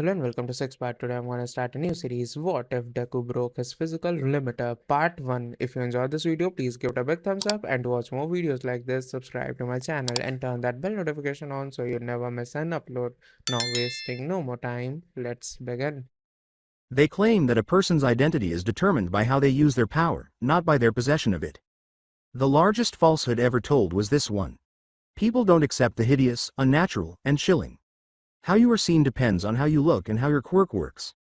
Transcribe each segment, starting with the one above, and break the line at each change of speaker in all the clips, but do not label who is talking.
Hello and welcome to Six Part. Today I'm going to start a new series, What If Deku Broke His Physical Limiter, Part 1. If you enjoyed this video, please give it a big thumbs up, and to watch more videos like this, subscribe to my channel and turn that bell notification on so you never miss an upload. Now wasting no more time, let's begin.
They claim that a person's identity is determined by how they use their power, not by their possession of it. The largest falsehood ever told was this one. People don't accept the hideous, unnatural, and chilling. How you are seen depends on how you look and how your quirk works.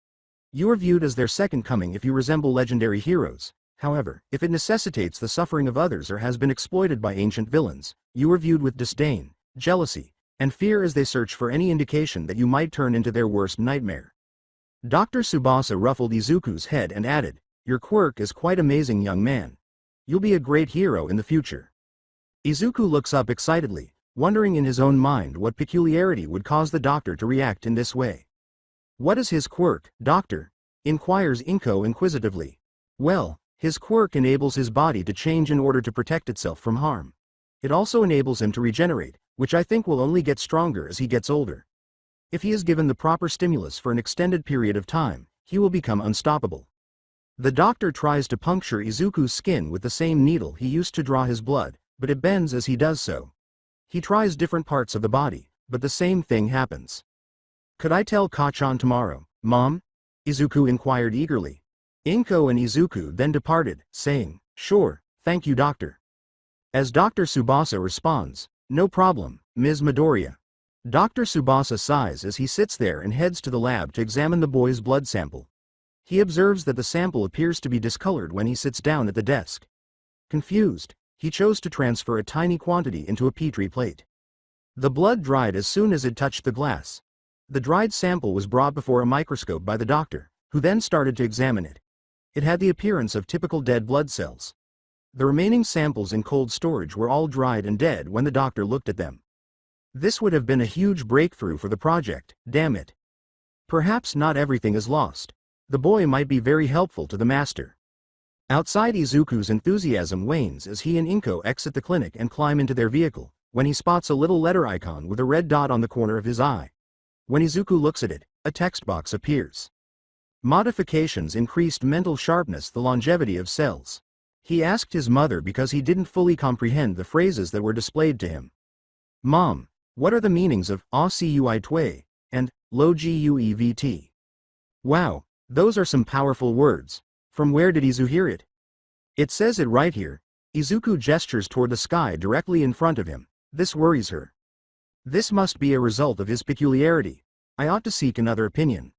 You are viewed as their second coming if you resemble legendary heroes. However, if it necessitates the suffering of others or has been exploited by ancient villains, you are viewed with disdain, jealousy, and fear as they search for any indication that you might turn into their worst nightmare. Dr. Tsubasa ruffled Izuku's head and added, "Your quirk is quite amazing, young man. You'll be a great hero in the future." Izuku looks up excitedly, wondering in his own mind what peculiarity would cause the doctor to react in this way. "What is his quirk, doctor?" inquires Inko inquisitively. "Well, his quirk enables his body to change in order to protect itself from harm. It also enables him to regenerate, which I think will only get stronger as he gets older. If he is given the proper stimulus for an extended period of time, he will become unstoppable." The doctor tries to puncture Izuku's skin with the same needle he used to draw his blood, but it bends as he does so. He tries different parts of the body, but the same thing happens. "Could I tell Kachan tomorrow, Mom?" Izuku inquired eagerly. Inko and Izuku then departed, saying, "Sure, thank you, doctor." As Dr. Tsubasa responds, "No problem, Ms. Midoriya." Dr. Tsubasa sighs as he sits there and heads to the lab to examine the boy's blood sample. He observes that the sample appears to be discolored when he sits down at the desk. Confused, he chose to transfer a tiny quantity into a petri plate. The blood dried as soon as it touched the glass. The dried sample was brought before a microscope by the doctor, who then started to examine it. It had the appearance of typical dead blood cells. The remaining samples in cold storage were all dried and dead when the doctor looked at them. This would have been a huge breakthrough for the project, damn it. Perhaps not everything is lost. The boy might be very helpful to the master. Outside, Izuku's enthusiasm wanes as he and Inko exit the clinic and climb into their vehicle, when he spots a little letter icon with a red dot on the corner of his eye. When Izuku looks at it, a text box appears. Modifications increased mental sharpness, the longevity of cells. He asked his mother because he didn't fully comprehend the phrases that were displayed to him. "Mom, what are the meanings of ACUI TWE and LOGUEVT?" Wow, those are some powerful words. From where did Izu hear it? "It says it right here." Izuku gestures toward the sky directly in front of him. This worries her. This must be a result of his peculiarity. I ought to seek another opinion.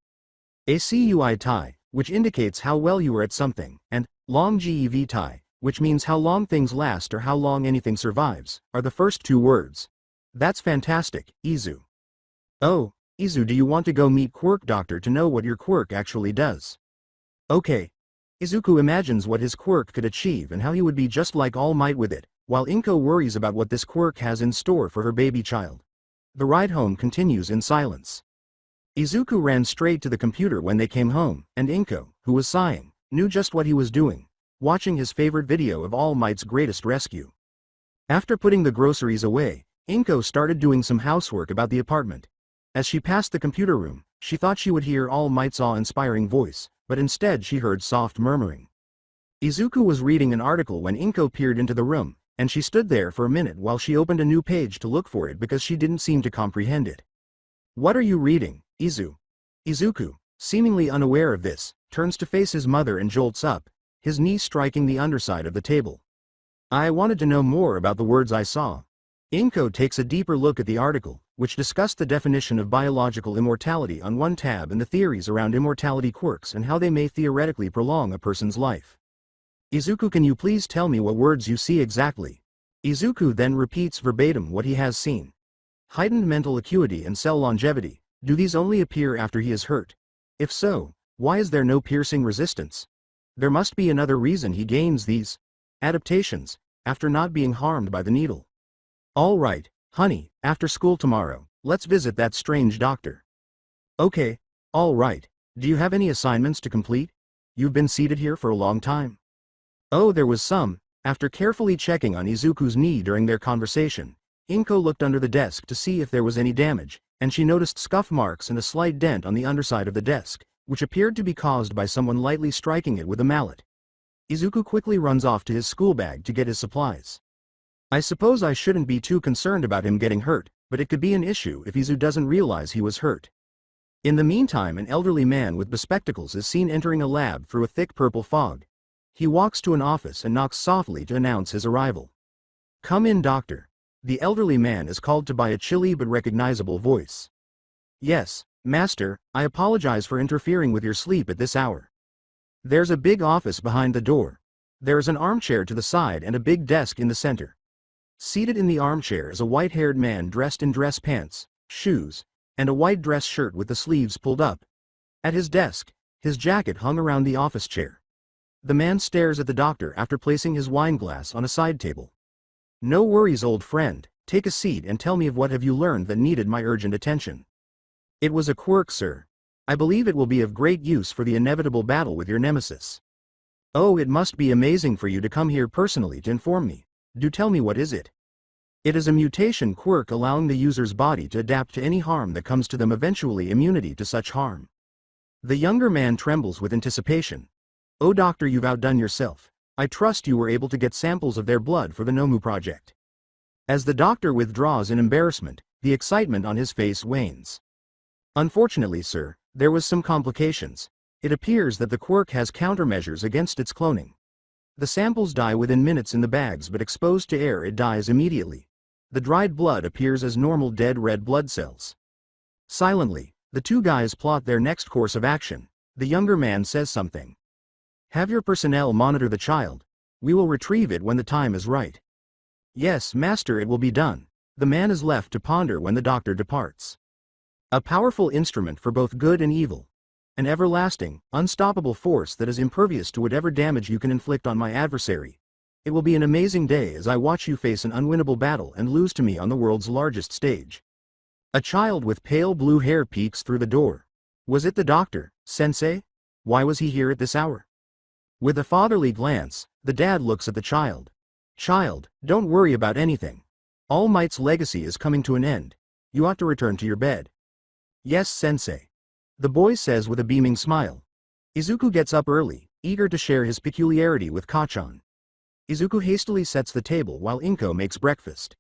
ACUI TI, which indicates how well you are at something, and LONGEV TI, which means how long things last or how long anything survives, are the first two words. That's fantastic, Izu. "Oh, Izu, do you want to go meet Quirk Doctor to know what your quirk actually does?" "Okay." Izuku imagines what his quirk could achieve and how he would be just like All Might with it, while Inko worries about what this quirk has in store for her baby child. The ride home continues in silence. Izuku ran straight to the computer when they came home, and Inko, who was sighing, knew just what he was doing, watching his favorite video of All Might's greatest rescue. After putting the groceries away, Inko started doing some housework about the apartment. As she passed the computer room, she thought she would hear All Might's awe-inspiring voice, but instead she heard soft murmuring. Izuku was reading an article when Inko peered into the room, and she stood there for a minute while she opened a new page to look for it because she didn't seem to comprehend it. "What are you reading, Izu?" Izuku, seemingly unaware of this, turns to face his mother and jolts up, his knee striking the underside of the table. "I wanted to know more about the words I saw." Inko takes a deeper look at the article, which discussed the definition of biological immortality on one tab and the theories around immortality quirks and how they may theoretically prolong a person's life. "Izuku, can you please tell me what words you see exactly?" Izuku then repeats verbatim what he has seen. Heightened mental acuity and cell longevity. Do these only appear after he is hurt? If so, why is there no piercing resistance? There must be another reason he gains these adaptations after not being harmed by the needle. "All right, honey, after school tomorrow, let's visit that strange doctor." "Okay, all right. Do you have any assignments to complete? You've been seated here for a long time." "Oh, there was some." After carefully checking on Izuku's knee during their conversation, Inko looked under the desk to see if there was any damage, and she noticed scuff marks and a slight dent on the underside of the desk, which appeared to be caused by someone lightly striking it with a mallet. Izuku quickly runs off to his school bag to get his supplies. I suppose I shouldn't be too concerned about him getting hurt, but it could be an issue if Izu doesn't realize he was hurt. In the meantime, an elderly man with bespectacles is seen entering a lab through a thick purple fog. He walks to an office and knocks softly to announce his arrival. "Come in, doctor." The elderly man is called to by a chilly but recognizable voice. "Yes, master, I apologize for interfering with your sleep at this hour." There's a big office behind the door. There is an armchair to the side and a big desk in the center. Seated in the armchair is a white-haired man dressed in dress pants, shoes, and a white dress shirt with the sleeves pulled up. At his desk, his jacket hung around the office chair. The man stares at the doctor after placing his wine glass on a side table. "No worries, old friend, take a seat and tell me of what have you learned that needed my urgent attention." "It was a quirk, sir. I believe it will be of great use for the inevitable battle with your nemesis." "Oh, it must be amazing for you to come here personally to inform me. Do tell me, what is it?" "It is a mutation quirk allowing the user's body to adapt to any harm that comes to them, eventually immunity to such harm." The younger man trembles with anticipation. "Oh doctor, you've outdone yourself. I trust you were able to get samples of their blood for the Nomu project." As the doctor withdraws in embarrassment, the excitement on his face wanes. "Unfortunately, sir, there was some complications. It appears that the quirk has countermeasures against its cloning. The samples die within minutes in the bags, but exposed to air it dies immediately. The dried blood appears as normal dead red blood cells." Silently, the two guys plot their next course of action. The younger man says something. "Have your personnel monitor the child. We will retrieve it when the time is right." "Yes, master, it will be done." The man is left to ponder when the doctor departs. A powerful instrument for both good and evil. An everlasting, unstoppable force that is impervious to whatever damage you can inflict on my adversary. It will be an amazing day as I watch you face an unwinnable battle and lose to me on the world's largest stage. A child with pale blue hair peeks through the door. Was it the doctor, sensei? Why was he here at this hour? With a fatherly glance, the dad looks at the child. "Child, don't worry about anything. All Might's legacy is coming to an end. You ought to return to your bed." "Yes, sensei," the boy says with a beaming smile. Izuku gets up early, eager to share his peculiarity with Kachan. Izuku hastily sets the table while Inko makes breakfast.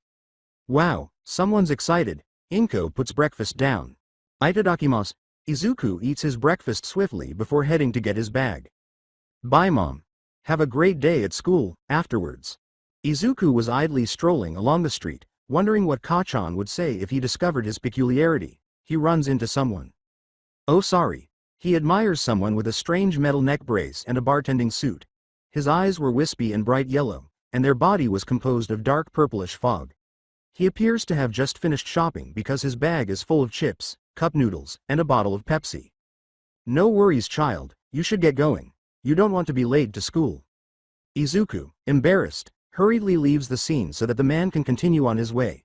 "Wow, someone's excited." Inko puts breakfast down. "Itadakimasu." Izuku eats his breakfast swiftly before heading to get his bag. "Bye, Mom. Have a great day at school." Afterwards, Izuku was idly strolling along the street, wondering what Kachan would say if he discovered his peculiarity. He runs into someone. "Oh, sorry." He admires someone with a strange metal neck brace and a bartending suit. His eyes were wispy and bright yellow, and their body was composed of dark purplish fog. He appears to have just finished shopping because his bag is full of chips, cup noodles, and a bottle of Pepsi. "No worries, child, you should get going. You don't want to be late to school." Izuku, embarrassed, hurriedly leaves the scene so that the man can continue on his way.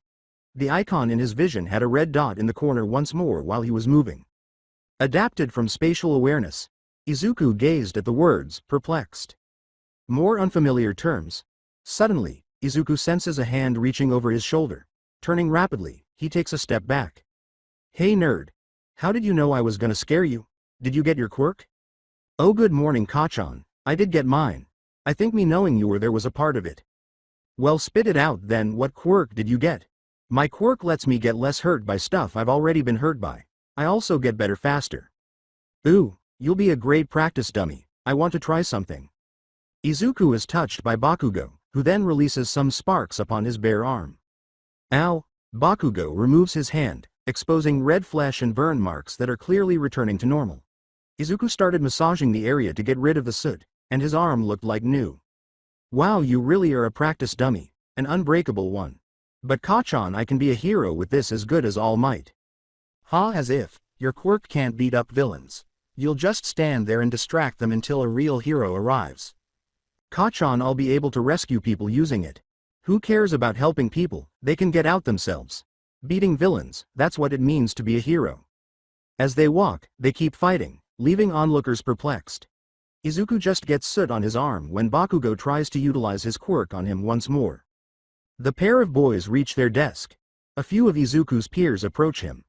The icon in his vision had a red dot in the corner once more while he was moving. Adapted from spatial awareness, Izuku gazed at the words, perplexed. More unfamiliar terms. Suddenly, Izuku senses a hand reaching over his shoulder. Turning rapidly, he takes a step back. "Hey nerd. How did you know I was gonna scare you? Did you get your quirk?" "Oh, good morning, Kachan. I did get mine. I think me knowing you were there was a part of it." "Well, spit it out then. What quirk did you get?" "My quirk lets me get less hurt by stuff I've already been hurt by. I also get better faster." "Ooh, you'll be a great practice dummy. I want to try something." Izuku is touched by Bakugo, who then releases some sparks upon his bare arm. "Ow!" Bakugo removes his hand, exposing red flesh and burn marks that are clearly returning to normal. Izuku started massaging the area to get rid of the soot, and his arm looked like new. "Wow, you really are a practice dummy, an unbreakable one. But Kachan, I can be a hero with this as good as All Might." "Ha, as if. Your quirk can't beat up villains. You'll just stand there and distract them until a real hero arrives." "Kachan, I'll be able to rescue people using it. Who cares about helping people? They can get out themselves. Beating villains, that's what it means to be a hero." As they walk, they keep fighting, leaving onlookers perplexed. Izuku just gets soot on his arm when Bakugo tries to utilize his quirk on him once more. The pair of boys reach their desk. A few of Izuku's peers approach him.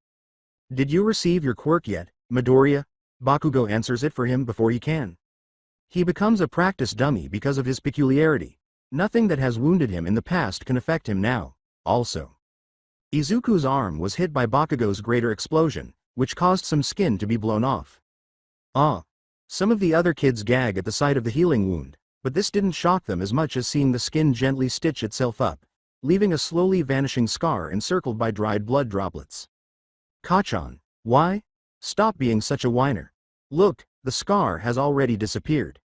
Did you receive your quirk yet, Midoriya? Bakugo answers it for him before he can. He becomes a practice dummy because of his peculiarity. Nothing that has wounded him in the past can affect him now. Also, Izuku's arm was hit by Bakugo's greater explosion, which caused some skin to be blown off. Some of the other kids gag at the sight of the healing wound, but this didn't shock them as much as seeing the skin gently stitch itself up, leaving a slowly vanishing scar encircled by dried blood droplets. Kachan, why? Stop being such a whiner. Look, the scar has already disappeared.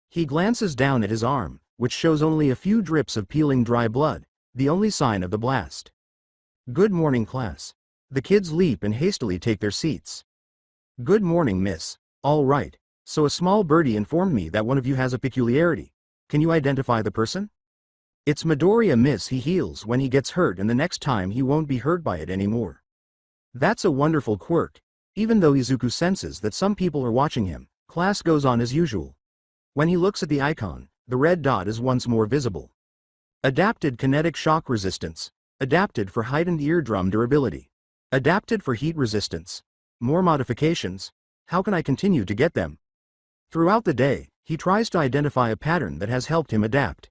He glances down at his arm, which shows only a few drips of peeling dry blood, the only sign of the blast. Good morning, class. The kids leap and hastily take their seats. Good morning, miss. All right, so a small birdie informed me that one of you has a peculiarity. Can you identify the person? It's Midoriya, miss. He heals when he gets hurt and the next time he won't be hurt by it anymore. That's a wonderful quirk. Even though Izuku senses that some people are watching him, class goes on as usual. When he looks at the icon, the red dot is once more visible. Adapted kinetic shock resistance. Adapted for heightened eardrum durability. Adapted for heat resistance. More modifications. How can I continue to get them? Throughout the day, he tries to identify a pattern that has helped him adapt.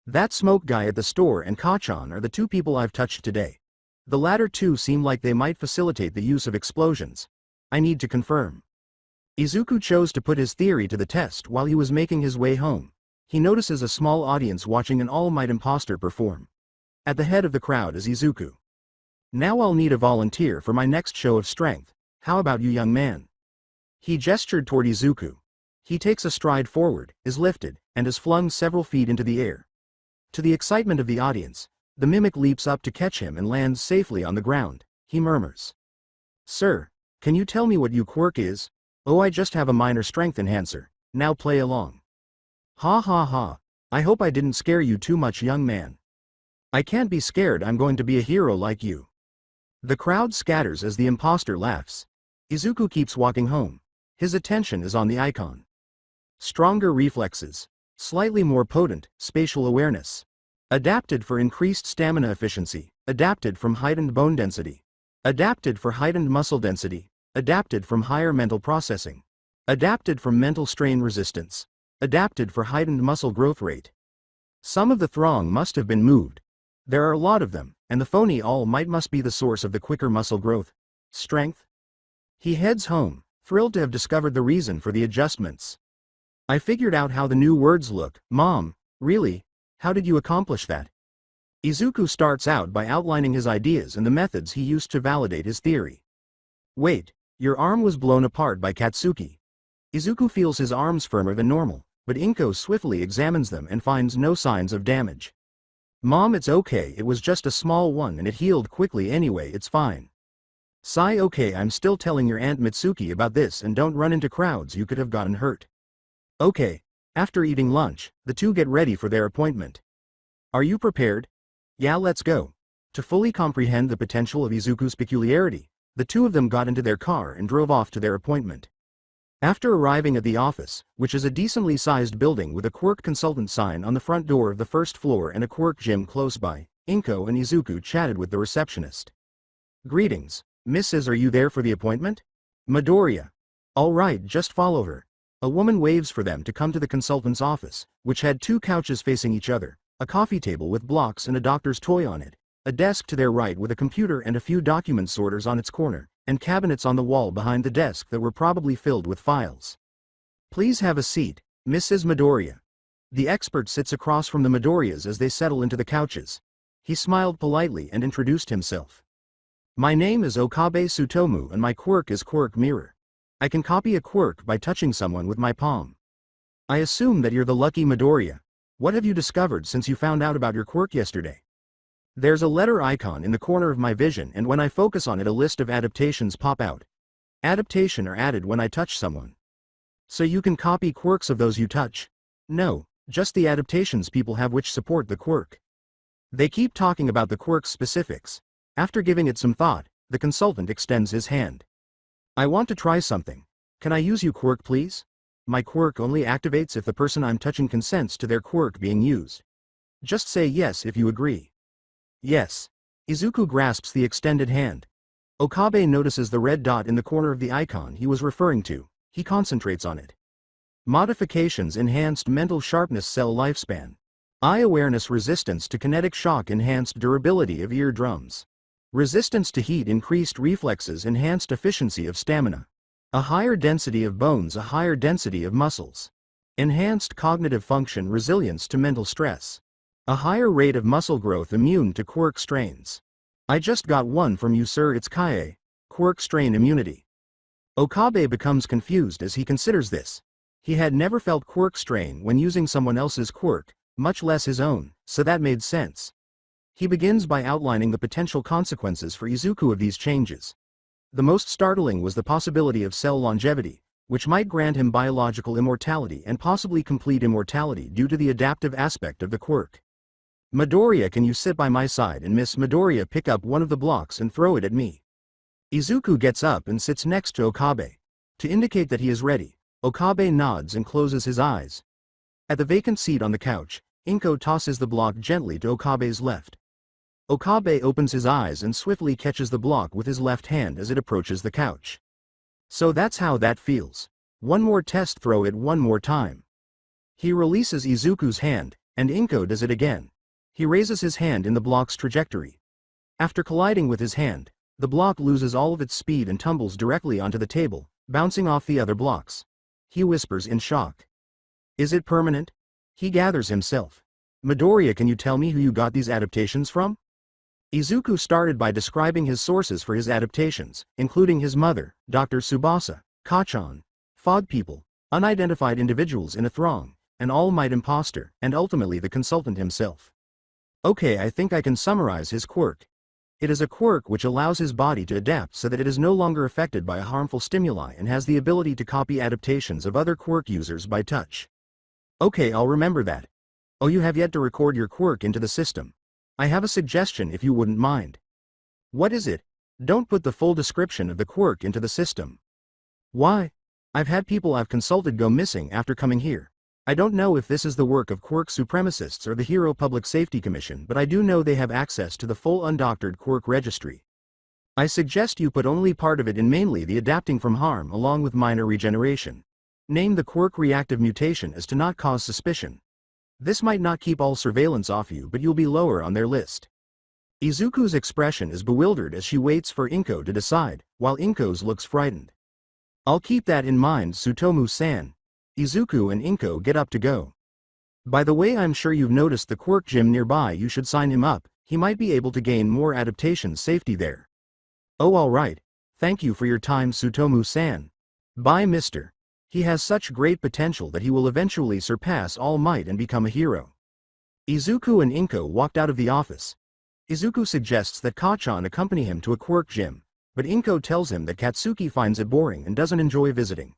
That smoke guy at the store and Kachan are the two people I've touched today. The latter two seem like they might facilitate the use of explosions. I need to confirm. Izuku chose to put his theory to the test while he was making his way home. He notices a small audience watching an all-might imposter perform. At the head of the crowd is Izuku. Now I'll need a volunteer for my next show of strength. How about you, young man? He gestured toward Izuku. He takes a stride forward, is lifted, and is flung several feet into the air. To the excitement of the audience, the mimic leaps up to catch him and lands safely on the ground. He murmurs. Sir, can you tell me what your quirk is? Oh, I just have a minor strength enhancer. Now play along. Ha ha ha. I hope I didn't scare you too much, young man. I can't be scared. I'm going to be a hero like you. The crowd scatters as the imposter laughs. Izuku keeps walking home. His attention is on the icon. Stronger reflexes. Slightly more potent, spatial awareness. Adapted for increased stamina efficiency. Adapted from heightened bone density. Adapted for heightened muscle density. Adapted from higher mental processing. Adapted from mental strain resistance. Adapted for heightened muscle growth rate. Some of the throng must have been moved. There are a lot of them, and the phony all-might must be the source of the quicker muscle growth. Strength? He heads home, thrilled to have discovered the reason for the adjustments. I figured out how the new words look. Mom, really? How did you accomplish that? Izuku starts out by outlining his ideas and the methods he used to validate his theory. Wait, your arm was blown apart by Katsuki. Izuku feels his arms firmer than normal, but Inko swiftly examines them and finds no signs of damage. Mom, it's okay, it was just a small one and it healed quickly anyway, it's fine. Sigh, okay, I'm still telling your Aunt Mitsuki about this and don't run into crowds, you could have gotten hurt. Okay. After eating lunch, the two get ready for their appointment. Are you prepared? Yeah, let's go. To fully comprehend the potential of Izuku's peculiarity, the two of them got into their car and drove off to their appointment. After arriving at the office, which is a decently sized building with a Quirk consultant sign on the front door of the first floor and a Quirk gym close by, Inko and Izuku chatted with the receptionist. Greetings, Mrs. Are you there for the appointment? Midoriya. All right, just follow her. A woman waves for them to come to the consultant's office, which had two couches facing each other, a coffee table with blocks and a doctor's toy on it, a desk to their right with a computer and a few document sorters on its corner, and cabinets on the wall behind the desk that were probably filled with files. Please have a seat, Mrs. Midoriya. The expert sits across from the Midoriyas as they settle into the couches. He smiled politely and introduced himself. My name is Okabe Tsutomu and my quirk is Quirk Mirror. I can copy a quirk by touching someone with my palm. I assume that you're the lucky Midoriya. What have you discovered since you found out about your quirk yesterday? There's a letter icon in the corner of my vision and when I focus on it a list of adaptations pop out. Adaptation are added when I touch someone. So you can copy quirks of those you touch? No, just the adaptations people have which support the quirk. They keep talking about the quirk's specifics. After giving it some thought, the consultant extends his hand. I want to try something. Can I use your quirk, please? My quirk only activates if the person I'm touching consents to their quirk being used. Just say yes if you agree. Yes. Izuku grasps the extended hand. Okabe notices the red dot in the corner of the icon he was referring to. He concentrates on it. Modifications: enhanced mental sharpness, cell lifespan. Eye awareness, resistance to kinetic shock, enhanced durability of eardrums. Resistance to heat, increased reflexes, enhanced efficiency of stamina. A higher density of bones, a higher density of muscles. Enhanced cognitive function, resilience to mental stress. A higher rate of muscle growth, immune to quirk strains. I just got one from you, sir. It's Kaie, quirk strain immunity. Okabe becomes confused as he considers this. He had never felt quirk strain when using someone else's quirk, much less his own, so that made sense. He begins by outlining the potential consequences for Izuku of these changes. The most startling was the possibility of cell longevity, which might grant him biological immortality and possibly complete immortality due to the adaptive aspect of the quirk. Midoriya, can you sit by my side and Miss Midoriya pick up one of the blocks and throw it at me? Izuku gets up and sits next to Okabe. To indicate that he is ready, Okabe nods and closes his eyes. At the vacant seat on the couch, Inko tosses the block gently to Okabe's left. Okabe opens his eyes and swiftly catches the block with his left hand as it approaches the couch. So that's how that feels. One more test, throw it one more time. He releases Izuku's hand, and Inko does it again. He raises his hand in the block's trajectory. After colliding with his hand, the block loses all of its speed and tumbles directly onto the table, bouncing off the other blocks. He whispers in shock. Is it permanent? He gathers himself. Midoriya, can you tell me who you got these adaptations from? Izuku started by describing his sources for his adaptations, including his mother, Dr. Tsubasa, Kachan, fog people, unidentified individuals in a throng, an all-might imposter, and ultimately the consultant himself. Okay, I think I can summarize his quirk. It is a quirk which allows his body to adapt so that it is no longer affected by a harmful stimuli and has the ability to copy adaptations of other quirk users by touch. Okay, I'll remember that. Oh, you have yet to record your quirk into the system. I have a suggestion if you wouldn't mind. What is it? Don't put the full description of the quirk into the system. Why? I've had people I've consulted go missing after coming here. I don't know if this is the work of quirk supremacists or the Hero Public Safety Commission, but I do know they have access to the full undoctored quirk registry. I suggest you put only part of it in, mainly the adapting from harm along with minor regeneration. Name the quirk reactive mutation as to not cause suspicion. This might not keep all surveillance off you, but you'll be lower on their list. Izuku's expression is bewildered as she waits for Inko to decide, while Inko's looks frightened. I'll keep that in mind, Tsutomu-san. Izuku and Inko get up to go. By the way, I'm sure you've noticed the quirk gym nearby. You should sign him up. He might be able to gain more adaptation safety there. Oh, all right. Thank you for your time, Tsutomu-san. Bye, mister. He has such great potential that he will eventually surpass All Might and become a hero. Izuku and Inko walked out of the office. Izuku suggests that Kachan accompany him to a quirk gym, but Inko tells him that Katsuki finds it boring and doesn't enjoy visiting.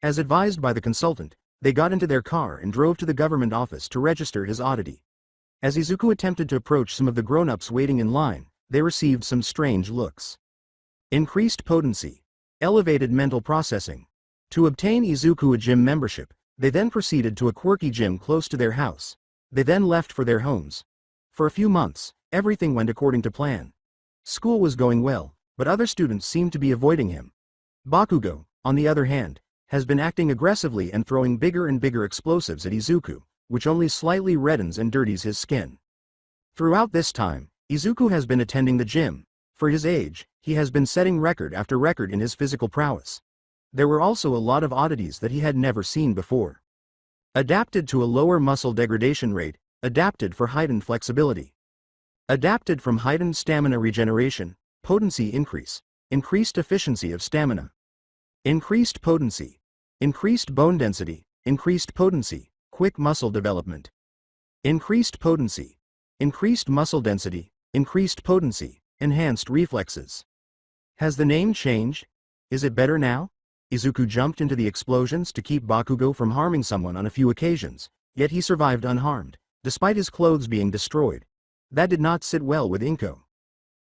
As advised by the consultant, they got into their car and drove to the government office to register his oddity. As Izuku attempted to approach some of the grown-ups waiting in line, they received some strange looks. Increased potency. Elevated mental processing. To obtain Izuku a gym membership, they then proceeded to a quirky gym close to their house. They then left for their homes. For a few months, everything went according to plan. School was going well, but other students seemed to be avoiding him. Bakugo, on the other hand, has been acting aggressively and throwing bigger and bigger explosives at Izuku, which only slightly reddens and dirties his skin. Throughout this time, Izuku has been attending the gym. For his age, he has been setting record after record in his physical prowess. There were also a lot of oddities that he had never seen before. Adapted to a lower muscle degradation rate, adapted for heightened flexibility. Adapted from heightened stamina regeneration, potency increase, increased efficiency of stamina. Increased potency, increased bone density, increased potency, quick muscle development. Increased potency, increased muscle density, increased potency, enhanced reflexes. Has the name changed? Is it better now? Izuku jumped into the explosions to keep Bakugo from harming someone on a few occasions, yet he survived unharmed, despite his clothes being destroyed. That did not sit well with Inko.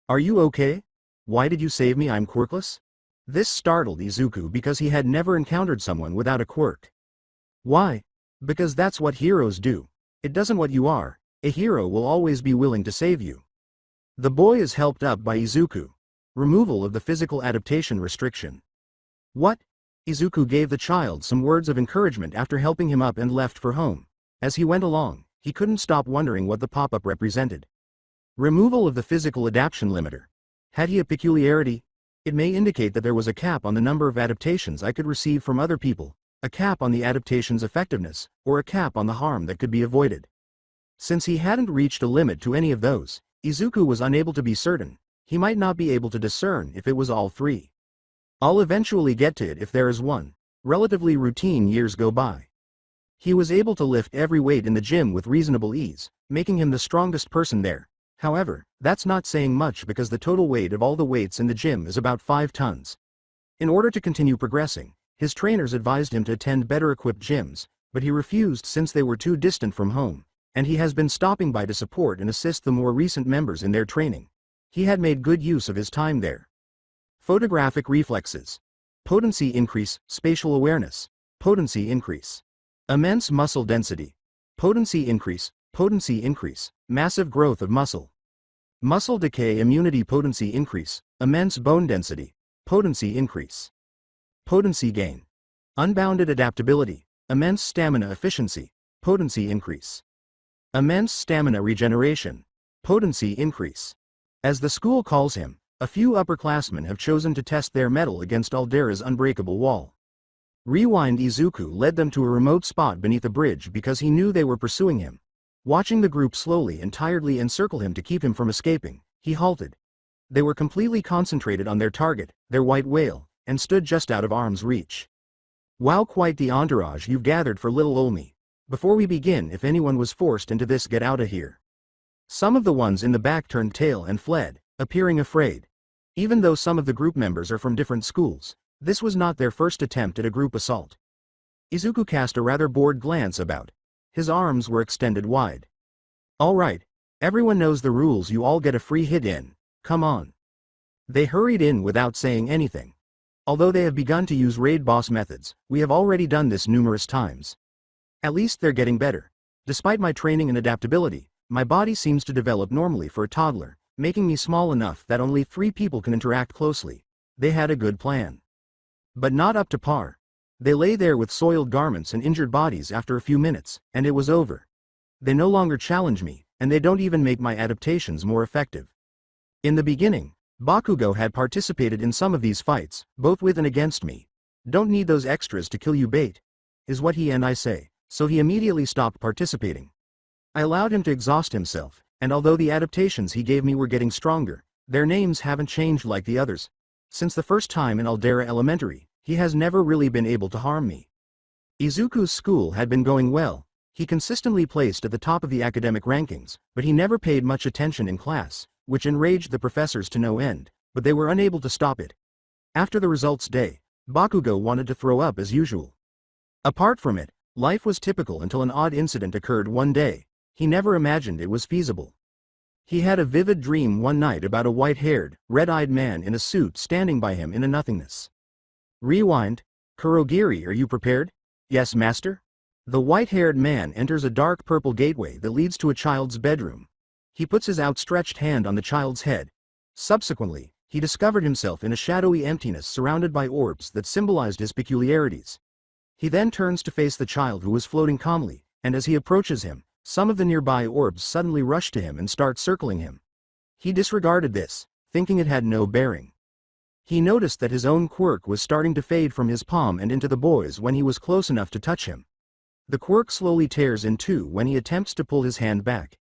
Are you okay? Why did you save me? I'm quirkless? This startled Izuku because he had never encountered someone without a quirk. Why? Because that's what heroes do. It doesn't what you are. A hero will always be willing to save you. The boy is helped up by Izuku. Removal of the physical adaptation restriction. What? Izuku gave the child some words of encouragement after helping him up and left for home. As he went along, he couldn't stop wondering what the pop-up represented. Removal of the physical adaptation limiter. Had he a peculiarity? It may indicate that there was a cap on the number of adaptations I could receive from other people, a cap on the adaptation's effectiveness, or a cap on the harm that could be avoided. Since he hadn't reached a limit to any of those, Izuku was unable to be certain. He might not be able to discern if it was all three. I'll eventually get to it if there is one. Relatively routine years go by. He was able to lift every weight in the gym with reasonable ease, making him the strongest person there. However, that's not saying much because the total weight of all the weights in the gym is about 5 tons. In order to continue progressing, his trainers advised him to attend better-equipped gyms, but he refused since they were too distant from home, and he has been stopping by to support and assist the more recent members in their training. He had made good use of his time there. Photographic reflexes. Potency increase, spatial awareness. Potency increase. Immense muscle density. Potency increase, massive growth of muscle. Muscle decay, immunity, potency increase, immense bone density, potency increase. Potency gain. Unbounded adaptability, immense stamina efficiency, potency increase. Immense stamina regeneration, potency increase. As the school calls him, a few upperclassmen have chosen to test their mettle against Aldera's unbreakable wall. Rewind. Izuku led them to a remote spot beneath a bridge because he knew they were pursuing him. Watching the group slowly and tiredly encircle him to keep him from escaping, he halted. They were completely concentrated on their target, their white whale, and stood just out of arm's reach. Wow, quite the entourage you've gathered for little ol' me. Before we begin, if anyone was forced into this, get out of here. Some of the ones in the back turned tail and fled, appearing afraid. Even though some of the group members are from different schools, this was not their first attempt at a group assault. Izuku cast a rather bored glance about. His arms were extended wide. All right, everyone knows the rules, you all get a free hit in, come on. They hurried in without saying anything. Although they have begun to use raid boss methods, we have already done this numerous times. At least they're getting better. Despite my training and adaptability, my body seems to develop normally for a toddler, making me small enough that only 3 people can interact closely. They had a good plan. But not up to par. They lay there with soiled garments and injured bodies after a few minutes, and it was over. They no longer challenge me, and they don't even make my adaptations more effective. In the beginning, Bakugo had participated in some of these fights, both with and against me. Don't need those extras to kill you, bait, is what he and I say, so he immediately stopped participating. I allowed him to exhaust himself, and although the adaptations he gave me were getting stronger, their names haven't changed like the others. Since the first time in Aldera Elementary, he has never really been able to harm me. Izuku's school had been going well. He consistently placed at the top of the academic rankings, but he never paid much attention in class, which enraged the professors to no end, but they were unable to stop it. After the results day, Bakugo wanted to throw up as usual. Apart from it, life was typical until an odd incident occurred one day. He never imagined it was feasible. He had a vivid dream one night about a white-haired, red-eyed man in a suit standing by him in a nothingness. Rewind. Kurogiri, are you prepared? Yes, master? The white-haired man enters a dark purple gateway that leads to a child's bedroom. He puts his outstretched hand on the child's head. Subsequently, he discovered himself in a shadowy emptiness surrounded by orbs that symbolized his peculiarities. He then turns to face the child who was floating calmly, and as he approaches him, some of the nearby orbs suddenly rush to him and start circling him. He disregarded this, thinking it had no bearing. He noticed that his own quirk was starting to fade from his palm and into the boy's when he was close enough to touch him. The quirk slowly tears in two when he attempts to pull his hand back.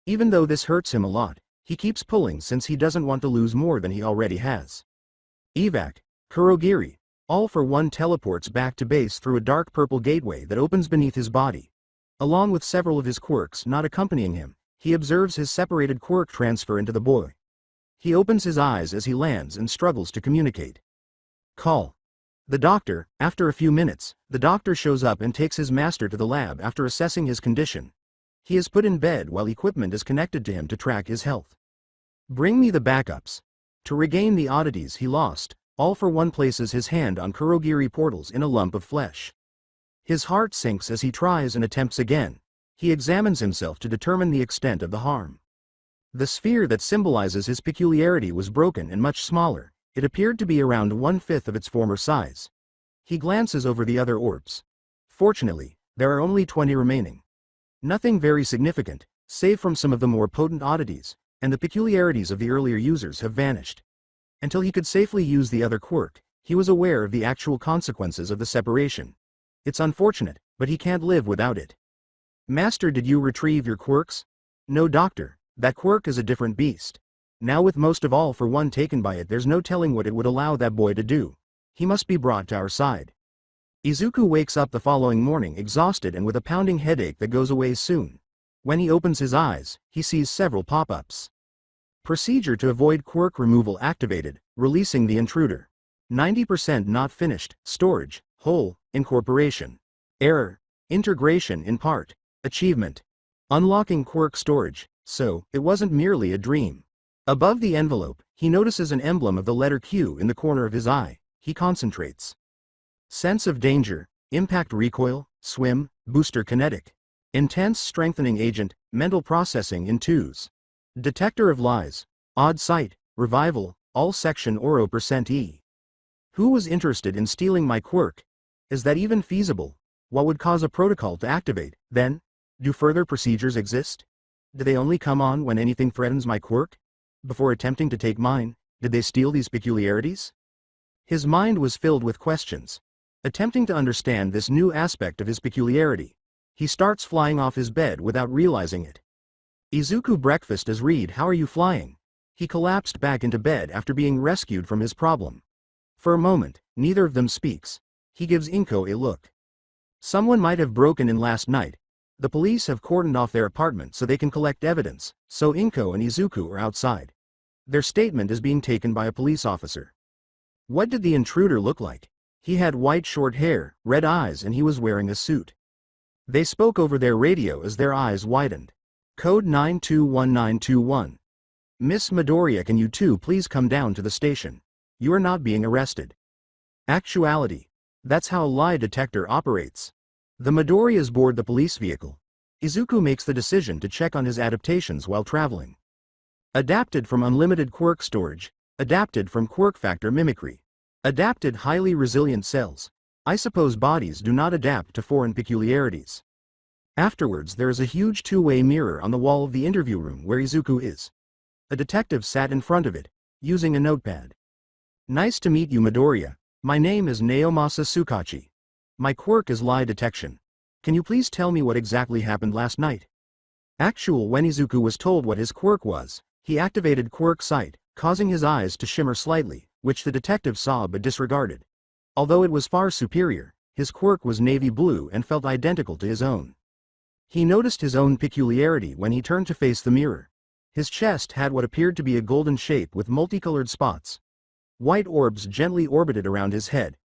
Even though this hurts him a lot, he keeps pulling since he doesn't want to lose more than he already has. Evac. Kurogiri. All for one teleports back to base through a dark purple gateway that opens beneath his body. Along with several of his quirks not accompanying him, he observes his separated quirk transfer into the boy. He opens his eyes as he lands and struggles to communicate. Call. The doctor. After a few minutes, the doctor shows up and takes his master to the lab after assessing his condition. He is put in bed while equipment is connected to him to track his health. Bring me the backups. To regain the oddities he lost, All for One places his hand on Kurogiri portals in a lump of flesh. His heart sinks as he tries and attempts again. He examines himself to determine the extent of the harm. The sphere that symbolizes his peculiarity was broken and much smaller. It appeared to be around 1/5 of its former size. He glances over the other orbs. Fortunately, there are only 20 remaining. Nothing very significant, save from some of the more potent oddities, and the peculiarities of the earlier users have vanished. Until he could safely use the other quirk, he was aware of the actual consequences of the separation. It's unfortunate, but he can't live without it. Master, did you retrieve your quirks? No, doctor, that quirk is a different beast. Now with most of all for one taken by it, there's no telling what it would allow that boy to do. He must be brought to our side. Izuku wakes up the following morning exhausted and with a pounding headache that goes away soon. When he opens his eyes, he sees several pop-ups. Procedure to avoid quirk removal activated, releasing the intruder. 90% not finished, storage, whole, incorporation. Error, integration in part, achievement. Unlocking quirk storage, so it wasn't merely a dream. Above the envelope, he notices an emblem of the letter Q in the corner of his eye. He concentrates. Sense of danger, impact recoil, swim, booster kinetic. Intense strengthening agent, mental processing in 2s. Detector of lies, odd sight, revival, all section Oro %E. Who was interested in stealing my quirk? Is that even feasible? What would cause a protocol to activate, then? Do further procedures exist? Do they only come on when anything threatens my quirk? Before attempting to take mine, did they steal these peculiarities? His mind was filled with questions. Attempting to understand this new aspect of his peculiarity, he starts flying off his bed without realizing it. Izuku breakfast as Reed, how are you flying? He collapsed back into bed after being rescued from his problem. For a moment, neither of them speaks. He gives Inko a look. Someone might have broken in last night. The police have cordoned off their apartment so they can collect evidence, so Inko and Izuku are outside. Their statement is being taken by a police officer. What did the intruder look like? He had white short hair, red eyes, and he was wearing a suit. They spoke over their radio as their eyes widened. Code 921921. Miss Midoriya, can you two please come down to the station? You are not being arrested. Actuality. That's how a lie detector operates. The Midoriyas board the police vehicle. Izuku makes the decision to check on his adaptations while traveling. Adapted from unlimited quirk storage. Adapted from quirk factor mimicry. Adapted highly resilient cells. I suppose bodies do not adapt to foreign peculiarities. Afterwards there is a huge two-way mirror on the wall of the interview room where Izuku is. A detective sat in front of it, using a notepad. Nice to meet you, Midoriya. My name is Naomasa Tsukachi. My quirk is lie detection. Can you please tell me what exactly happened last night? When Izuku was told what his quirk was, he activated quirk sight, causing his eyes to shimmer slightly, which the detective saw but disregarded. Although it was far superior, his quirk was navy blue and felt identical to his own. He noticed his own peculiarity when he turned to face the mirror. His chest had what appeared to be a golden shape with multicolored spots. White orbs gently orbited around his head.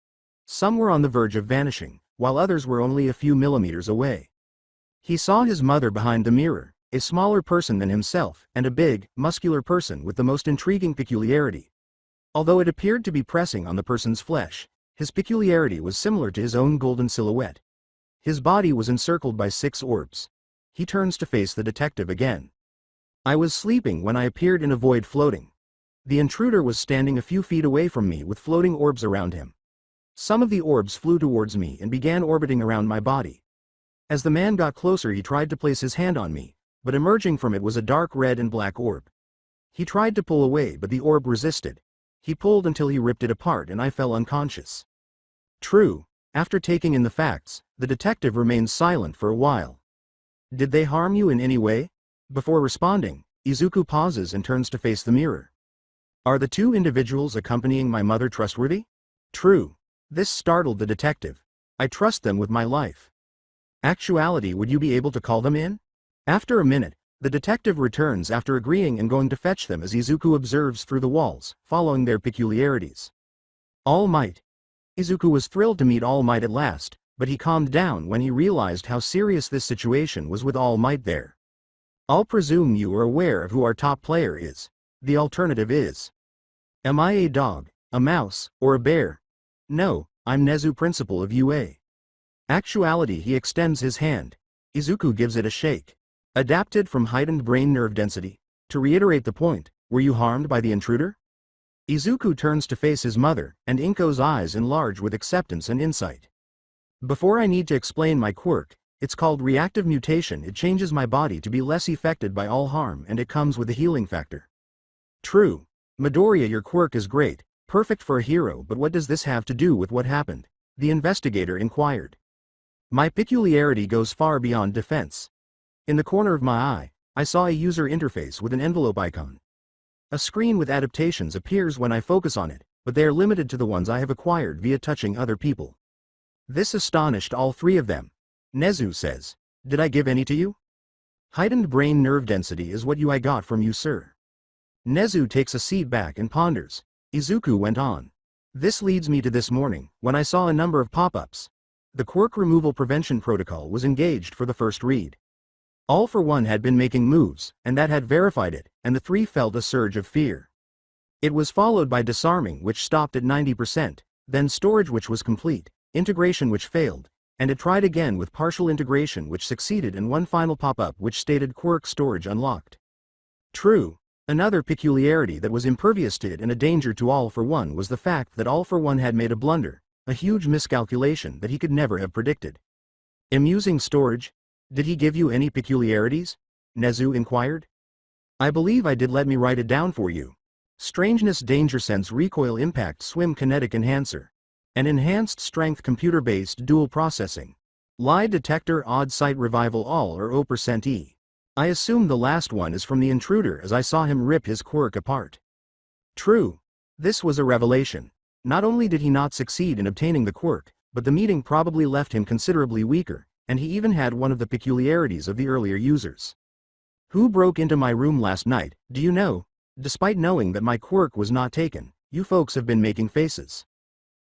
Some were on the verge of vanishing, while others were only a few millimeters away. He saw his mother behind the mirror, a smaller person than himself, and a big, muscular person with the most intriguing peculiarity. Although it appeared to be pressing on the person's flesh, his peculiarity was similar to his own golden silhouette. His body was encircled by 6 orbs. He turns to face the detective again. I was sleeping when I appeared in a void floating. The intruder was standing a few feet away from me with floating orbs around him. Some of the orbs flew towards me and began orbiting around my body. As the man got closer, he tried to place his hand on me, but emerging from it was a dark red and black orb. He tried to pull away, but the orb resisted. He pulled until he ripped it apart and I fell unconscious. True. After taking in the facts, the detective remained silent for a while. Did they harm you in any way? Before responding, Izuku pauses and turns to face the mirror. Are the 2 individuals accompanying my mother trustworthy? True. This startled the detective. I trust them with my life. Actuality, would you be able to call them in? After a minute, the detective returns after agreeing and going to fetch them as Izuku observes through the walls, following their peculiarities. All Might. Izuku was thrilled to meet All Might at last, but he calmed down when he realized how serious this situation was with All Might there. I'll presume you are aware of who our top player is. The alternative is. Am I a dog, a mouse, or a bear? No, I'm Nezu, principal of UA. Actuality, he extends his hand. Izuku gives it a shake. Adapted from heightened brain nerve density. To reiterate the point, were you harmed by the intruder? Izuku turns to face his mother, and Inko's eyes enlarge with acceptance and insight. Before I need to explain my quirk, it's called reactive mutation. It changes my body to be less affected by all harm, and it comes with a healing factor. True. Midoriya, your quirk is great, perfect for a hero, but what does this have to do with what happened? The investigator inquired. My peculiarity goes far beyond defense. In the corner of my eye, I saw a user interface with an envelope icon. A screen with adaptations appears when I focus on it, but they are limited to the ones I have acquired via touching other people. This astonished all three of them. Nezu says, "Did I give any to you?" "Heightened brain nerve density is what I got from you, sir." Nezu takes a seat back and ponders. Izuku went on. "This leads me to this morning, when I saw a number of pop-ups. The quirk removal prevention protocol was engaged for the first read. All for One had been making moves, and that had verified it, and the three felt a surge of fear. It was followed by disarming, which stopped at 90%, then storage, which was complete, integration, which failed, and it tried again with partial integration, which succeeded, and one final pop-up which stated quirk storage unlocked. True. Another peculiarity that was impervious to it and a danger to All for One was the fact that All for One had made a blunder, a huge miscalculation that he could never have predicted. Amusing storage? Did he give you any peculiarities? Nezu inquired. I believe I did. Let me write it down for you. Strangeness, danger sense, recoil, impact, swim, kinetic enhancer. An enhanced strength, computer-based dual processing. Lie detector, odd sight, revival, all or 0% E. I assume the last one is from the intruder, as I saw him rip his quirk apart. True. This was a revelation. Not only did he not succeed in obtaining the quirk, but the meeting probably left him considerably weaker, and he even had one of the peculiarities of the earlier users. Who broke into my room last night, do you know? Despite knowing that my quirk was not taken, you folks have been making faces.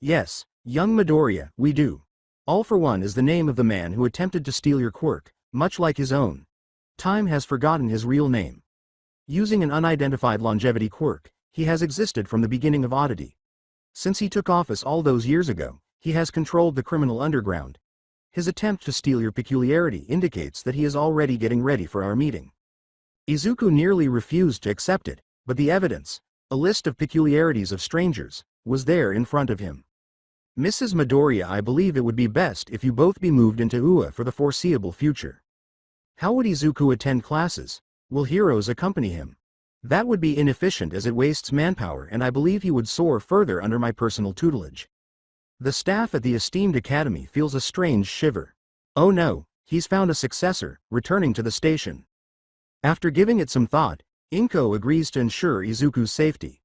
Yes, young Midoriya, we do. All for One is the name of the man who attempted to steal your quirk, much like his own. Time has forgotten his real name. Using an unidentified longevity quirk, he has existed from the beginning of oddity. Since he took office all those years ago, he has controlled the criminal underground. His attempt to steal your peculiarity indicates that he is already getting ready for our meeting. Izuku nearly refused to accept it, but the evidence, a list of peculiarities of strangers, was there in front of him. Mrs. Midoriya, I believe it would be best if you both be moved into UA for the foreseeable future. How would Izuku attend classes? Will heroes accompany him? That would be inefficient as it wastes manpower, and I believe he would soar further under my personal tutelage. The staff at the esteemed academy feels a strange shiver. Oh no, he's found a successor, returning to the station. After giving it some thought, Inko agrees to ensure Izuku's safety.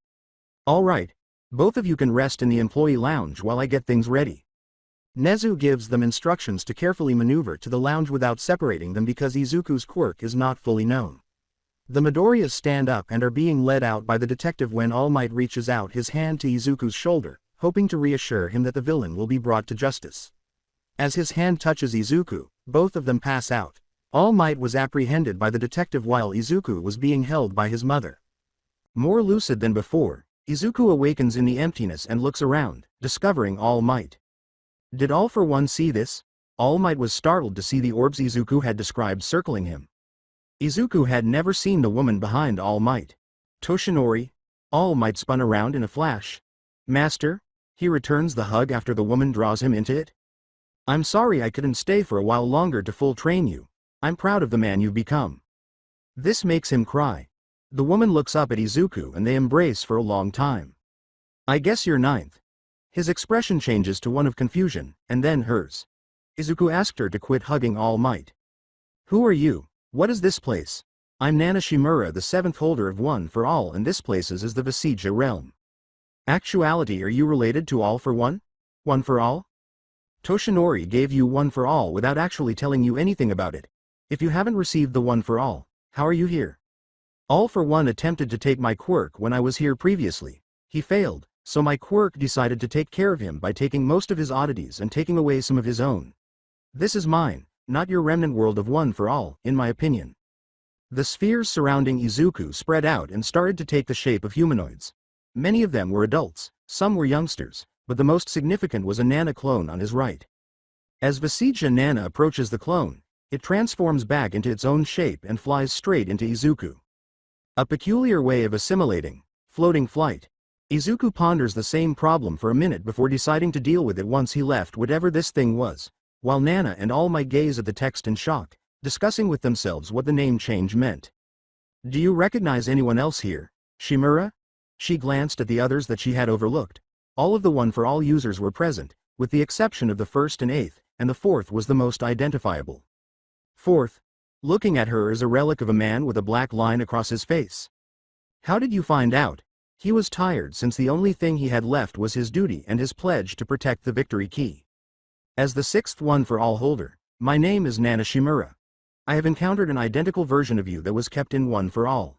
All right, both of you can rest in the employee lounge while I get things ready. Nezu gives them instructions to carefully maneuver to the lounge without separating them because Izuku's quirk is not fully known. The Midoriyas stand up and are being led out by the detective when All Might reaches out his hand to Izuku's shoulder, hoping to reassure him that the villain will be brought to justice. As his hand touches Izuku, both of them pass out. All Might was apprehended by the detective while Izuku was being held by his mother. More lucid than before, Izuku awakens in the emptiness and looks around, discovering All Might. Did All for One see this? All Might was startled to see the orbs Izuku had described circling him. Izuku had never seen the woman behind All Might. Toshinori? All Might spun around in a flash. Master? He returns the hug after the woman draws him into it. I'm sorry I couldn't stay for a while longer to full train you. I'm proud of the man you've become. This makes him cry. The woman looks up at Izuku and they embrace for a long time. I guess you're ninth. His expression changes to one of confusion, and then hers. Izuku asked her to quit hugging All Might. Who are you? What is this place? I'm Nana Shimura, the 7th holder of One for All, and this place is the Vestige realm. Actuality, are you related to All for One? One for All? Toshinori gave you One for All without actually telling you anything about it. If you haven't received the One for All, how are you here? All for One attempted to take my quirk when I was here previously. He failed, so my quirk decided to take care of him by taking most of his oddities and taking away some of his own. This is mine, not your remnant world of One for All, in my opinion. The spheres surrounding Izuku spread out and started to take the shape of humanoids. Many of them were adults, some were youngsters, but the most significant was a Nana clone on his right. As Vestige Nana approaches the clone, it transforms back into its own shape and flies straight into Izuku. A peculiar way of assimilating. Floating flight. Izuku ponders the same problem for a minute before deciding to deal with it once he left whatever this thing was, while Nana and All Might gaze at the text in shock, discussing with themselves what the name change meant. Do you recognize anyone else here, Shimura? She glanced at the others that she had overlooked. All of the one-for-all users were present, with the exception of the first and eighth, and the fourth was the most identifiable. Fourth, looking at her is a relic of a man with a black line across his face. How did you find out? He was tired since the only thing he had left was his duty and his pledge to protect the victory key. As the sixth one-for-all holder, my name is Nana Shimura. I have encountered an identical version of you that was kept in one-for-all.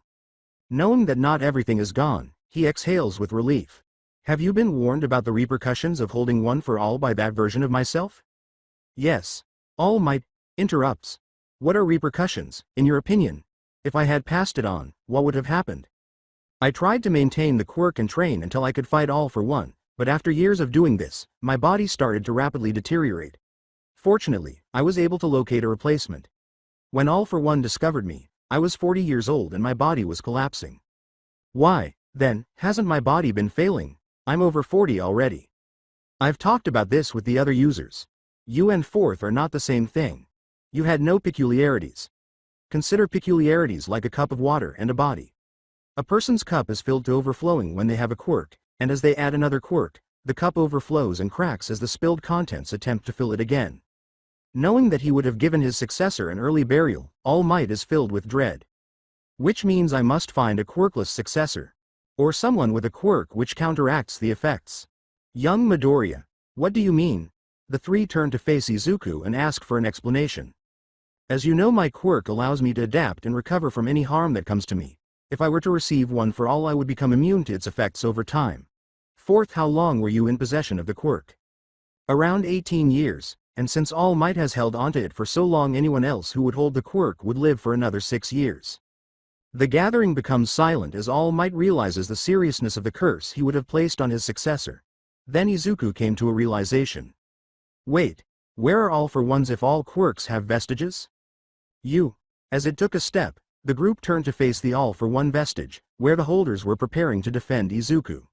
Knowing that not everything is gone, he exhales with relief. Have you been warned about the repercussions of holding one-for-all by that version of myself? Yes. All Might interrupts. What are repercussions, in your opinion? If I had passed it on, what would have happened? I tried to maintain the quirk and train until I could fight all for one, but after years of doing this, my body started to rapidly deteriorate. Fortunately, I was able to locate a replacement. When All for One discovered me, I was 40 years old and my body was collapsing. Why, then, hasn't my body been failing? I'm over 40 already. I've talked about this with the other users. You and fourth are not the same thing. You had no peculiarities. Consider peculiarities like a cup of water and a body. A person's cup is filled to overflowing when they have a quirk, and as they add another quirk, the cup overflows and cracks as the spilled contents attempt to fill it again. Knowing that he would have given his successor an early burial, All Might is filled with dread. Which means I must find a quirkless successor. Or someone with a quirk which counteracts the effects. Young Midoriya, what do you mean? The three turn to face Izuku and ask for an explanation. As you know, my quirk allows me to adapt and recover from any harm that comes to me. If I were to receive one for all, I would become immune to its effects over time. Fourth, how long were you in possession of the quirk? Around 18 years, and since All Might has held onto it for so long, anyone else who would hold the quirk would live for another 6 years. The gathering becomes silent as All Might realizes the seriousness of the curse he would have placed on his successor. Then Izuku came to a realization. Wait, where are All for Ones if all quirks have vestiges? As it took a step, the group turned to face the All for One vestige, where the holders were preparing to defend Izuku.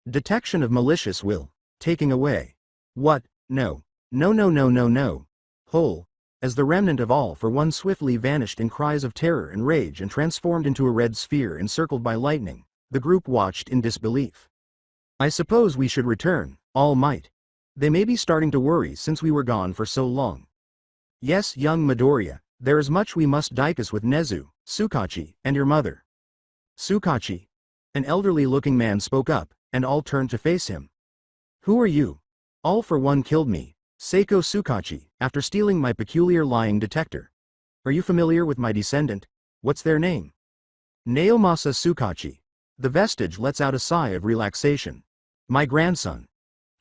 Detection of malicious will. Taking away. What? No. No. Whole. As the remnant of All for One swiftly vanished in cries of terror and rage and transformed into a red sphere encircled by lightning, the group watched in disbelief. I suppose we should return, All Might. They may be starting to worry since we were gone for so long. Yes, young Midoriya, there is much we must discuss with Nezu, Tsukachi, and your mother. Tsukachi. An elderly-looking man spoke up, and all turned to face him. Who are you? All for One killed me, Seiko Tsukachi, after stealing my peculiar lying detector. Are you familiar with my descendant? What's their name? Naomasa Tsukachi. The vestige lets out a sigh of relaxation. My grandson.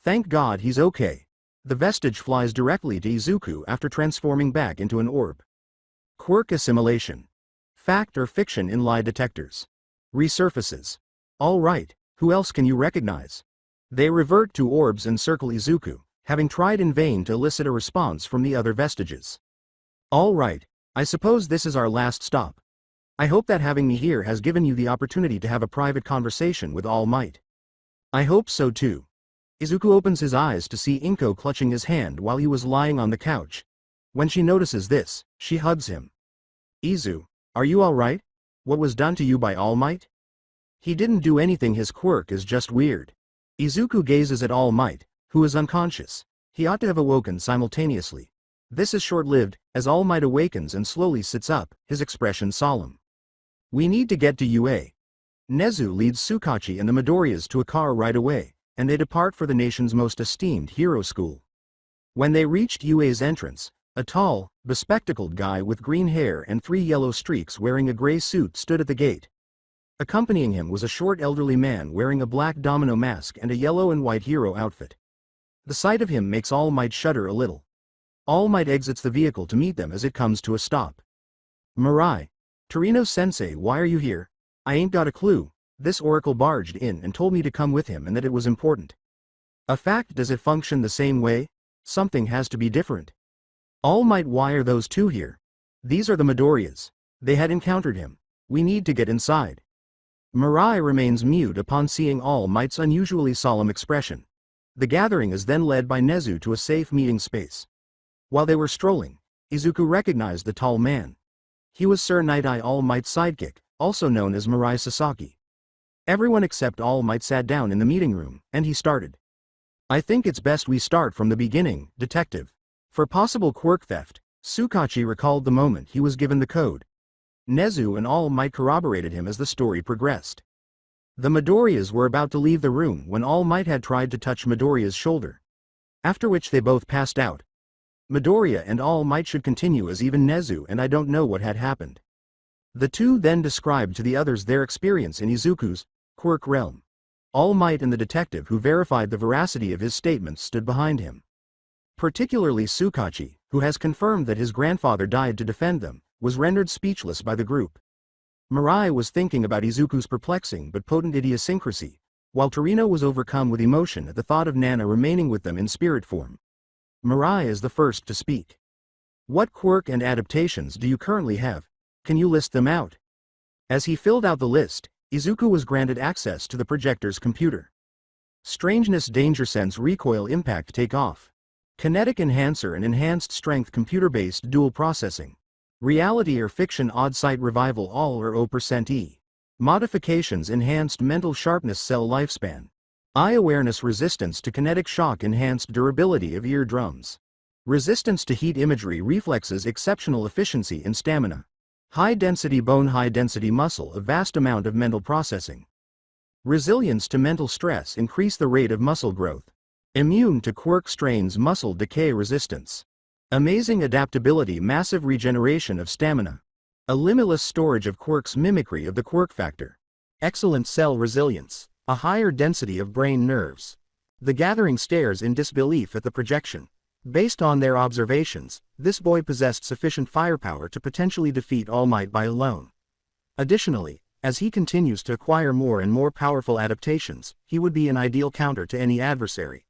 Thank God he's okay. The vestige flies directly to Izuku after transforming back into an orb. Quirk assimilation. Fact or fiction in lie detectors. Resurfaces. All right, who else can you recognize? They revert to orbs and circle Izuku, having tried in vain to elicit a response from the other vestiges. All right, I suppose this is our last stop. I hope that having me here has given you the opportunity to have a private conversation with All Might. I hope so too. Izuku opens his eyes to see Inko clutching his hand while he was lying on the couch. When she notices this, she hugs him. Izu, are you all right? What was done to you by All Might? He didn't do anything, his quirk is just weird. Izuku gazes at All Might, who is unconscious. He ought to have awoken simultaneously. This is short-lived, as All Might awakens and slowly sits up, his expression solemn. We need to get to UA. Nezu leads Tsukachi and the Midoriyas to a car right away, and they depart for the nation's most esteemed hero school. When they reached UA's entrance, a tall, bespectacled guy with green hair and 3 yellow streaks wearing a gray suit stood at the gate. Accompanying him was a short elderly man wearing a black domino mask and a yellow and white hero outfit. The sight of him makes All Might shudder a little. All Might exits the vehicle to meet them as it comes to a stop. Mirai. Torino-sensei, why are you here? I ain't got a clue. This oracle barged in and told me to come with him and that it was important. A fact, does it function the same way? Something has to be different. All Might, why are those two here? These are the Midoriyas. They had encountered him. We need to get inside. Mirai remains mute upon seeing All Might's unusually solemn expression. The gathering is then led by Nezu to a safe meeting space. While they were strolling, Izuku recognized the tall man. He was Sir Night-Eye All Might's sidekick, also known as Mirai Sasaki. Everyone except All Might sat down in the meeting room, and he started. I think it's best we start from the beginning, Detective. For possible quirk theft, Sukachi recalled the moment he was given the code. Nezu and All Might corroborated him as the story progressed. The Midoriyas were about to leave the room when All Might had tried to touch Midoriya's shoulder. After which they both passed out. Midoriya and All Might should continue as even Nezu and I don't know what had happened. The two then described to the others their experience in Izuku's quirk realm. All Might and the detective who verified the veracity of his statements stood behind him. Particularly Sukachi, who has confirmed that his grandfather died to defend them, was rendered speechless by the group. Mirai was thinking about Izuku's perplexing but potent idiosyncrasy, while Torino was overcome with emotion at the thought of Nana remaining with them in spirit form. Mirai is the first to speak. What quirk and adaptations do you currently have? Can you list them out? As he filled out the list, Izuku was granted access to the projector's computer. Strangeness, Danger Sense, Recoil, Impact, Takeoff. Kinetic Enhancer and Enhanced Strength, Computer-Based Dual Processing. Reality or Fiction, Odd Sight, Revival, All or O%E. Modifications, Enhanced Mental Sharpness, Cell Lifespan. Eye Awareness, Resistance to Kinetic Shock, Enhanced Durability of Eardrums. Resistance to Heat, Imagery, Reflexes, Exceptional Efficiency and Stamina. High Density Bone, High Density Muscle, a vast amount of mental processing. Resilience to Mental Stress, Increase the rate of muscle growth. Immune to quirk strains, Muscle decay resistance. Amazing adaptability, Massive regeneration of stamina. A limitless storage of quirks, Mimicry of the quirk factor. Excellent cell resilience. A higher density of brain nerves. The gathering stares in disbelief at the projection. Based on their observations, this boy possessed sufficient firepower to potentially defeat All Might by alone. Additionally, as he continues to acquire more and more powerful adaptations, he would be an ideal counter to any adversary.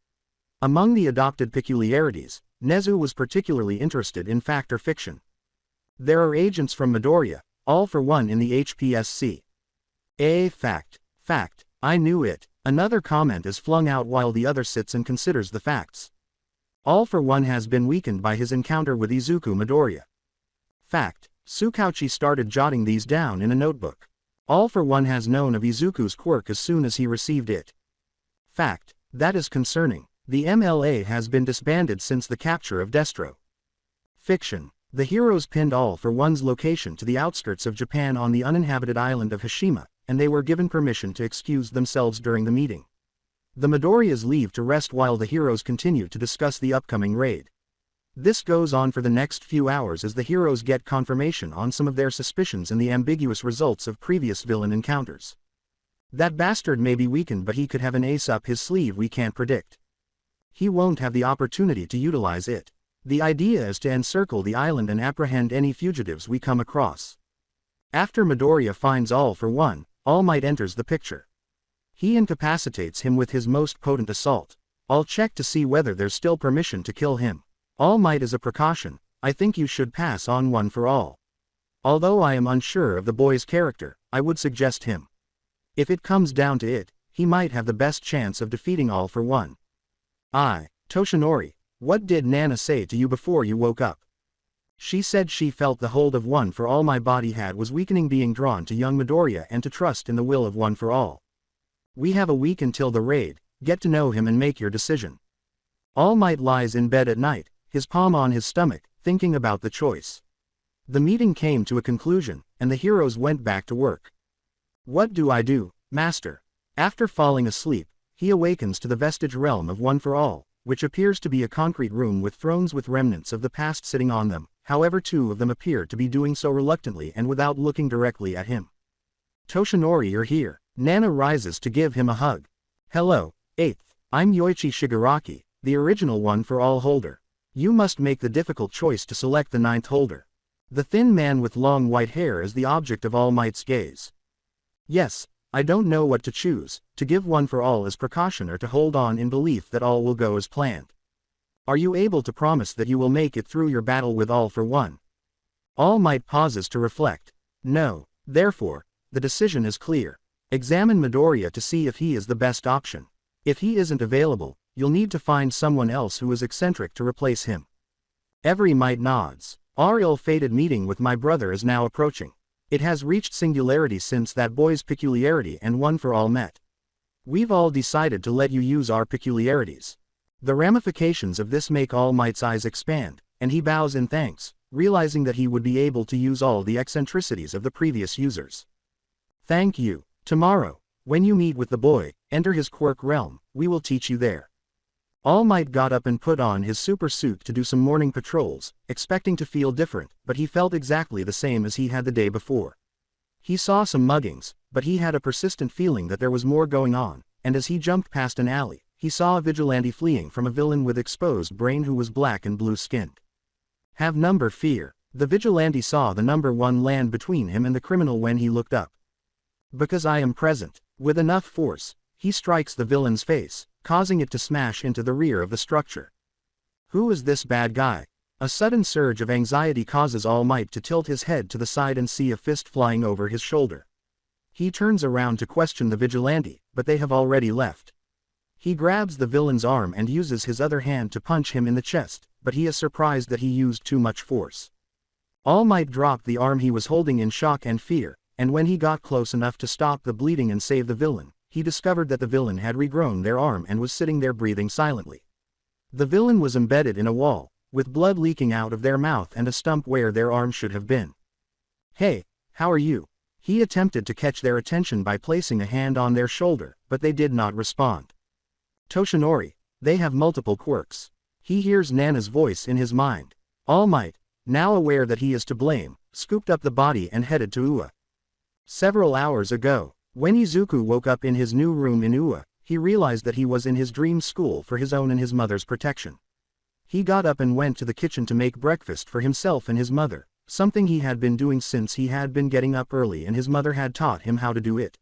Among the adopted peculiarities, Nezu was particularly interested in fact or fiction. There are agents from Midoriya, all for one in the HPSC. Fact. Fact, I knew it. Another comment is flung out while the other sits and considers the facts. All for one has been weakened by his encounter with Izuku Midoriya. Fact, Sukachi started jotting these down in a notebook. All for one has known of Izuku's quirk as soon as he received it. Fact, that is concerning. The MLA has been disbanded since the capture of Destro. Fiction, the heroes pinned All for One's location to the outskirts of Japan on the uninhabited island of Hashima, and they were given permission to excuse themselves during the meeting. The Midoriyas leave to rest while the heroes continue to discuss the upcoming raid. This goes on for the next few hours as the heroes get confirmation on some of their suspicions in the ambiguous results of previous villain encounters. That bastard may be weakened, but he could have an ace up his sleeve we can't predict. He won't have the opportunity to utilize it. The idea is to encircle the island and apprehend any fugitives we come across. After Midoriya finds All for One, All Might enters the picture. He incapacitates him with his most potent assault. I'll check to see whether there's still permission to kill him. All Might as a precaution, I think you should pass on One for All. Although I am unsure of the boy's character, I would suggest him. If it comes down to it, he might have the best chance of defeating All for One. Toshinori, what did Nana say to you before you woke up? She said she felt the hold of One for All my body had was weakening, being drawn to young Midoriya and to trust in the will of One for All. We have a week until the raid, get to know him and make your decision. All Might lies in bed at night, his palm on his stomach, thinking about the choice. The meeting came to a conclusion, and the heroes went back to work. What do I do, Master? After falling asleep, he awakens to the vestige realm of One for All, which appears to be a concrete room with thrones with remnants of the past sitting on them. However, two of them appear to be doing so reluctantly and without looking directly at him. Toshinori, you're here. Nana rises to give him a hug. Hello, 8th. I'm Yoichi Shigaraki, the original One for All holder. You must make the difficult choice to select the 9th holder. The thin man with long white hair is the object of All Might's gaze. Yes, I don't know what to choose, to give One for All as precaution or to hold on in belief that all will go as planned. Are you able to promise that you will make it through your battle with All for One? All Might pauses to reflect. No, Therefore, the decision is clear. Examine Midoriya to see if he is the best option. If he isn't available, you'll need to find someone else who is eccentric to replace him. Every Might nods. Our ill-fated meeting with my brother is now approaching. It has reached singularity since that boy's peculiarity and one for all met. We've all decided to let you use our peculiarities. The ramifications of this make All Might's eyes expand, and he bows in thanks, realizing that he would be able to use all the eccentricities of the previous users. Thank you. Tomorrow, when you meet with the boy, enter his quirk realm, we will teach you there. All Might got up and put on his super suit to do some morning patrols, expecting to feel different, but he felt exactly the same as he had the day before. He saw some muggings, but he had a persistent feeling that there was more going on, and as he jumped past an alley, he saw a vigilante fleeing from a villain with exposed brain who was black and blue-skinned. Have number fear. The vigilante saw the number 1 land between him and the criminal when he looked up. Because I am present. With enough force, he strikes the villain's face, causing it to smash into the rear of the structure. Who is this bad guy? A sudden surge of anxiety causes All Might to tilt his head to the side and see a fist flying over his shoulder. He turns around to question the vigilante, but they have already left. He grabs the villain's arm and uses his other hand to punch him in the chest, but he is surprised that he used too much force. All Might dropped the arm he was holding in shock and fear, and when he got close enough to stop the bleeding and save the villain, he discovered that the villain had regrown their arm and was sitting there breathing silently. The villain was embedded in a wall, with blood leaking out of their mouth and a stump where their arm should have been. Hey, how are you? He attempted to catch their attention by placing a hand on their shoulder, but they did not respond. Toshinori, they have multiple quirks. He hears Nana's voice in his mind. All Might, now aware that he is to blame, scooped up the body and headed to UA. Several hours ago, when Izuku woke up in his new room in UA, he realized that he was in his dream school for his own and his mother's protection. He got up and went to the kitchen to make breakfast for himself and his mother, something he had been doing since he had been getting up early and his mother had taught him how to do it.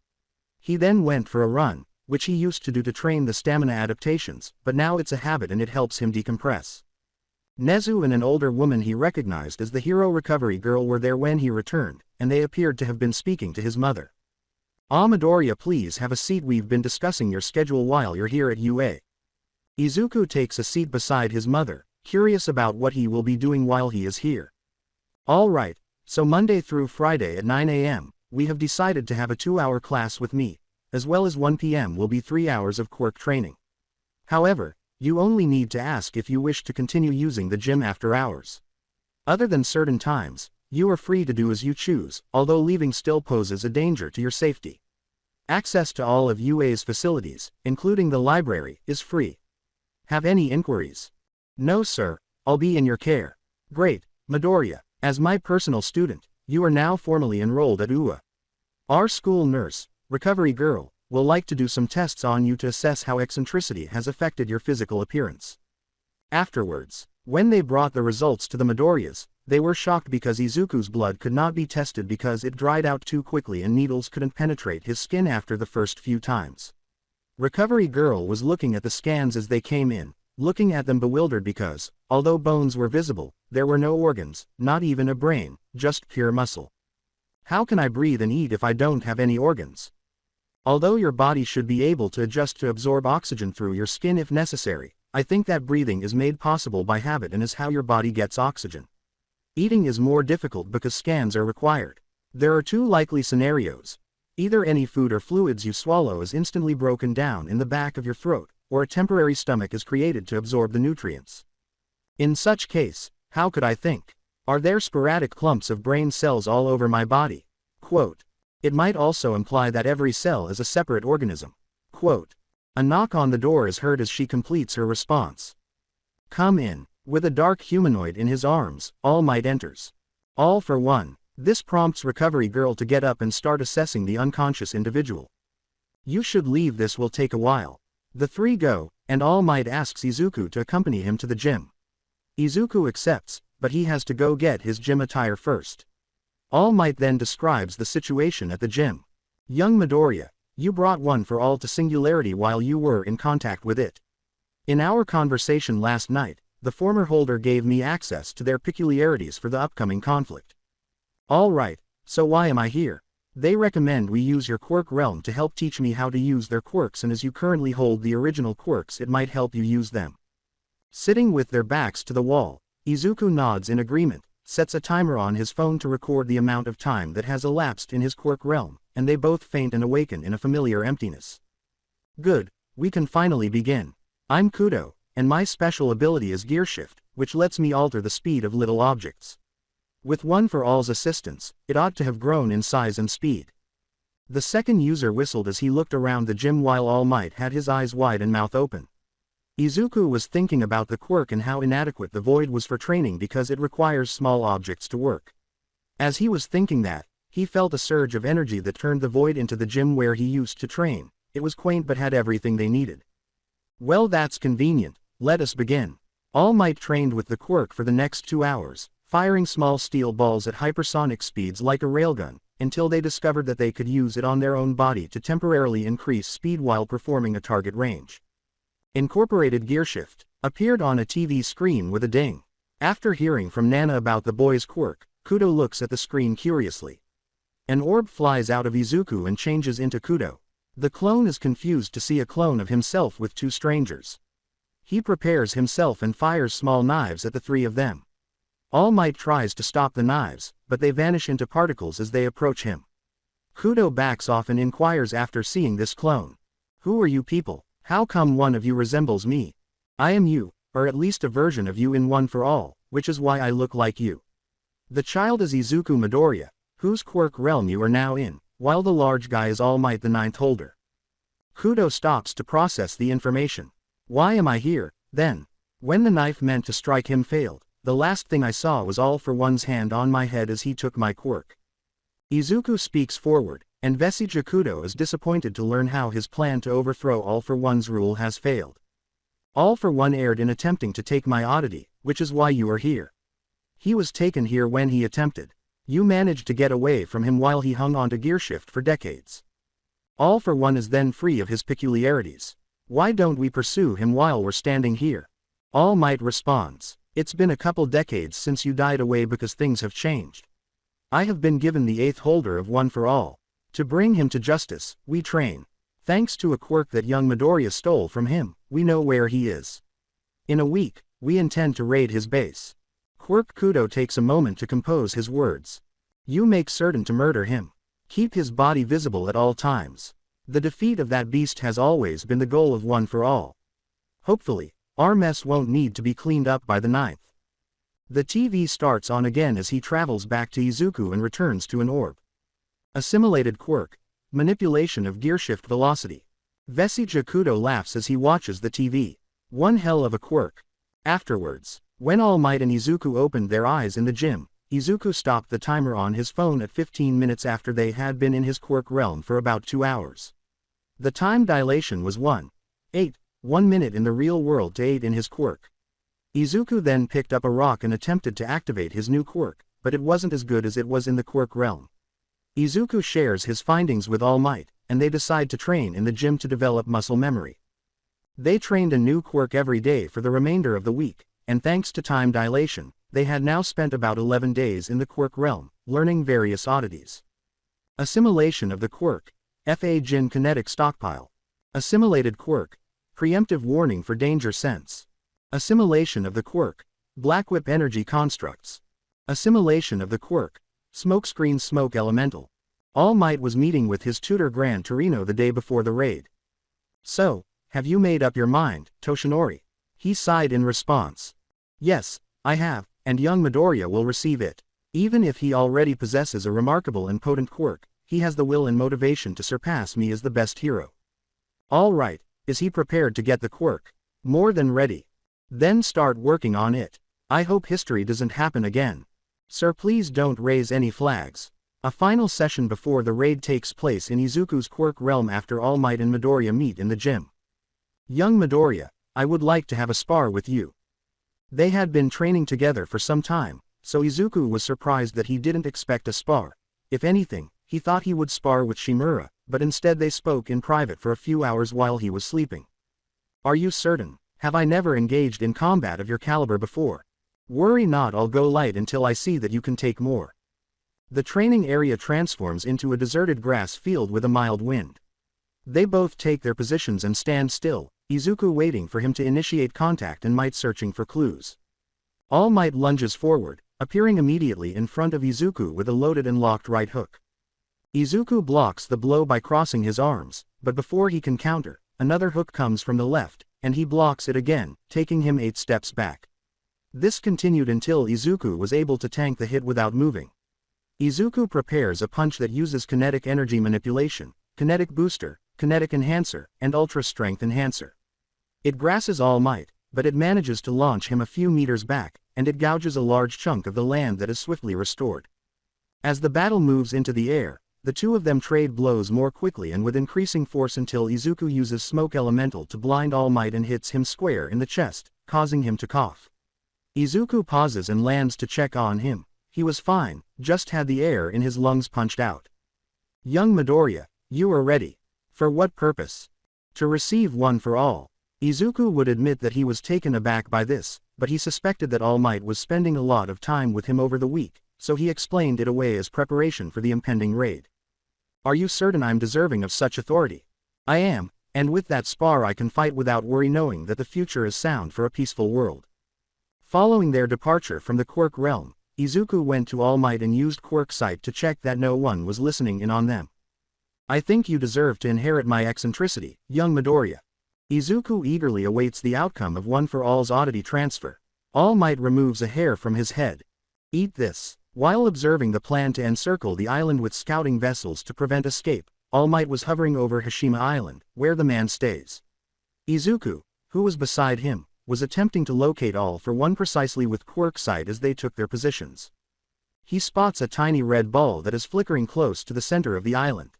He then went for a run, which he used to do to train the stamina adaptations, but now it's a habit and it helps him decompress. Nezu and an older woman he recognized as the hero recovery girl were there when he returned, and they appeared to have been speaking to his mother. Midoriya, please have a seat, we've been discussing your schedule while you're here at UA. Izuku takes a seat beside his mother, curious about what he will be doing while he is here. Alright, so Monday through Friday at 9 AM, we have decided to have a 2-hour class with me, as well as 1 PM will be 3 hours of quirk training. However, you only need to ask if you wish to continue using the gym after hours. Other than certain times, you are free to do as you choose, although leaving still poses a danger to your safety. Access to all of UA's facilities, including the library, is free. Have any inquiries? No sir, I'll be in your care. Great, Midoriya, as my personal student, you are now formally enrolled at UA. Our school nurse, recovery girl, will like to do some tests on you to assess how eccentricity has affected your physical appearance. Afterwards, when they brought the results to the Midoriyas, they were shocked because Izuku's blood could not be tested because it dried out too quickly and needles couldn't penetrate his skin after the first few times. Recovery girl was looking at the scans as they came in, looking at them bewildered because, although bones were visible, there were no organs, not even a brain, just pure muscle. How can I breathe and eat if I don't have any organs? Although your body should be able to adjust to absorb oxygen through your skin if necessary, I think that breathing is made possible by habit and is how your body gets oxygen. Eating is more difficult because scans are required. There are 2 likely scenarios. Either any food or fluids you swallow is instantly broken down in the back of your throat, or a temporary stomach is created to absorb the nutrients. In such case, how could I think? Are there sporadic clumps of brain cells all over my body? Quote. It might also imply that every cell is a separate organism. Quote. A knock on the door is heard as she completes her response. Come in. With a dark humanoid in his arms, All Might enters. All for one. This prompts recovery girl to get up and start assessing the unconscious individual. You should leave, this will take a while. The 3 go, and All Might asks Izuku to accompany him to the gym. Izuku accepts, but he has to go get his gym attire first. All Might then describes the situation at the gym. Young Midoriya, you brought one for all to singularity while you were in contact with it. In our conversation last night, the former holder gave me access to their peculiarities for the upcoming conflict. All right, so why am I here? They recommend we use your quirk realm to help teach me how to use their quirks, and as you currently hold the original quirks, it might help you use them. Sitting with their backs to the wall, Izuku nods in agreement, sets a timer on his phone to record the amount of time that has elapsed in his quirk realm, and they both faint and awaken in a familiar emptiness. Good, we can finally begin. I'm Kudo, and my special ability is Gear Shift, which lets me alter the speed of little objects. With One for All's assistance, it ought to have grown in size and speed. The second user whistled as he looked around the gym while All Might had his eyes wide and mouth open. Izuku was thinking about the quirk and how inadequate the void was for training because it requires small objects to work. As he was thinking that, he felt a surge of energy that turned the void into the gym where he used to train. It was quaint but had everything they needed. Well, that's convenient, let us begin. All Might trained with the quirk for the next 2 hours, firing small steel balls at hypersonic speeds like a railgun, until they discovered that they could use it on their own body to temporarily increase speed while performing a target range. Incorporated Gear Shift appeared on a TV screen with a ding. After hearing from Nana about the boy's quirk, Kudo looks at the screen curiously. An orb flies out of Izuku and changes into Kudo. The clone is confused to see a clone of himself with 2 strangers. He prepares himself and fires small knives at the 3 of them. All Might tries to stop the knives, but they vanish into particles as they approach him. Kudo backs off and inquires after seeing this clone. Who are you people? How come one of you resembles me? I am you, or at least a version of you in One for All, which is why I look like you. The child is Izuku Midoriya, whose quirk realm you are now in, while the large guy is All Might the 9th holder. Kudo stops to process the information. Why am I here, then? When the knife meant to strike him failed, the last thing I saw was All for One's hand on my head as he took my quirk. Izuku speaks forward, and Vestige Kudo is disappointed to learn how his plan to overthrow All for One's rule has failed. All for One erred in attempting to take my oddity, which is why you are here. He was taken here when he attempted. You managed to get away from him while he hung on to Gear Shift for decades. All for One is then free of his peculiarities. Why don't we pursue him while we're standing here? All Might responds. It's been a couple decades since you died away because things have changed. I have been given the 8th holder of One for All. To bring him to justice, we train. Thanks to a quirk that young Midoriya stole from him, we know where he is. In a week, we intend to raid his base. Quirk Kudo takes a moment to compose his words. You make certain to murder him. Keep his body visible at all times. The defeat of that beast has always been the goal of One for All. Hopefully, our mess won't need to be cleaned up by the 9th. The TV starts on again as he travels back to Izuku and returns to an orb. Assimilated quirk. Manipulation of gear shift velocity. Vestige Kudo laughs as he watches the TV. One hell of a quirk. Afterwards, when All Might and Izuku opened their eyes in the gym, Izuku stopped the timer on his phone at 15 minutes after they had been in his quirk realm for about 2 hours. The time dilation was 1 minute in the real world to 8 in his quirk. Izuku then picked up a rock and attempted to activate his new quirk, but it wasn't as good as it was in the quirk realm. Izuku shares his findings with All Might, and they decide to train in the gym to develop muscle memory. They trained a new quirk every day for the remainder of the week, and thanks to time dilation, they had now spent about 11 days in the quirk realm, learning various oddities. Assimilation of the quirk. Fa Jin kinetic stockpile. Assimilated quirk. Preemptive warning for danger sense. Assimilation of the quirk. Black whip energy constructs. Assimilation of the quirk. Smokescreen smoke elemental. All Might was meeting with his tutor Gran Torino the day before the raid. So, have you made up your mind, Toshinori? He sighed in response. Yes, I have, and young Midoriya will receive it. Even if he already possesses a remarkable and potent quirk, he has the will and motivation to surpass me as the best hero. All right, is he prepared to get the quirk? More than ready. Then start working on it. I hope history doesn't happen again. Sir, please don't raise any flags. A final session before the raid takes place in Izuku's quirk realm after All Might and Midoriya meet in the gym. Young Midoriya, I would like to have a spar with you. They had been training together for some time, so Izuku was surprised that he didn't expect a spar. If anything, he thought he would spar with Shimura, but instead they spoke in private for a few hours while he was sleeping. Are you certain? Have I never engaged in combat of your caliber before? Worry not, I'll go light until I see that you can take more. The training area transforms into a deserted grass field with a mild wind. They both take their positions and stand still, Izuku waiting for him to initiate contact and Might searching for clues. All Might lunges forward, appearing immediately in front of Izuku with a loaded and locked right hook. Izuku blocks the blow by crossing his arms, but before he can counter, another hook comes from the left, and he blocks it again, taking him 8 steps back. This continued until Izuku was able to tank the hit without moving. Izuku prepares a punch that uses kinetic energy manipulation, kinetic booster, kinetic enhancer, and ultra strength enhancer. It grasses All Might, but it manages to launch him a few meters back, and it gouges a large chunk of the land that is swiftly restored. As the battle moves into the air, the two of them trade blows more quickly and with increasing force until Izuku uses Smoke Elemental to blind All Might and hits him square in the chest, causing him to cough. Izuku pauses and lands to check on him. He was fine, just had the air in his lungs punched out. Young Midoriya, you are ready. For what purpose? To receive one for all. Izuku would admit that he was taken aback by this, but he suspected that All Might was spending a lot of time with him over the week, so he explained it away as preparation for the impending raid. Are you certain I'm deserving of such authority? I am, and with that spar I can fight without worry knowing that the future is sound for a peaceful world. Following their departure from the Quirk realm, Izuku went to All Might and used Quirk sight to check that no one was listening in on them. I think you deserve to inherit my eccentricity, young Midoriya. Izuku eagerly awaits the outcome of One for All's oddity transfer. All Might removes a hair from his head. Eat this. While observing the plan to encircle the island with scouting vessels to prevent escape, All Might was hovering over Hashima Island, where the man stays. Izuku, who was beside him, was attempting to locate All for One precisely with Quirk sight as they took their positions. He spots a tiny red ball that is flickering close to the center of the island.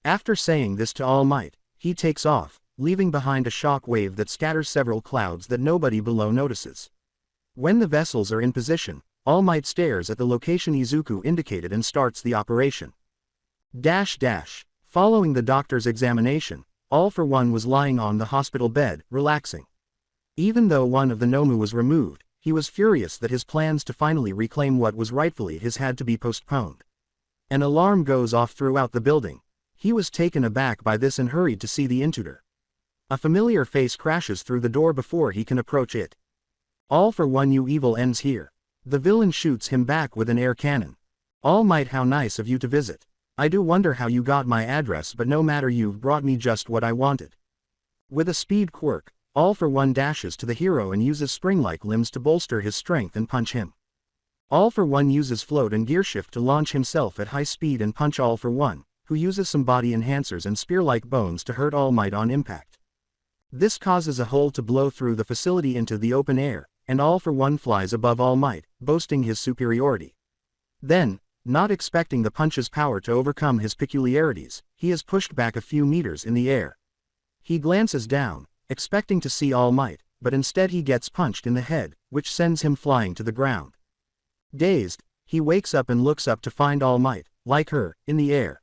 After saying this to All Might, he takes off, leaving behind a shock wave that scatters several clouds that nobody below notices. When the vessels are in position, All Might stares at the location Izuku indicated and starts the operation. Following the doctor's examination, All for One was lying on the hospital bed, relaxing. Even though one of the Nomu was removed, he was furious that his plans to finally reclaim what was rightfully his had to be postponed. An alarm goes off throughout the building. He was taken aback by this and hurried to see the intruder. A familiar face crashes through the door before he can approach it. All for One, you evil ends here. The villain shoots him back with an air cannon. All Might, how nice of you to visit. I do wonder how you got my address, but no matter, you've brought me just what I wanted. With a speed quirk, All for One dashes to the hero and uses spring-like limbs to bolster his strength and punch him. All for One uses float and gear shift to launch himself at high speed and punch All for One, who uses some body enhancers and spear-like bones to hurt All Might on impact. This causes a hole to blow through the facility into the open air, and All for One flies above All Might, boasting his superiority. Then, not expecting the punch's power to overcome his peculiarities, he is pushed back a few meters in the air. He glances down, expecting to see All Might, but instead he gets punched in the head, which sends him flying to the ground. Dazed, he wakes up and looks up to find All Might, like her, in the air.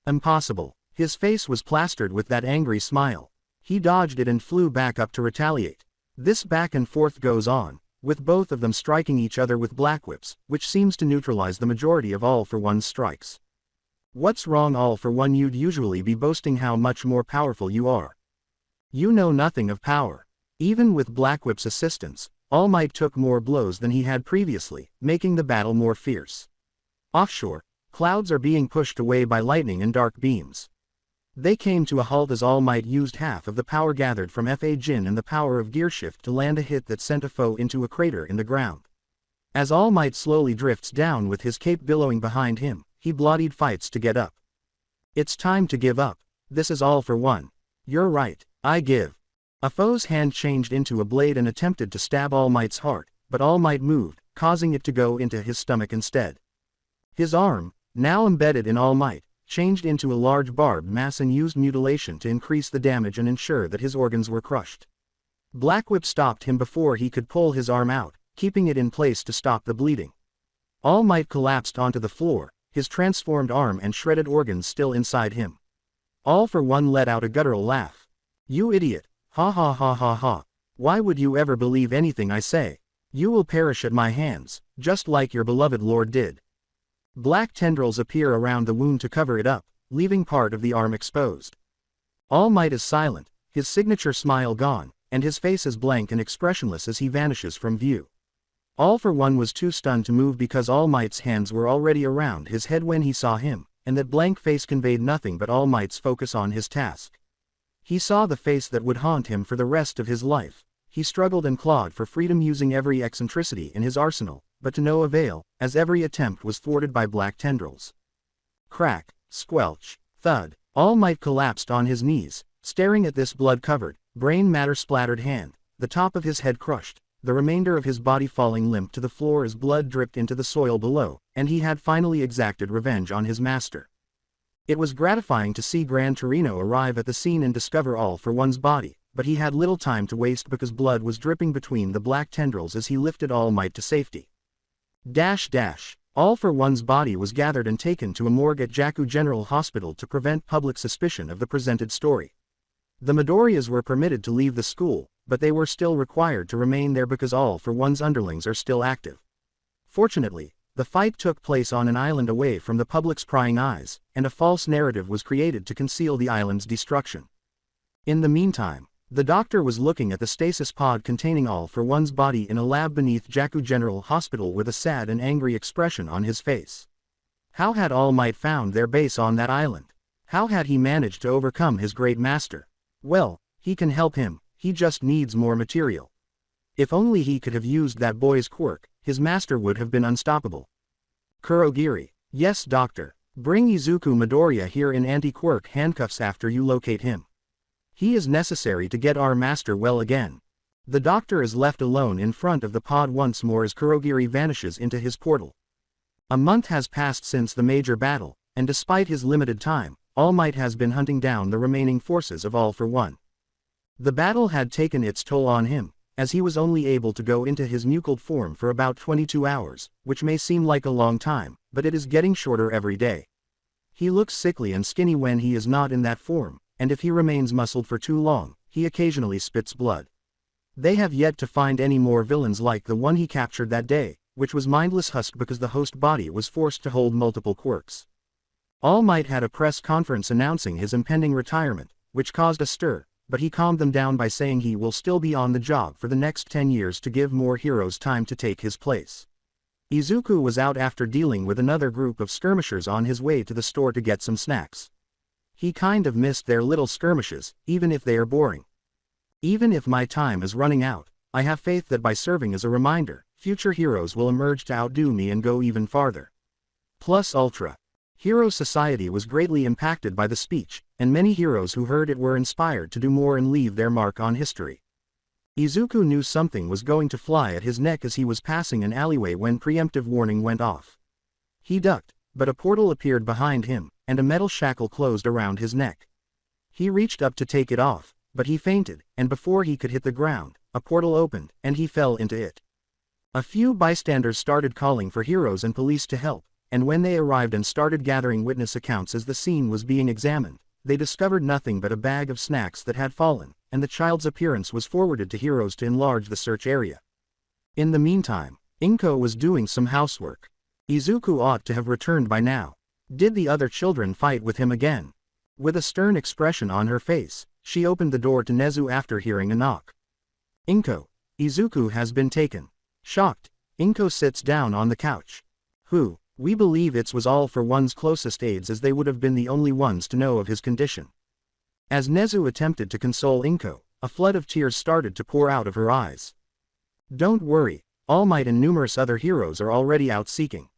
Impossible. His face was plastered with that angry smile. He dodged it and flew back up to retaliate. This back and forth goes on, with both of them striking each other with black whips, which seems to neutralize the majority of All for One's strikes. What's wrong, All for One? You'd usually be boasting how much more powerful you are. You know nothing of power. Even with Black Whip's assistance, All Might took more blows than he had previously, making the battle more fierce. Offshore, clouds are being pushed away by lightning and dark beams. They came to a halt as All Might used half of the power gathered from Fa Jin and the power of gear shift to land a hit that sent a foe into a crater in the ground. As All Might slowly drifts down with his cape billowing behind him, he bloodied fights to get up. It's time to give up. This is All for One. You're right, I give. A foe's hand changed into a blade and attempted to stab All Might's heart, but All Might moved, causing it to go into his stomach instead. His arm, now embedded in All Might, changed into a large barbed mass and used mutilation to increase the damage and ensure that his organs were crushed. Black Whip stopped him before he could pull his arm out, keeping it in place to stop the bleeding. All Might collapsed onto the floor, his transformed arm and shredded organs still inside him. All for One let out a guttural laugh. You idiot, ha ha ha ha ha. Why would you ever believe anything I say? You will perish at my hands, just like your beloved lord did. Black tendrils appear around the wound to cover it up, leaving part of the arm exposed. All Might is silent, his signature smile gone, and his face as blank and expressionless as he vanishes from view. All for One was too stunned to move because All Might's hands were already around his head when he saw him, and that blank face conveyed nothing but All Might's focus on his task. He saw the face that would haunt him for the rest of his life. He struggled and clawed for freedom using every eccentricity in his arsenal, but to no avail, as every attempt was thwarted by black tendrils. Crack, squelch, thud, All Might collapsed on his knees, staring at this blood-covered, brain matter-splattered hand, the top of his head crushed, the remainder of his body falling limp to the floor as blood dripped into the soil below, and he had finally exacted revenge on his master. It was gratifying to see Gran Torino arrive at the scene and discover All for One's body, but he had little time to waste because blood was dripping between the black tendrils as he lifted All Might to safety. All for One's body was gathered and taken to a morgue at Jakku General Hospital to prevent public suspicion of the presented story. The Midoriyas were permitted to leave the school, but they were still required to remain there because All for One's underlings are still active. Fortunately, the fight took place on an island away from the public's prying eyes, and a false narrative was created to conceal the island's destruction. In the meantime, the doctor was looking at the stasis pod containing All for One's body in a lab beneath Jakku General Hospital with a sad and angry expression on his face. How had All Might found their base on that island? How had he managed to overcome his great master? Well, he can help him, he just needs more material. If only he could have used that boy's quirk, his master would have been unstoppable. Kurogiri. Yes, doctor. Bring Izuku Midoriya here in anti-quirk handcuffs after you locate him. He is necessary to get our master well again. The doctor is left alone in front of the pod once more as Kurogiri vanishes into his portal. A month has passed since the major battle, and despite his limited time, All Might has been hunting down the remaining forces of All for One. The battle had taken its toll on him, as he was only able to go into his mucled form for about 22 hours, which may seem like a long time, but it is getting shorter every day. He looks sickly and skinny when he is not in that form, and if he remains muscled for too long, he occasionally spits blood. They have yet to find any more villains like the one he captured that day, which was mindless husk because the host body was forced to hold multiple quirks. All Might had a press conference announcing his impending retirement, which caused a stir, but he calmed them down by saying he will still be on the job for the next 10 years to give more heroes time to take his place. Izuku was out after dealing with another group of skirmishers on his way to the store to get some snacks. He kind of missed their little skirmishes, even if they are boring. Even if my time is running out, I have faith that by serving as a reminder, future heroes will emerge to outdo me and go even farther. Plus Ultra. Hero Society was greatly impacted by the speech, and many heroes who heard it were inspired to do more and leave their mark on history. Izuku knew something was going to fly at his neck as he was passing an alleyway when preemptive warning went off. He ducked, but a portal appeared behind him, and a metal shackle closed around his neck. He reached up to take it off, but he fainted, and before he could hit the ground, a portal opened, and he fell into it. A few bystanders started calling for heroes and police to help, and when they arrived and started gathering witness accounts as the scene was being examined, they discovered nothing but a bag of snacks that had fallen, and the child's appearance was forwarded to heroes to enlarge the search area. In the meantime, Inko was doing some housework. Izuku ought to have returned by now. Did the other children fight with him again? With a stern expression on her face, she opened the door to Nezu after hearing a knock. Inko, Izuku has been taken. Shocked, Inko sits down on the couch. Who? We believe it was All for One's closest aides as they would have been the only ones to know of his condition. As Nezu attempted to console Inko, a flood of tears started to pour out of her eyes. Don't worry, All Might and numerous other heroes are already out seeking.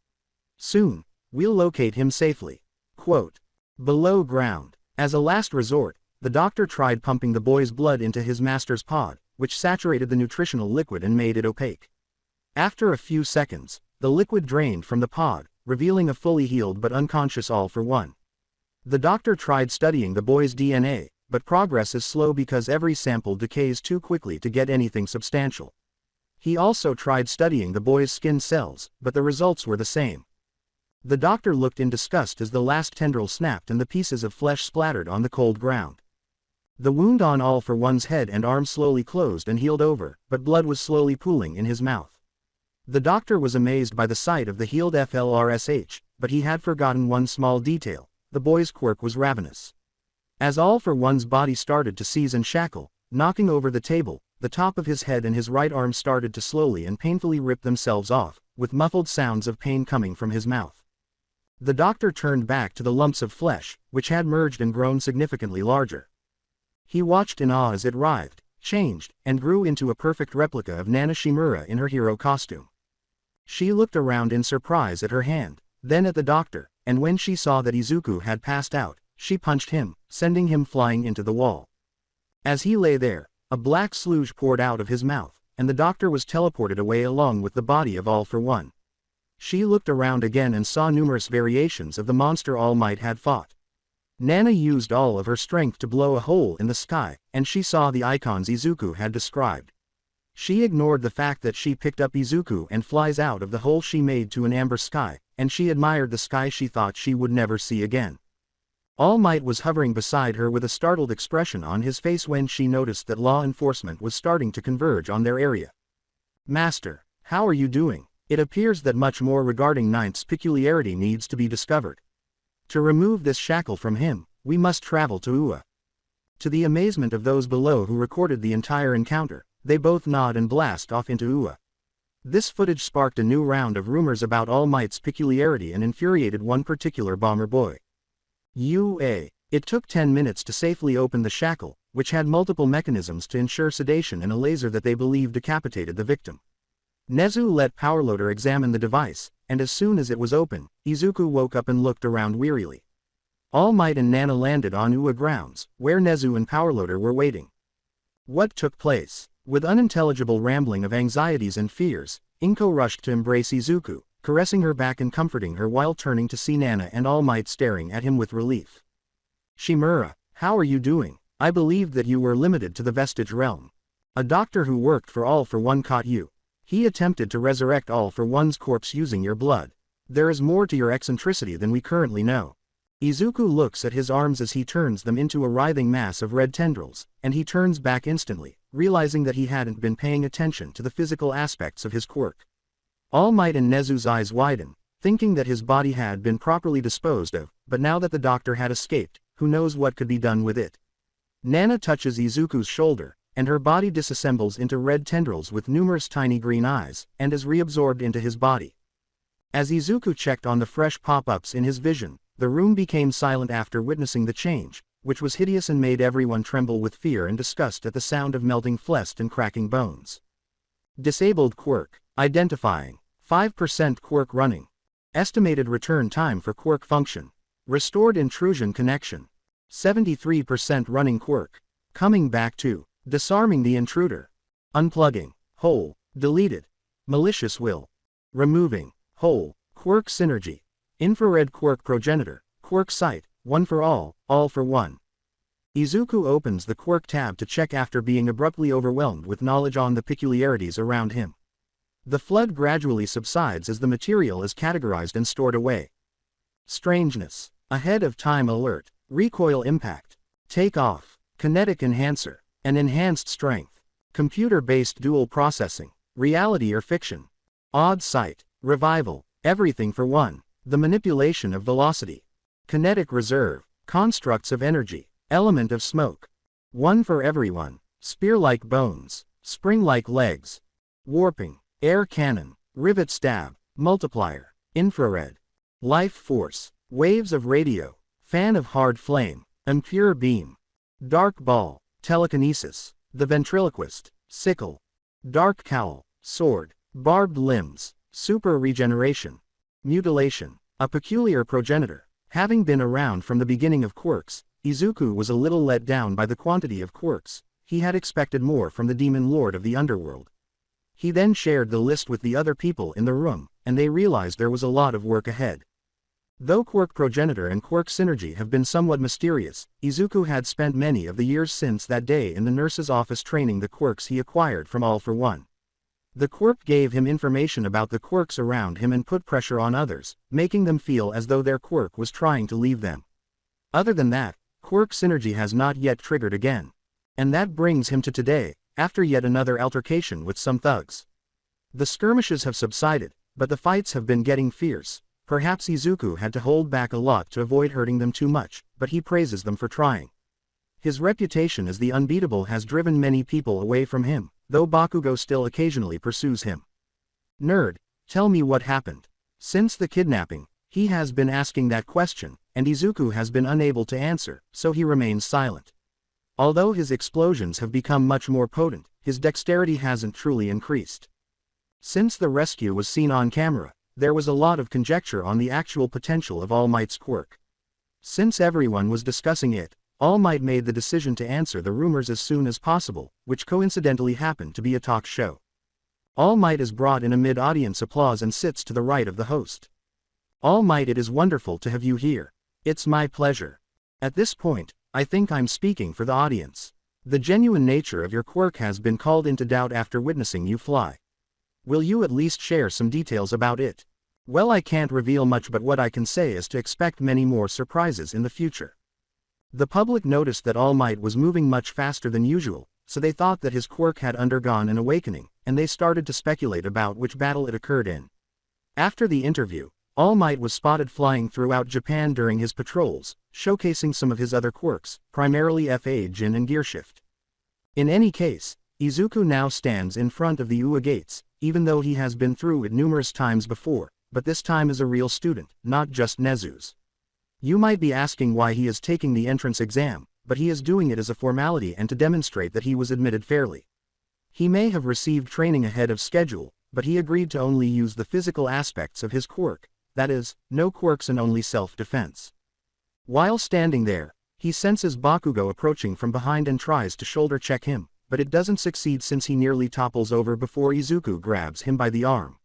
Soon, we'll locate him safely. Quote. Below ground. As a last resort, the doctor tried pumping the boy's blood into his master's pod, which saturated the nutritional liquid and made it opaque. After a few seconds, the liquid drained from the pod, revealing a fully healed but unconscious All for One. The doctor tried studying the boy's DNA, but progress is slow because every sample decays too quickly to get anything substantial. He also tried studying the boy's skin cells, but the results were the same. The doctor looked in disgust as the last tendril snapped and the pieces of flesh splattered on the cold ground. The wound on All for One's head and arm slowly closed and healed over, but blood was slowly pooling in his mouth. The doctor was amazed by the sight of the healed FLRSH, but he had forgotten one small detail: the boy's quirk was ravenous. As All for One's body started to seize and shackle, knocking over the table, the top of his head and his right arm started to slowly and painfully rip themselves off, with muffled sounds of pain coming from his mouth. The doctor turned back to the lumps of flesh, which had merged and grown significantly larger. He watched in awe as it writhed, changed, and grew into a perfect replica of Nana Shimura in her hero costume. She looked around in surprise at her hand, then at the doctor, and when she saw that Izuku had passed out, she punched him, sending him flying into the wall. As he lay there, a black sludge poured out of his mouth, and the doctor was teleported away along with the body of All for One. She looked around again and saw numerous variations of the monster All Might had fought. Nana used all of her strength to blow a hole in the sky, and she saw the icons Izuku had described. She ignored the fact that she picked up Izuku and flies out of the hole she made to an amber sky, and she admired the sky she thought she would never see again. All Might was hovering beside her with a startled expression on his face when she noticed that law enforcement was starting to converge on their area. "Master, how are you doing? It appears that much more regarding Ninth's peculiarity needs to be discovered. To remove this shackle from him, we must travel to UA." To the amazement of those below who recorded the entire encounter, they both nod and blast off into UA. This footage sparked a new round of rumors about All Might's peculiarity and infuriated one particular bomber boy. UA. It took 10 minutes to safely open the shackle, which had multiple mechanisms to ensure sedation and a laser that they believed decapitated the victim. Nezu let Powerloader examine the device, and as soon as it was open, Izuku woke up and looked around wearily. All Might and Nana landed on UA grounds, where Nezu and Powerloader were waiting. What took place? With unintelligible rambling of anxieties and fears, Inko rushed to embrace Izuku, caressing her back and comforting her while turning to see Nana and All Might staring at him with relief. "Shimura, how are you doing? I believed that you were limited to the vestige realm. A doctor who worked for All for One caught you. He attempted to resurrect All for One's corpse using your blood. There is more to your eccentricity than we currently know." Izuku looks at his arms as he turns them into a writhing mass of red tendrils, and he turns back instantly, realizing that he hadn't been paying attention to the physical aspects of his quirk. All Might and Nezu's eyes widen, thinking that his body had been properly disposed of, but now that the doctor had escaped, who knows what could be done with it. Nana touches Izuku's shoulder, and her body disassembles into red tendrils with numerous tiny green eyes, and is reabsorbed into his body. As Izuku checked on the fresh pop-ups in his vision, the room became silent after witnessing the change, which was hideous and made everyone tremble with fear and disgust at the sound of melting flesh and cracking bones. Disabled quirk. Identifying. 5% quirk running. Estimated return time for quirk function. Restored intrusion connection. 73% running quirk. Coming back to. Disarming the intruder. Unplugging. Hole. Deleted. Malicious will. Removing. Hole. Quirk synergy. Infrared quirk progenitor. Quirk site. One for all for one. Izuku opens the quirk tab to check after being abruptly overwhelmed with knowledge on the peculiarities around him. The flood gradually subsides as the material is categorized and stored away. Strangeness. Ahead of time alert. Recoil impact. Take off. Kinetic enhancer. An enhanced strength. Computer-based dual processing. Reality or fiction. Odd sight. Revival. Everything for one. The manipulation of velocity. Kinetic reserve. Constructs of energy. Element of smoke. One for everyone. Spear-like bones. Spring-like legs. Warping. Air cannon. Rivet stab. Multiplier. Infrared. Life force. Waves of radio. Fan of hard flame. Impure beam. Dark ball. Telekinesis. The ventriloquist. Sickle. Dark cowl. Sword. Barbed limbs. Super regeneration. Mutilation. A peculiar progenitor. Having been around from the beginning of quirks, Izuku was a little let down by the quantity of quirks. He had expected more from the demon lord of the underworld. He then shared the list with the other people in the room, and they realized there was a lot of work ahead. Though quirk progenitor and quirk synergy have been somewhat mysterious, Izuku had spent many of the years since that day in the nurse's office training the quirks he acquired from All for One. The quirk gave him information about the quirks around him and put pressure on others, making them feel as though their quirk was trying to leave them. Other than that, quirk synergy has not yet triggered again. And that brings him to today, after yet another altercation with some thugs. The skirmishes have subsided, but the fights have been getting fierce. Perhaps Izuku had to hold back a lot to avoid hurting them too much, but he praises them for trying. His reputation as the unbeatable has driven many people away from him, though Bakugo still occasionally pursues him. Nerd, tell me what happened. Since the kidnapping, he has been asking that question, and Izuku has been unable to answer, so he remains silent. Although his explosions have become much more potent, his dexterity hasn't truly increased. Since the rescue was seen on camera, there was a lot of conjecture on the actual potential of All Might's quirk. Since everyone was discussing it, All Might made the decision to answer the rumors as soon as possible, which coincidentally happened to be a talk show. All Might is brought in amid audience applause and sits to the right of the host. All Might, it is wonderful to have you here. It's my pleasure. At this point, I think I'm speaking for the audience. The genuine nature of your quirk has been called into doubt after witnessing you fly. Will you at least share some details about it? Well, I can't reveal much, but what I can say is to expect many more surprises in the future. The public noticed that All Might was moving much faster than usual, so they thought that his quirk had undergone an awakening, and they started to speculate about which battle it occurred in. After the interview, All Might was spotted flying throughout Japan during his patrols, showcasing some of his other quirks, primarily vestige and gearshift. In any case, Izuku now stands in front of the UA gates, even though he has been through it numerous times before, but this time as a real student, not just Nezu's. You might be asking why he is taking the entrance exam, but he is doing it as a formality and to demonstrate that he was admitted fairly. He may have received training ahead of schedule, but he agreed to only use the physical aspects of his quirk, that is, no quirks and only self-defense. While standing there, he senses Bakugo approaching from behind and tries to shoulder check him, but it doesn't succeed since he nearly topples over before Izuku grabs him by the arm.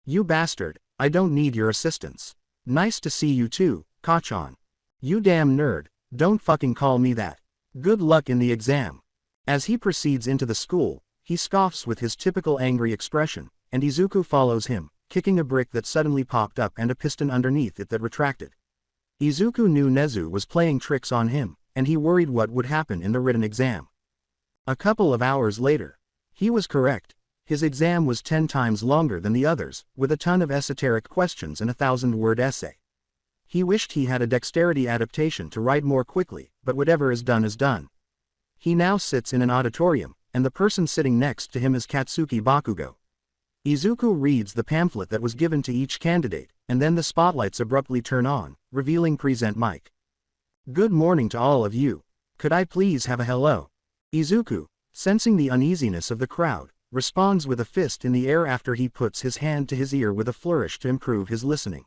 You bastard, I don't need your assistance. Nice to see you too, Kachan. You damn nerd, don't fucking call me that. Good luck in the exam. As he proceeds into the school, he scoffs with his typical angry expression, and Izuku follows him, kicking a brick that suddenly popped up and a piston underneath it that retracted. Izuku knew Nezu was playing tricks on him, and he worried what would happen in the written exam. A couple of hours later, he was correct. His exam was 10 times longer than the others, with a ton of esoteric questions and a 1,000-word essay. He wished he had a dexterity adaptation to write more quickly, but whatever is done is done. He now sits in an auditorium, and the person sitting next to him is Katsuki Bakugo. Izuku reads the pamphlet that was given to each candidate, and then the spotlights abruptly turn on, revealing Present Mic. Good morning to all of you. Could I please have a hello? Izuku, sensing the uneasiness of the crowd, responds with a fist in the air after he puts his hand to his ear with a flourish to improve his listening.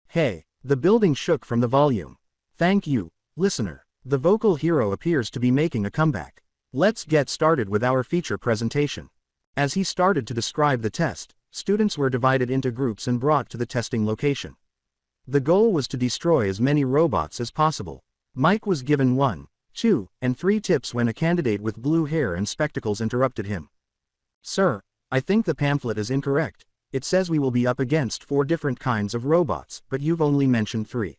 Hey, the building shook from the volume. Thank you, listener. The vocal hero appears to be making a comeback. Let's get started with our feature presentation. As he started to describe the test, students were divided into groups and brought to the testing location. The goal was to destroy as many robots as possible. Mike was given 1, 2, and 3 tips when a candidate with blue hair and spectacles interrupted him. Sir, I think the pamphlet is incorrect. It says we will be up against 4 different kinds of robots, but you've only mentioned 3.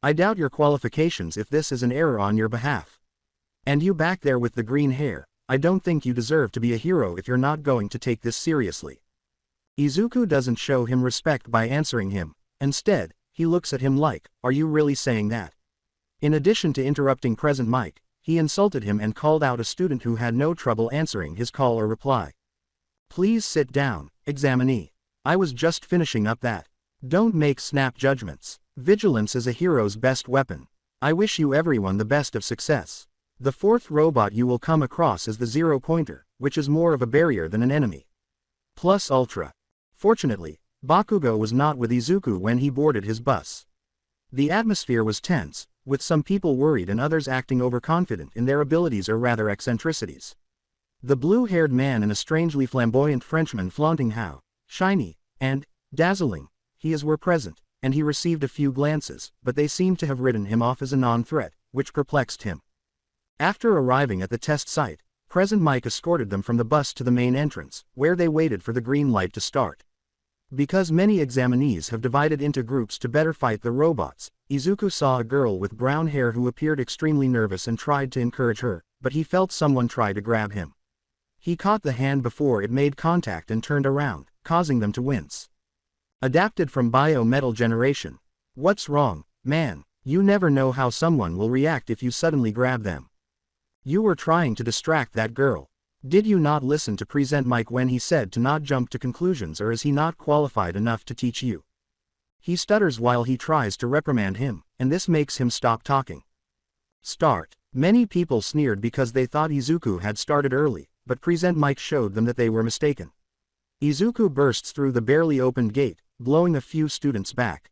I doubt your qualifications if this is an error on your behalf. And you back there with the green hair, I don't think you deserve to be a hero if you're not going to take this seriously. Izuku doesn't show him respect by answering him. Instead, he looks at him like, are you really saying that? In addition to interrupting Present Mic, he insulted him and called out a student who had no trouble answering his call or reply. Please sit down, examinee. I was just finishing up that. Don't make snap judgments. Vigilance is a hero's best weapon. I wish you everyone the best of success. The 4th robot you will come across is the Zero Pointer, which is more of a barrier than an enemy. Plus Ultra. Fortunately, Bakugo was not with Izuku when he boarded his bus. The atmosphere was tense, with some people worried and others acting overconfident in their abilities or rather eccentricities. The blue-haired man and a strangely flamboyant Frenchman flaunting how shiny and dazzling he is were present, and he received a few glances, but they seemed to have written him off as a non-threat, which perplexed him. After arriving at the test site, Present Mic escorted them from the bus to the main entrance, where they waited for the green light to start. Because many examinees have divided into groups to better fight the robots, Izuku saw a girl with brown hair who appeared extremely nervous and tried to encourage her, but he felt someone try to grab him. He caught the hand before it made contact and turned around, causing them to wince. Adapted from Bio-Metal Generation. What's wrong, man? You never know how someone will react if you suddenly grab them. You were trying to distract that girl. Did you not listen to Present Mike when he said to not jump to conclusions, or is he not qualified enough to teach you? He stutters while he tries to reprimand him, and this makes him stop talking. Start. Many people sneered because they thought Izuku had started early, but Present Mike showed them that they were mistaken. Izuku bursts through the barely opened gate, blowing a few students back.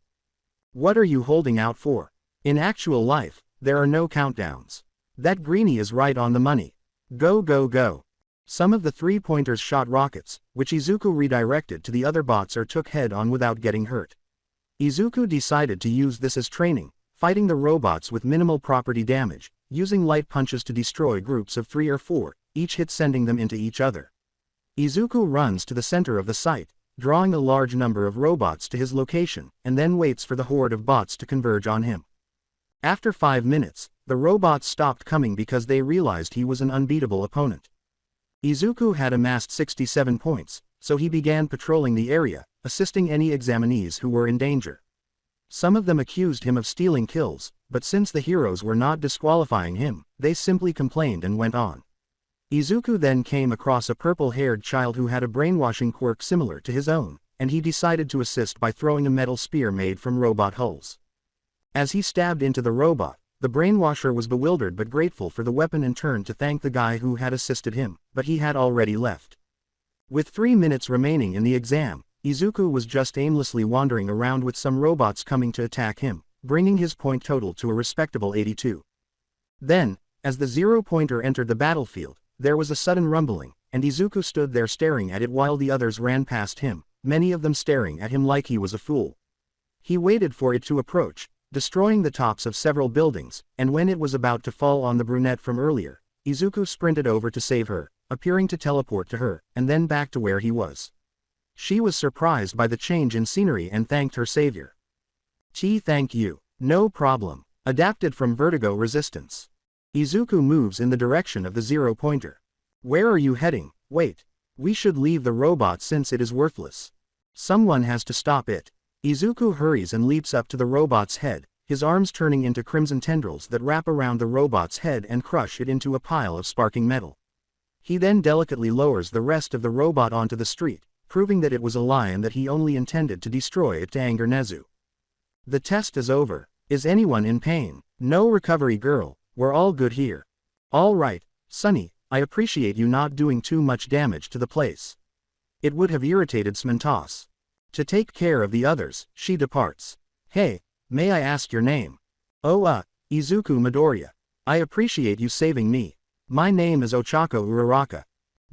What are you holding out for? In actual life, there are no countdowns. That greenie is right on the money. Go go go. Some of the three-pointers shot rockets, which Izuku redirected to the other bots or took head-on without getting hurt. Izuku decided to use this as training, fighting the robots with minimal property damage, using light punches to destroy groups of 3 or 4, each hit sending them into each other. Izuku runs to the center of the site, drawing a large number of robots to his location, and then waits for the horde of bots to converge on him. After 5 minutes, the robots stopped coming because they realized he was an unbeatable opponent. Izuku had amassed 67 points, so he began patrolling the area, assisting any examinees who were in danger. Some of them accused him of stealing kills, but since the heroes were not disqualifying him, they simply complained and went on. Izuku then came across a purple-haired child who had a brainwashing quirk similar to his own, and he decided to assist by throwing a metal spear made from robot hulls. As he stabbed into the robot, the brainwasher was bewildered but grateful for the weapon and turned to thank the guy who had assisted him, but he had already left. With 3 minutes remaining in the exam, Izuku was just aimlessly wandering around with some robots coming to attack him, bringing his point total to a respectable 82. Then, as the zero-pointer entered the battlefield, there was a sudden rumbling, and Izuku stood there staring at it while the others ran past him, many of them staring at him like he was a fool. He waited for it to approach, destroying the tops of several buildings, and when it was about to fall on the brunette from earlier, Izuku sprinted over to save her, appearing to teleport to her, and then back to where he was. She was surprised by the change in scenery and thanked her savior. Thank you. No problem. Adapted from Vertigo Resistance. Izuku moves in the direction of the zero-pointer. Where are you heading? Wait. We should leave the robot since it is worthless. Someone has to stop it. Izuku hurries and leaps up to the robot's head, his arms turning into crimson tendrils that wrap around the robot's head and crush it into a pile of sparking metal. He then delicately lowers the rest of the robot onto the street, proving that it was a lie and that he only intended to destroy it to anger Nezu. The test is over. Is anyone in pain? No recovery, girl. We're all good here. All right, Sunny, I appreciate you not doing too much damage to the place. It would have irritated Smentos. To take care of the others, she departs. Hey, may I ask your name? Oh, Izuku Midoriya. I appreciate you saving me. My name is Ochako Uraraka.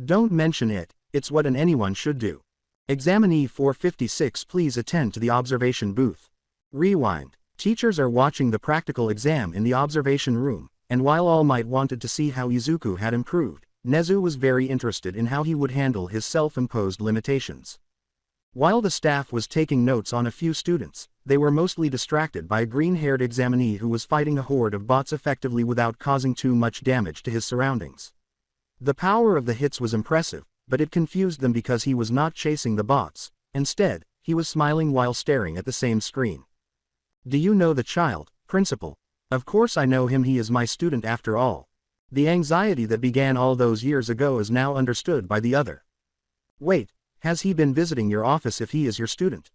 Don't mention it, it's what anyone should do. Examinee 456, please attend to the observation booth. Rewind. Teachers are watching the practical exam in the observation room, and while All Might wanted to see how Izuku had improved, Nezu was very interested in how he would handle his self-imposed limitations. While the staff was taking notes on a few students, they were mostly distracted by a green-haired examinee who was fighting a horde of bots effectively without causing too much damage to his surroundings. The power of the hits was impressive, but it confused them because he was not chasing the bots. Instead, he was smiling while staring at the same screen. Do you know the child, Principal? Of course I know him, he is my student after all. The anxiety that began all those years ago is now understood by the other. Wait. Has he been visiting your office if he is your student?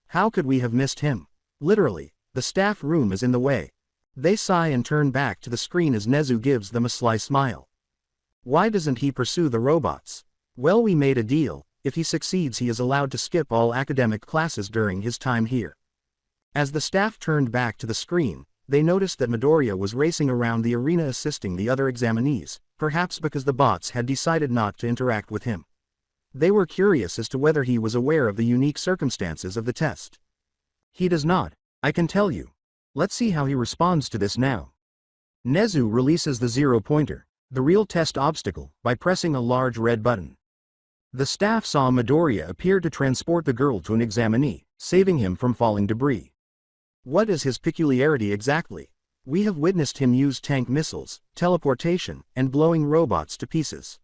How could we have missed him? Literally, the staff room is in the way. They sigh and turn back to the screen as Nezu gives them a sly smile. Why doesn't he pursue the robots? Well, we made a deal. If he succeeds, he is allowed to skip all academic classes during his time here. As the staff turned back to the screen, they noticed that Midoriya was racing around the arena assisting the other examinees, perhaps because the bots had decided not to interact with him. They were curious as to whether he was aware of the unique circumstances of the test. He does not, I can tell you. Let's see how he responds to this now. Nezu releases the zero-pointer, the real test obstacle, by pressing a large red button. The staff saw Midoriya appear to transport the girl to an examinee, saving him from falling debris. What is his peculiarity exactly? We have witnessed him use tank missiles, teleportation, and blowing robots to pieces.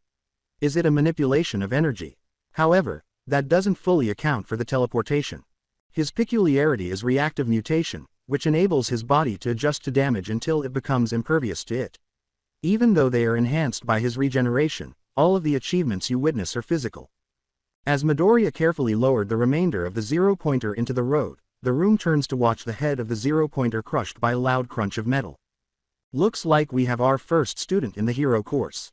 Is it a manipulation of energy? However, that doesn't fully account for the teleportation. His peculiarity is reactive mutation, which enables his body to adjust to damage until it becomes impervious to it. Even though they are enhanced by his regeneration, all of the achievements you witness are physical. As Midoriya carefully lowered the remainder of the zero-pointer into the road, the room turns to watch the head of the zero-pointer crushed by a loud crunch of metal. Looks like we have our first student in the hero course.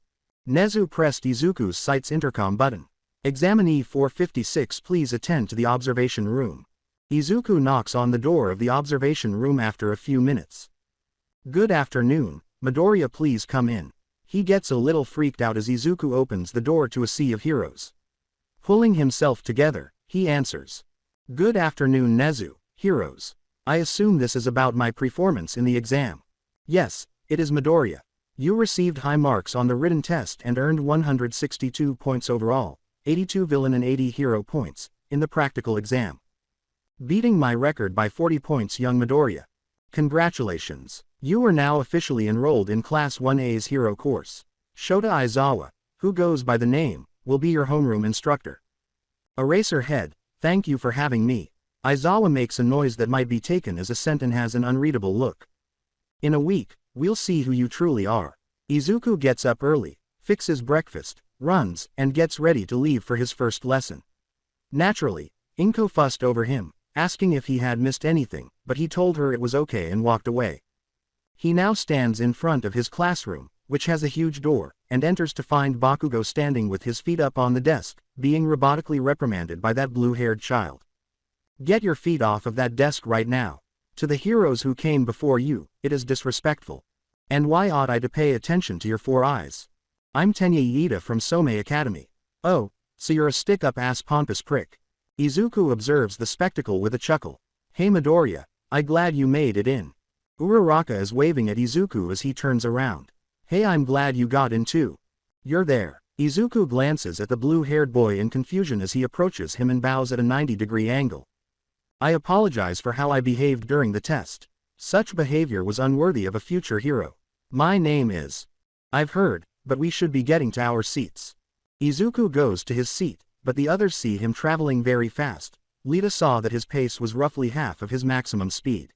Nezu pressed Izuku's site's intercom button. Examinee 456, please attend to the observation room. Izuku knocks on the door of the observation room after a few minutes. Good afternoon, Midoriya, please come in. He gets a little freaked out as Izuku opens the door to a sea of heroes. Pulling himself together, he answers. Good afternoon, Nezu, heroes. I assume this is about my performance in the exam. Yes, it is, Midoriya. You received high marks on the written test and earned 162 points overall, 82 villain and 80 hero points, in the practical exam. Beating my record by 40 points, young Midoriya. Congratulations. You are now officially enrolled in Class 1A's hero course. Shota Aizawa, who goes by the name, will be your homeroom instructor. Eraserhead, thank you for having me. Aizawa makes a noise that might be taken as assent and has an unreadable look. In a week, we'll see who you truly are. Izuku gets up early, fixes breakfast, runs, and gets ready to leave for his first lesson. Naturally, Inko fussed over him, asking if he had missed anything, but he told her it was okay and walked away. He now stands in front of his classroom, which has a huge door, and enters to find Bakugo standing with his feet up on the desk, being robotically reprimanded by that blue-haired child. Get your feet off of that desk right now. To the heroes who came before you, it is disrespectful. And why ought I to pay attention to your four eyes? I'm Tenya Iida from Somei Academy. Oh, so you're a stick-up ass pompous prick. Izuku observes the spectacle with a chuckle. Hey Midoriya, I'm glad you made it in. Uraraka is waving at Izuku as he turns around. Hey, I'm glad you got in too. You're there. Izuku glances at the blue-haired boy in confusion as he approaches him and bows at a 90-degree angle. I apologize for how I behaved during the test. Such behavior was unworthy of a future hero. My name is... I've heard, but we should be getting to our seats. Izuku goes to his seat, but the others see him traveling very fast. Lita saw that his pace was roughly half of his maximum speed.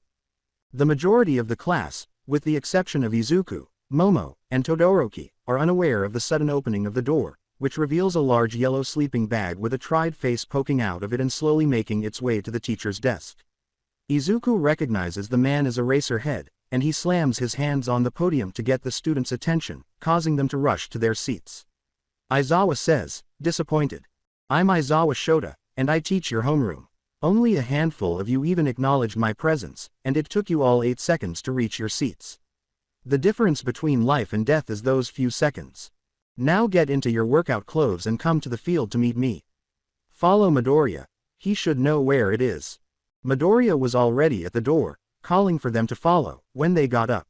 The majority of the class, with the exception of Izuku, Momo, and Todoroki, are unaware of the sudden opening of the door, which reveals a large yellow sleeping bag with a tried face poking out of it and slowly making its way to the teacher's desk. Izuku recognizes the man as Eraserhead, and he slams his hands on the podium to get the students' attention, causing them to rush to their seats. Aizawa says, disappointed. I'm Aizawa Shota, and I teach your homeroom. Only a handful of you even acknowledged my presence, and it took you all 8 seconds to reach your seats. The difference between life and death is those few seconds. Now get into your workout clothes and come to the field to meet me. Follow Midoriya. He should know where it is. Midoriya was already at the door, calling for them to follow, when they got up.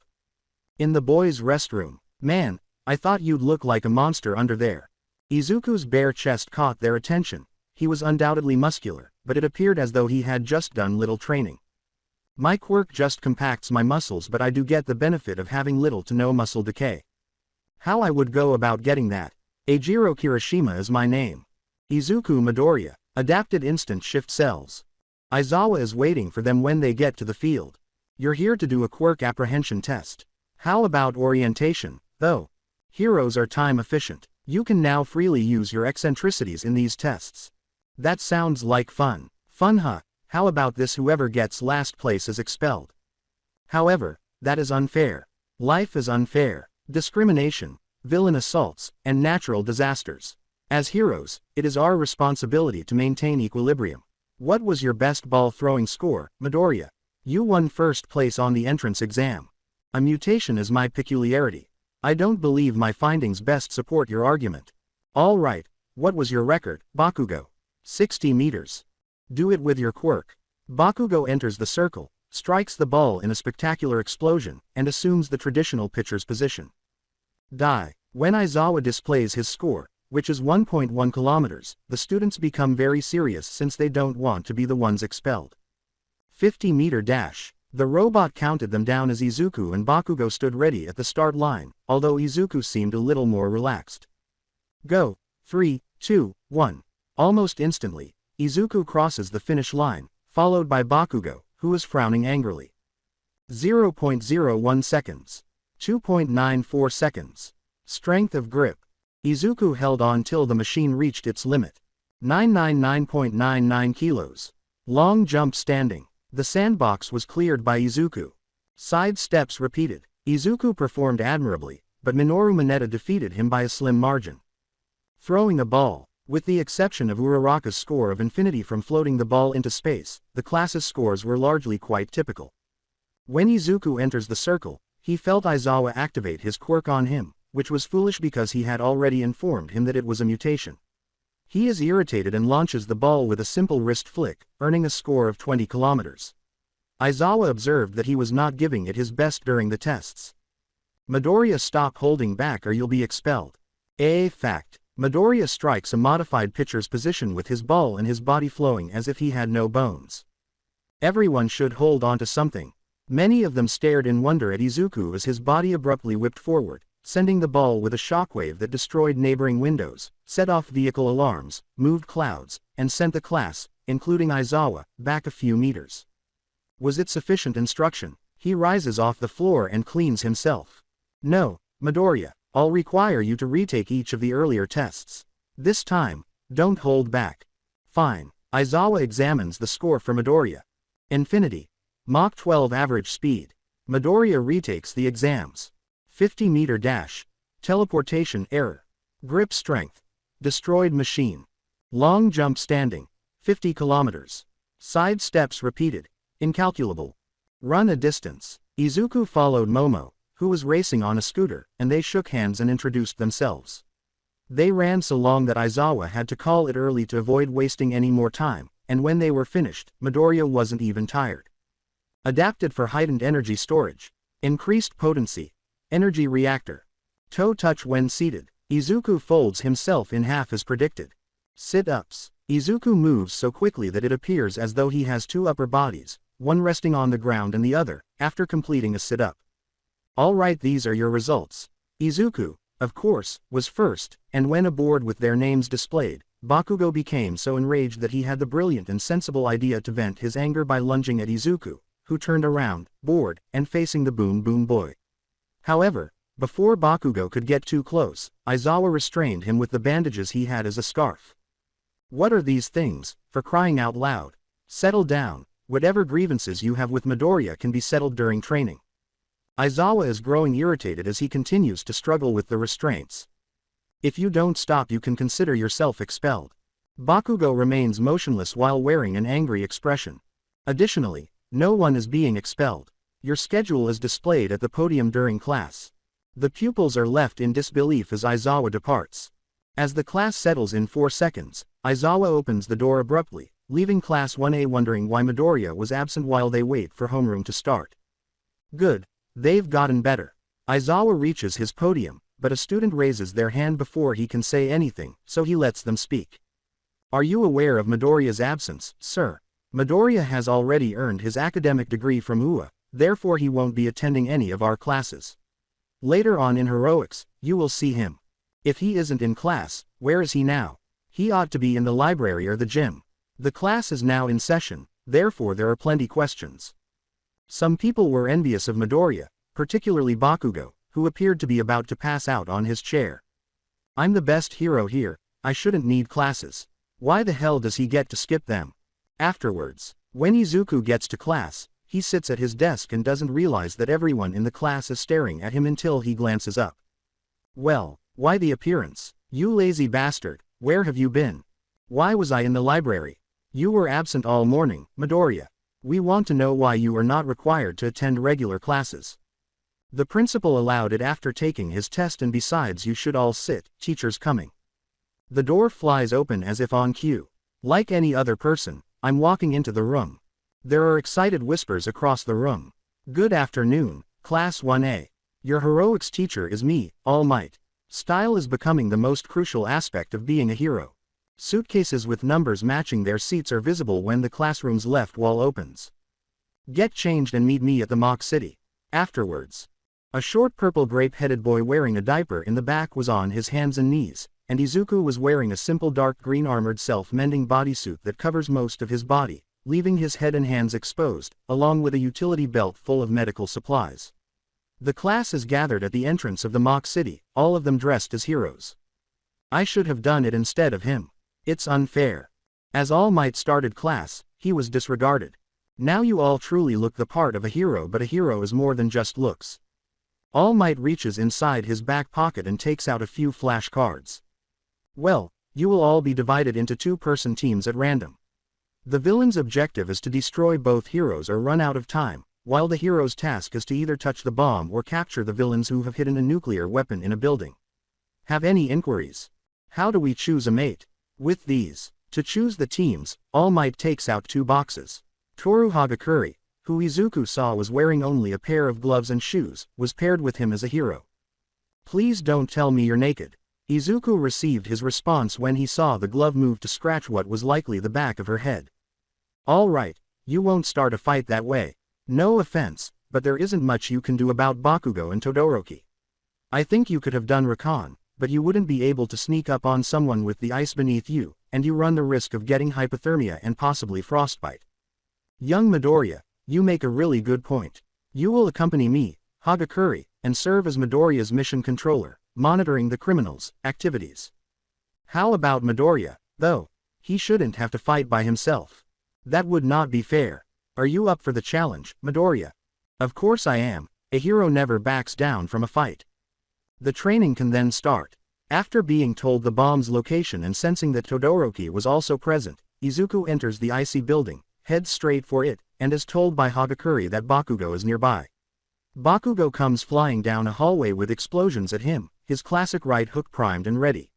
In the boys' restroom. Man, I thought you'd look like a monster under there. Izuku's bare chest caught their attention. He was undoubtedly muscular, but it appeared as though he had just done little training. My quirk just compacts my muscles, but I do get the benefit of having little to no muscle decay. How I would go about getting that? Eijiro Kirishima is my name. Izuku Midoriya, adapted instant shift cells. Aizawa is waiting for them when they get to the field. You're here to do a quirk apprehension test. How about orientation, though? Heroes are time efficient. You can now freely use your eccentricities in these tests. That sounds like fun. Fun, huh? How about this? Whoever gets last place is expelled. However, that is unfair. Life is unfair. Discrimination, villain assaults, and natural disasters. As heroes, it is our responsibility to maintain equilibrium. What was your best ball throwing score, Midoriya? You won first place on the entrance exam. A mutation is my peculiarity. I don't believe my findings best support your argument. All right, what was your record, Bakugo? 60 meters. Do it with your quirk. Bakugo enters the circle, strikes the ball in a spectacular explosion, and assumes the traditional pitcher's position. Die. When Aizawa displays his score, which is 1.1 kilometers, the students become very serious since they don't want to be the ones expelled. 50-meter dash. The robot counted them down as Izuku and Bakugo stood ready at the start line, although Izuku seemed a little more relaxed. Go. 3, 2, 1. Almost instantly, Izuku crosses the finish line, followed by Bakugo, who was frowning angrily. 0.01 seconds. 2.94 seconds. Strength of grip. Izuku held on till the machine reached its limit. 999.99 kilos. Long jump standing. The sandbox was cleared by Izuku. Side steps repeated. Izuku performed admirably, but Minoru Mineta defeated him by a slim margin. Throwing a ball. With the exception of Uraraka's score of infinity from floating the ball into space, the class's scores were largely quite typical. When Izuku enters the circle, he felt Aizawa activate his quirk on him, which was foolish because he had already informed him that it was a mutation. He is irritated and launches the ball with a simple wrist flick, earning a score of 20 kilometers. Aizawa observed that he was not giving it his best during the tests. Midoriya, stop holding back or you'll be expelled. A fact. Midoriya strikes a modified pitcher's position with his ball and his body flowing as if he had no bones. Everyone should hold on to something. Many of them stared in wonder at Izuku as his body abruptly whipped forward, sending the ball with a shockwave that destroyed neighboring windows, set off vehicle alarms, moved clouds, and sent the class, including Aizawa, back a few meters. Was it sufficient instruction? He rises off the floor and cleans himself. No, Midoriya, I'll require you to retake each of the earlier tests. This time, don't hold back. Fine. Aizawa examines the score for Midoriya. Infinity. Mach 12 average speed. Midoriya retakes the exams. 50-meter dash. Teleportation error. Grip strength. Destroyed machine. Long jump standing. 50 kilometers. Side steps repeated. Incalculable. Run a distance. Izuku followed Momo, who was racing on a scooter, and they shook hands and introduced themselves. They ran so long that Aizawa had to call it early to avoid wasting any more time, and when they were finished, Midoriya wasn't even tired. Adapted for heightened energy storage. Increased potency. Energy reactor. Toe touch when seated. Izuku folds himself in half as predicted. Sit-ups. Izuku moves so quickly that it appears as though he has two upper bodies, one resting on the ground and the other, after completing a sit-up. Alright, these are your results. Izuku, of course, was first, and when aboard with their names displayed, Bakugo became so enraged that he had the brilliant and sensible idea to vent his anger by lunging at Izuku, who turned around, bored, and facing the Boom Boom Boy. However, before Bakugo could get too close, Aizawa restrained him with the bandages he had as a scarf. What are these things, for crying out loud? Settle down. Whatever grievances you have with Midoriya can be settled during training. Aizawa is growing irritated as he continues to struggle with the restraints. If you don't stop, you can consider yourself expelled. Bakugo remains motionless while wearing an angry expression. Additionally, no one is being expelled. Your schedule is displayed at the podium during class. The pupils are left in disbelief as Aizawa departs. As the class settles in 4 seconds, Aizawa opens the door abruptly, leaving Class 1A wondering why Midoriya was absent while they wait for homeroom to start. Good. They've gotten better. Aizawa reaches his podium, but a student raises their hand before he can say anything, so he lets them speak. Are you aware of Midoriya's absence, sir? Midoriya has already earned his academic degree from UA, therefore he won't be attending any of our classes. Later on in heroics, you will see him. If he isn't in class, where is he now? He ought to be in the library or the gym. The class is now in session, therefore there are plenty questions. Some people were envious of Midoriya, particularly Bakugo, who appeared to be about to pass out on his chair. I'm the best hero here, I shouldn't need classes. Why the hell does he get to skip them? Afterwards, when Izuku gets to class, he sits at his desk and doesn't realize that everyone in the class is staring at him until he glances up. Well, why the appearance? You lazy bastard, where have you been? Why was I in the library? You were absent all morning, Midoriya. We want to know why you are not required to attend regular classes. The principal allowed it after taking his test, and besides, you should all sit, teacher's coming. The door flies open as if on cue. Like any other person, I'm walking into the room. There are excited whispers across the room. Good afternoon, Class 1A. Your heroics teacher is me, All Might. Style is becoming the most crucial aspect of being a hero. Suitcases with numbers matching their seats are visible when the classroom's left wall opens. Get changed and meet me at the Mock City. Afterwards. A short purple grape-headed boy wearing a diaper in the back was on his hands and knees, and Izuku was wearing a simple dark green armored self-mending bodysuit that covers most of his body, leaving his head and hands exposed, along with a utility belt full of medical supplies. The class is gathered at the entrance of the mock city, all of them dressed as heroes. I should have done it instead of him. It's unfair. As All Might started class, he was disregarded. Now you all truly look the part of a hero, but a hero is more than just looks. All Might reaches inside his back pocket and takes out a few flash cards. Well, you will all be divided into two-person teams at random. The villain's objective is to destroy both heroes or run out of time, while the hero's task is to either touch the bomb or capture the villains who have hidden a nuclear weapon in a building. Have any inquiries? How do we choose a mate? With these, to choose the teams, All Might takes out 2 boxes. Toru Hagakure, who Izuku saw was wearing only a pair of gloves and shoes, was paired with him as a hero. Please don't tell me you're naked. Izuku received his response when he saw the glove move to scratch what was likely the back of her head. All right, you won't start a fight that way. No offense, but there isn't much you can do about Bakugo and Todoroki. I think you could have done recon, but you wouldn't be able to sneak up on someone with the ice beneath you, and you run the risk of getting hypothermia and possibly frostbite. Young Midoriya, you make a really good point. You will accompany me, Hagakure, and serve as Midoriya's mission controller, monitoring the criminals' activities. How about Midoriya, though? He shouldn't have to fight by himself. That would not be fair. Are you up for the challenge, Midoriya? Of course I am. A hero never backs down from a fight. The training can then start. After being told the bomb's location and sensing that Todoroki was also present, Izuku enters the icy building, heads straight for it, and is told by Hagakure that Bakugo is nearby. Bakugo comes flying down a hallway with explosions at him, his classic right hook primed and ready.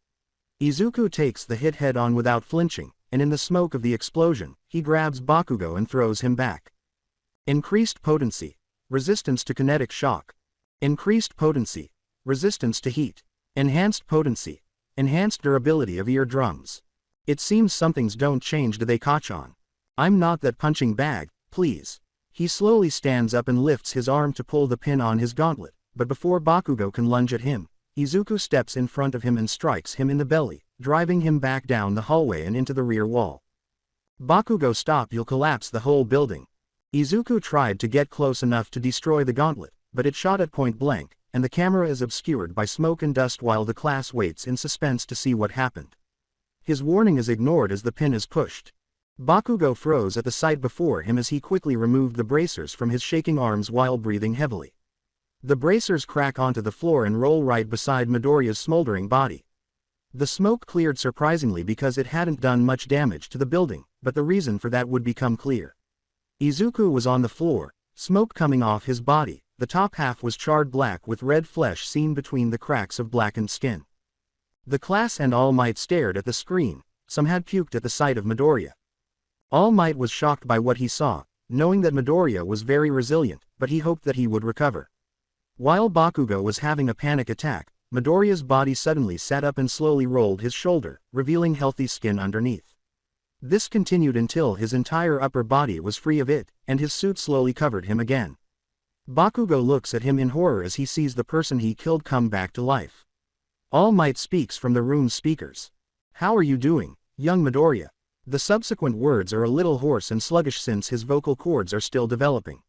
Izuku takes the hit head-on without flinching, and in the smoke of the explosion, he grabs Bakugo and throws him back. Increased potency. Resistance to kinetic shock. Increased potency. Resistance to heat. Enhanced potency. Enhanced durability of eardrums. It seems somethings don't change. Do they catch on? I'm not that punching bag, please. He slowly stands up and lifts his arm to pull the pin on his gauntlet, but before Bakugo can lunge at him, Izuku steps in front of him and strikes him in the belly, driving him back down the hallway and into the rear wall. Bakugo, stop, you'll collapse the whole building. Izuku tried to get close enough to destroy the gauntlet, but it shot at point blank, and the camera is obscured by smoke and dust while the class waits in suspense to see what happened. His warning is ignored as the pin is pushed. Bakugo froze at the sight before him as he quickly removed the bracers from his shaking arms while breathing heavily. The bracers crack onto the floor and roll right beside Midoriya's smoldering body. The smoke cleared surprisingly because it hadn't done much damage to the building, but the reason for that would become clear. Izuku was on the floor, smoke coming off his body. The top half was charred black with red flesh seen between the cracks of blackened skin. The class and All Might stared at the screen. Some had puked at the sight of Midoriya. All Might was shocked by what he saw, knowing that Midoriya was very resilient, but he hoped that he would recover. While Bakugo was having a panic attack, Midoriya's body suddenly sat up and slowly rolled his shoulder, revealing healthy skin underneath. This continued until his entire upper body was free of it, and his suit slowly covered him again. Bakugo looks at him in horror as he sees the person he killed come back to life. All Might speaks from the room's speakers. How are you doing, young Midoriya? The subsequent words are a little hoarse and sluggish since his vocal cords are still developing.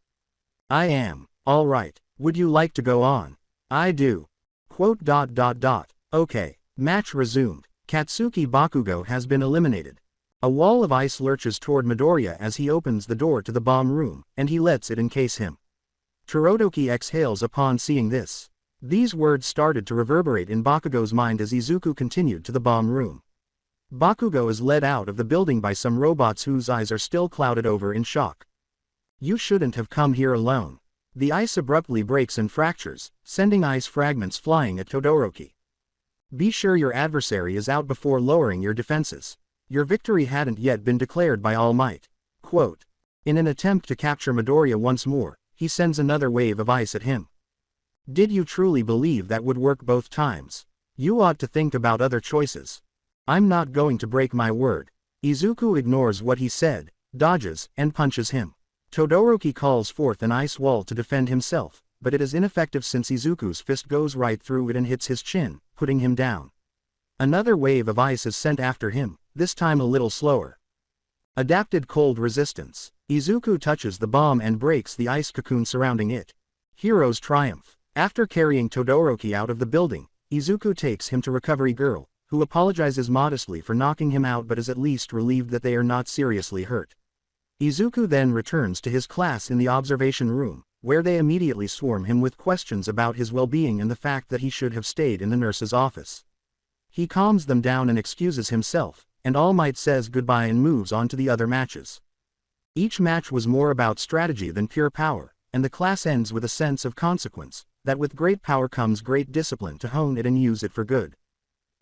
I am, all right. Would you like to go on? I do. Okay. Match resumed. Katsuki Bakugo has been eliminated. A wall of ice lurches toward Midoriya as he opens the door to the bomb room, and he lets it encase him. Todoroki exhales upon seeing this. These words started to reverberate in Bakugo's mind as Izuku continued to the bomb room. Bakugo is led out of the building by some robots whose eyes are still clouded over in shock. You shouldn't have come here alone. The ice abruptly breaks and fractures, sending ice fragments flying at Todoroki. Be sure your adversary is out before lowering your defenses. Your victory hadn't yet been declared by All Might. Quote. In an attempt to capture Midoriya once more, he sends another wave of ice at him. Did you truly believe that would work both times? You ought to think about other choices. I'm not going to break my word. Izuku ignores what he said, dodges, and punches him. Todoroki calls forth an ice wall to defend himself, but it is ineffective since Izuku's fist goes right through it and hits his chin, putting him down. Another wave of ice is sent after him, this time a little slower. Adapted cold resistance. Izuku touches the bomb and breaks the ice cocoon surrounding it. Hero's triumph. After carrying Todoroki out of the building, Izuku takes him to Recovery Girl, who apologizes modestly for knocking him out but is at least relieved that they are not seriously hurt. Izuku then returns to his class in the observation room, where they immediately swarm him with questions about his well-being and the fact that he should have stayed in the nurse's office. He calms them down and excuses himself, and All Might says goodbye and moves on to the other matches. Each match was more about strategy than pure power, and the class ends with a sense of consequence, that with great power comes great discipline to hone it and use it for good.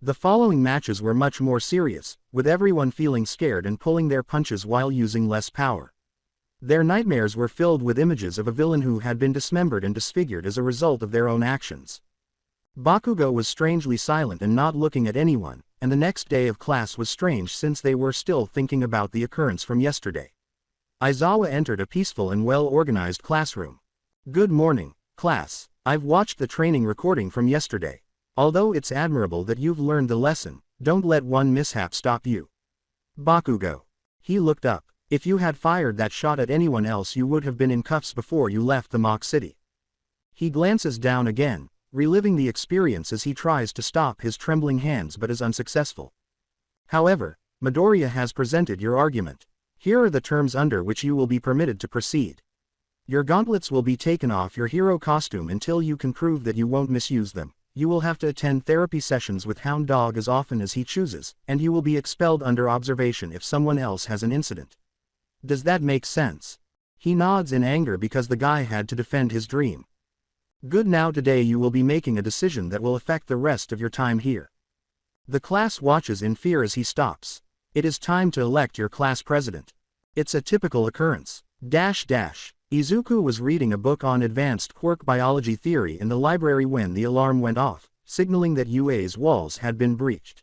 The following matches were much more serious, with everyone feeling scared and pulling their punches while using less power. Their nightmares were filled with images of a villain who had been dismembered and disfigured as a result of their own actions. Bakugo was strangely silent and not looking at anyone, and the next day of class was strange since they were still thinking about the occurrence from yesterday. Aizawa entered a peaceful and well-organized classroom. "Good morning, class. I've watched the training recording from yesterday. Although it's admirable that you've learned the lesson, don't let one mishap stop you." Bakugo. He looked up. "If you had fired that shot at anyone else you would have been in cuffs before you left the mock city." He glances down again, reliving the experience as he tries to stop his trembling hands but is unsuccessful. "However, Midoriya has presented your argument. Here are the terms under which you will be permitted to proceed. Your gauntlets will be taken off your hero costume until you can prove that you won't misuse them. You will have to attend therapy sessions with Hound Dog as often as he chooses, and you will be expelled under observation if someone else has an incident. Does that make sense?" He nods in anger because the guy had to defend his dream. "Good, now today you will be making a decision that will affect the rest of your time here." The class watches in fear as he stops. "It is time to elect your class president." It's a typical occurrence. Izuku was reading a book on advanced quirk biology theory in the library when the alarm went off, signaling that UA's walls had been breached.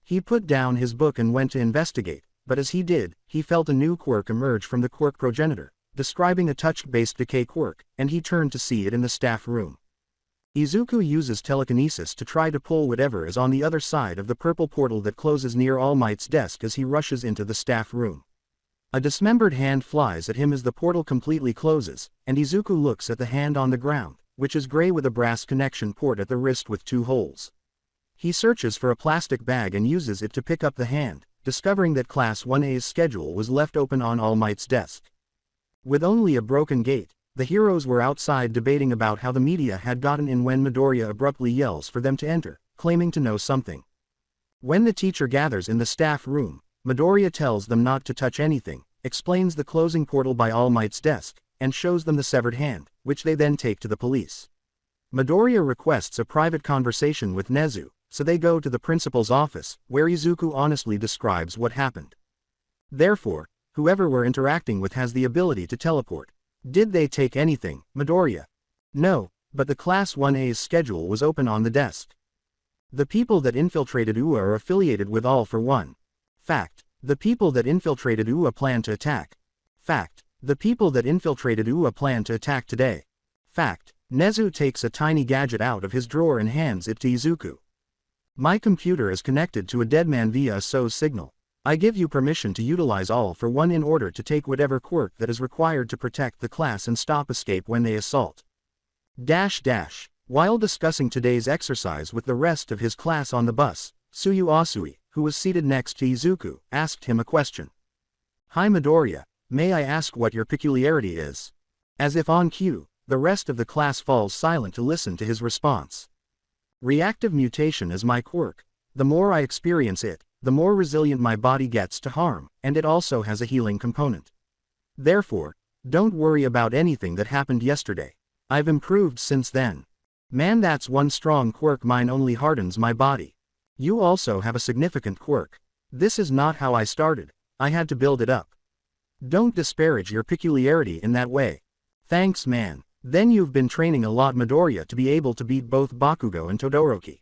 He put down his book and went to investigate, but as he did, he felt a new quirk emerge from the quirk progenitor, describing a touch-based decay quirk, and he turned to see it in the staff room. Izuku uses telekinesis to try to pull whatever is on the other side of the purple portal that closes near All Might's desk as he rushes into the staff room. A dismembered hand flies at him as the portal completely closes, and Izuku looks at the hand on the ground, which is gray with a brass connection port at the wrist with 2 holes. He searches for a plastic bag and uses it to pick up the hand, discovering that Class 1A's schedule was left open on All Might's desk. With only a broken gate, the heroes were outside debating about how the media had gotten in when Midoriya abruptly yells for them to enter, claiming to know something. When the teacher gathers in the staff room, Midoriya tells them not to touch anything, explains the closing portal by All Might's desk, and shows them the severed hand, which they then take to the police. Midoriya requests a private conversation with Nezu, so they go to the principal's office, where Izuku honestly describes what happened. Therefore, whoever we're interacting with has the ability to teleport. Did they take anything, Midoriya? No, but the Class 1A's schedule was open on the desk. The people that infiltrated UA are affiliated with All for One. Fact. The people that infiltrated UA plan to attack. Fact. The people that infiltrated UA plan to attack today. Fact. Nezu takes a tiny gadget out of his drawer and hands it to Izuku. My computer is connected to a dead man via a SOS signal. I give you permission to utilize All for One in order to take whatever quirk that is required to protect the class and stop escape when they assault. While discussing today's exercise with the rest of his class on the bus, Tsuyu Asui, who was seated next to Izuku, asked him a question. Hi Midoriya, may I ask what your peculiarity is? As if on cue, the rest of the class falls silent to listen to his response. Reactive mutation is my quirk. The more I experience it, the more resilient my body gets to harm, and it also has a healing component. Therefore, don't worry about anything that happened yesterday. I've improved since then. Man, that's one strong quirk, mine only hardens my body. You also have a significant quirk. This is not how I started, I had to build it up. Don't disparage your peculiarity in that way. Thanks man, then you've been training a lot Midoriya to be able to beat both Bakugo and Todoroki.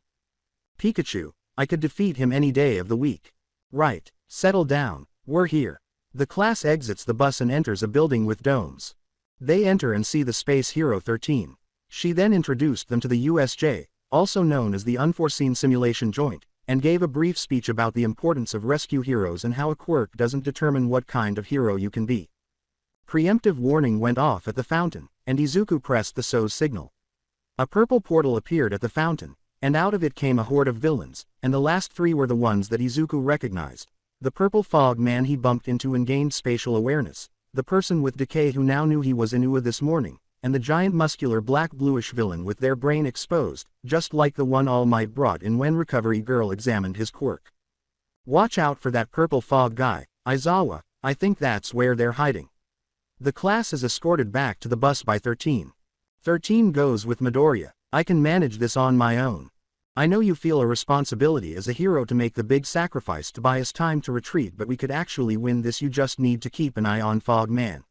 Pikachu, I could defeat him any day of the week. Right, settle down, we're here. The class exits the bus and enters a building with domes. They enter and see the Space Hero 13. She then introduced them to the USJ, also known as the Unforeseen Simulation Joint, and gave a brief speech about the importance of rescue heroes and how a quirk doesn't determine what kind of hero you can be. Preemptive warning went off at the fountain, and Izuku pressed the SOS signal. A purple portal appeared at the fountain, and out of it came a horde of villains, and the last three were the ones that Izuku recognized. The purple fog man he bumped into and gained spatial awareness, the person with decay who now knew he was in UA this morning, and the giant muscular black-bluish villain with their brain exposed, just like the one All Might brought in when Recovery Girl examined his quirk. Watch out for that purple fog guy, Aizawa, I think that's where they're hiding. The class is escorted back to the bus by 13. 13 goes with Midoriya. I can manage this on my own. I know you feel a responsibility as a hero to make the big sacrifice to buy us time to retreat, but we could actually win this. You just need to keep an eye on Fog Man.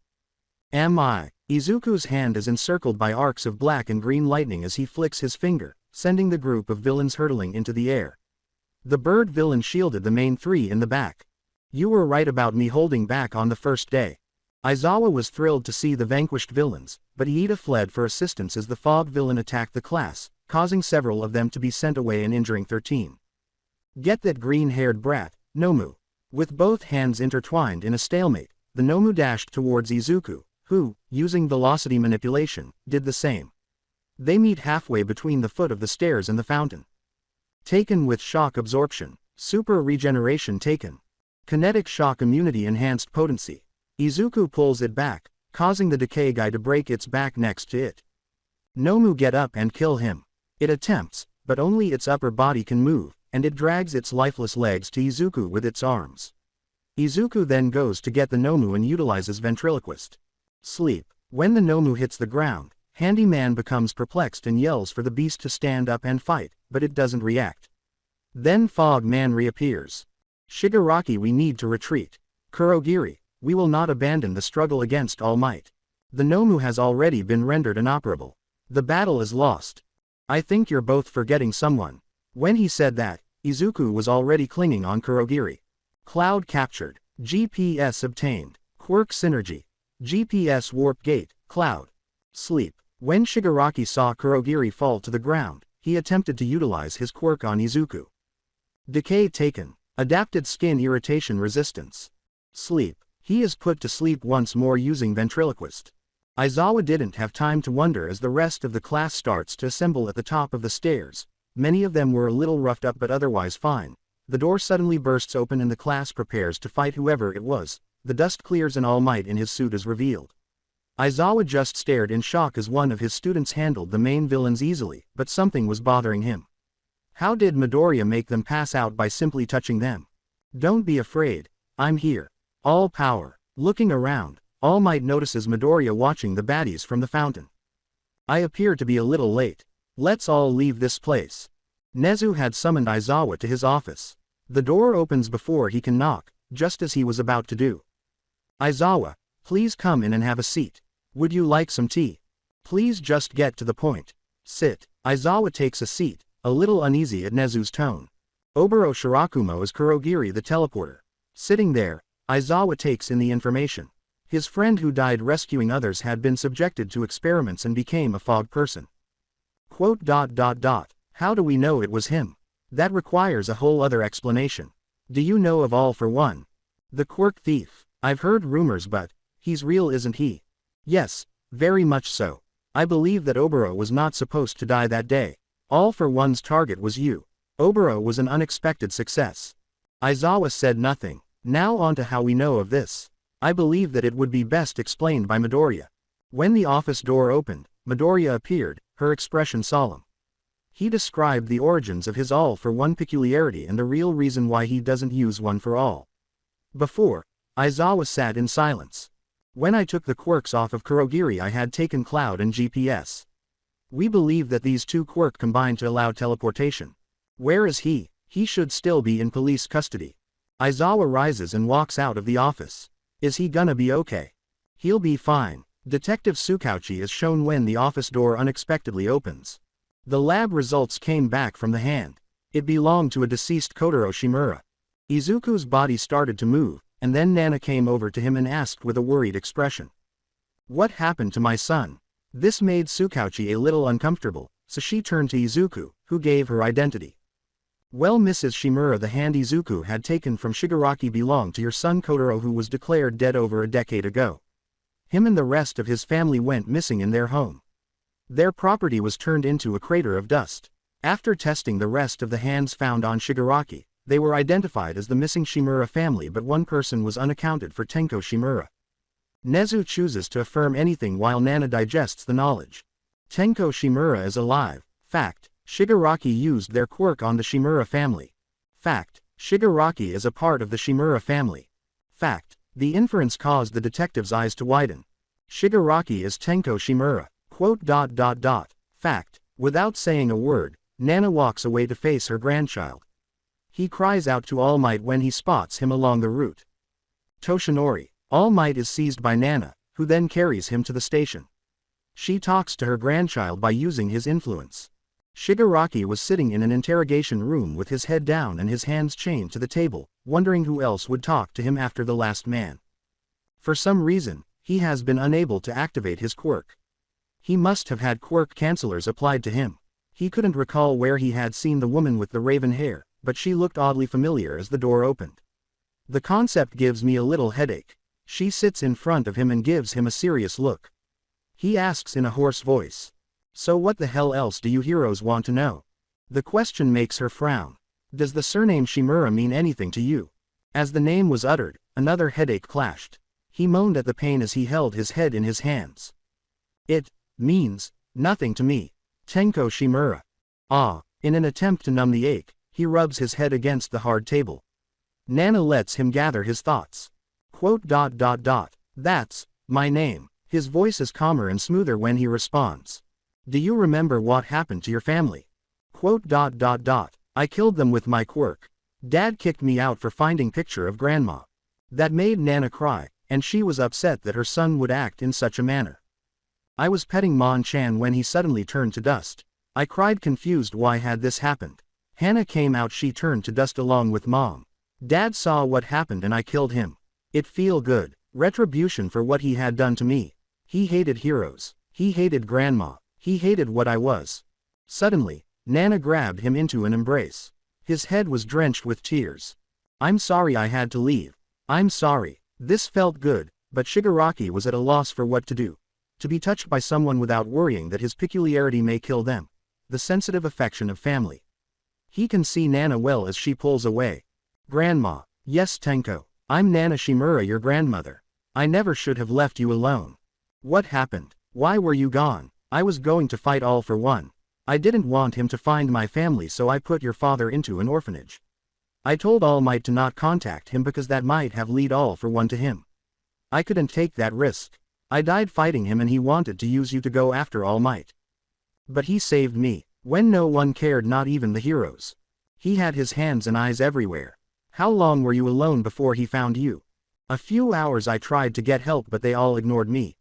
Am I? Izuku's hand is encircled by arcs of black and green lightning as he flicks his finger, sending the group of villains hurtling into the air. The bird villain shielded the main three in the back. You were right about me holding back on the first day. Aizawa was thrilled to see the vanquished villains, but Iida fled for assistance as the fog villain attacked the class, causing several of them to be sent away and injuring 13. Get that green-haired brat, Nomu. With both hands intertwined in a stalemate, the Nomu dashed towards Izuku, who, using velocity manipulation, did the same. They meet halfway between the foot of the stairs and the fountain. Taken with shock absorption, super regeneration taken. Kinetic shock immunity enhanced potency. Izuku pulls it back, causing the decay guy to break its back next to it. Nomu get up and kill him. It attempts, but only its upper body can move, and it drags its lifeless legs to Izuku with its arms. Izuku then goes to get the Nomu and utilizes ventriloquist. Sleep. When the Nomu hits the ground, Handyman becomes perplexed and yells for the beast to stand up and fight, but it doesn't react. Then Fog Man reappears. Shigaraki, we need to retreat. Kurogiri, we will not abandon the struggle against All Might. The Nomu has already been rendered inoperable. The battle is lost. I think you're both forgetting someone. When he said that, Izuku was already clinging on Kurogiri. Cloud captured. GPS obtained. Quirk synergy. GPS warp gate. Cloud. Sleep. When Shigaraki saw Kurogiri fall to the ground, he attempted to utilize his quirk on Izuku. Decay taken. Adapted skin irritation resistance. Sleep. He is put to sleep once more using ventriloquist. Aizawa didn't have time to wonder as the rest of the class starts to assemble at the top of the stairs. Many of them were a little roughed up but otherwise fine. The door suddenly bursts open and the class prepares to fight whoever it was. The dust clears and All Might in his suit is revealed. Aizawa just stared in shock as one of his students handled the main villains easily, but something was bothering him. How did Midoriya make them pass out by simply touching them? Don't be afraid. I'm here. All power. Looking around, All Might notices Midoriya watching the baddies from the fountain. I appear to be a little late. Let's all leave this place. Nezu had summoned Aizawa to his office. The door opens before he can knock, just as he was about to do. Aizawa, please come in and have a seat. Would you like some tea? Please just get to the point. Sit. Aizawa takes a seat, a little uneasy at Nezu's tone. Oboro Shirakumo is Kurogiri the teleporter. Sitting there, Aizawa takes in the information. His friend who died rescuing others had been subjected to experiments and became a fog person. Quote. How do we know it was him? That requires a whole other explanation. Do you know of All for One? The quirk thief. I've heard rumors, but he's real, isn't he? Yes, very much so. I believe that Oboro was not supposed to die that day. All for One's target was you. Oboro was an unexpected success. Aizawa said nothing. Now on to how we know of this. I believe that it would be best explained by Midoriya. When the office door opened, Midoriya appeared, her expression solemn. He described the origins of his All for One peculiarity and the real reason why he doesn't use One for All. Before, Aizawa sat in silence. When I took the quirks off of Kurogiri, I had taken Cloud and GPS. We believe that these two quirks combine to allow teleportation. Where is he? He should still be in police custody. Aizawa rises and walks out of the office. Is he gonna be okay? He'll be fine. Detective Tsukauchi is shown when the office door unexpectedly opens. The lab results came back from the hand. It belonged to a deceased Kotaro Shimura. Izuku's body started to move, and then Nana came over to him and asked with a worried expression. What happened to my son? This made Tsukauchi a little uncomfortable, so she turned to Izuku, who gave her identity. Well, Mrs. Shimura, the hand Izuku had taken from Shigaraki belonged to your son Kotaro, who was declared dead over a decade ago. Him and the rest of his family went missing in their home. Their property was turned into a crater of dust. After testing the rest of the hands found on Shigaraki, they were identified as the missing Shimura family, but one person was unaccounted for: Tenko Shimura. Nezu chooses to affirm anything while Nana digests the knowledge. Tenko Shimura is alive. Fact: Shigaraki used their quirk on the Shimura family. Fact: Shigaraki is a part of the Shimura family. Fact: the inference caused the detective's eyes to widen. Shigaraki is Tenko Shimura. Fact: without saying a word, Nana walks away to face her grandchild. He cries out to All Might when he spots him along the route. Toshinori. All Might is seized by Nana, who then carries him to the station. She talks to her grandchild by using his influence. Shigaraki was sitting in an interrogation room with his head down and his hands chained to the table, wondering who else would talk to him after the last man. For some reason, he has been unable to activate his quirk. He must have had quirk cancellers applied to him. He couldn't recall where he had seen the woman with the raven hair, but she looked oddly familiar as the door opened. The concept gives me a little headache. She sits in front of him and gives him a serious look. He asks in a hoarse voice, "So what the hell else do you heroes want to know?" The question makes her frown. "Does the surname Shimura mean anything to you?" As the name was uttered, another headache clashed. He moaned at the pain as he held his head in his hands. "It means nothing to me. Tenko Shimura." In an attempt to numb the ache, he rubs his head against the hard table. Nana lets him gather his thoughts. "That's my name." His voice is calmer and smoother when he responds. "Do you remember what happened to your family?" "I killed them with my quirk. Dad kicked me out for finding picture of grandma." That made Nana cry, and she was upset that her son would act in such a manner. "I was petting Mon-chan when he suddenly turned to dust. I cried, confused why had this happened. Hannah came out, she turned to dust along with Mom. Dad saw what happened and I killed him. It feel good. Retribution for what he had done to me. He hated heroes. He hated grandma. He hated what I was." Suddenly, Nana grabbed him into an embrace. His head was drenched with tears. "I'm sorry I had to leave. I'm sorry." This felt good, but Shigaraki was at a loss for what to do. To be touched by someone without worrying that his peculiarity may kill them. The sensitive affection of family. He can see Nana well as she pulls away. "Grandma." "Yes, Tenko. I'm Nana Shimura, your grandmother. I never should have left you alone." "What happened? Why were you gone?" "I was going to fight All for One. I didn't want him to find my family, so I put your father into an orphanage. I told All Might to not contact him because that might have lead All for One to him. I couldn't take that risk. I died fighting him and he wanted to use you to go after All Might. But he saved me, when no one cared, not even the heroes. He had his hands and eyes everywhere. How long were you alone before he found you?" "A few hours. I tried to get help but they all ignored me.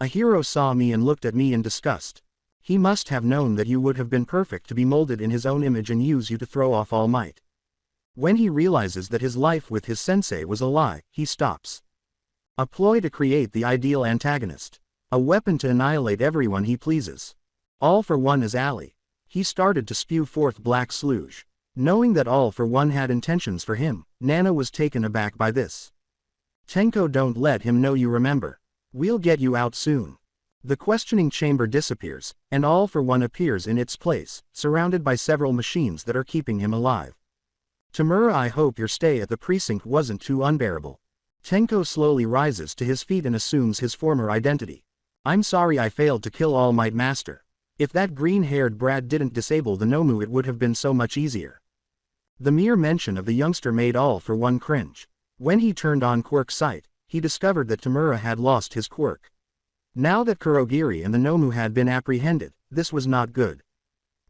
A hero saw me and looked at me in disgust. He must have known that you would have been perfect to be molded in his own image and use you to throw off All Might. When he realizes that his life with his sensei was a lie, he stops. A ploy to create the ideal antagonist. A weapon to annihilate everyone he pleases. All for One is Ali." He started to spew forth black sludge. Knowing that All for One had intentions for him, Nana was taken aback by this. "Tenko, don't let him know you remember. We'll get you out soon." The questioning chamber disappears, and All for One appears in its place, surrounded by several machines that are keeping him alive. "Tamura, I hope your stay at the precinct wasn't too unbearable." Tenko slowly rises to his feet and assumes his former identity. "I'm sorry I failed to kill All Might Master. If that green-haired brat didn't disable the Nomu, it would have been so much easier." The mere mention of the youngster made All for One cringe. When he turned on Quirk's sight, he discovered that Tamura had lost his quirk. Now that Kurogiri and the Nomu had been apprehended, this was not good.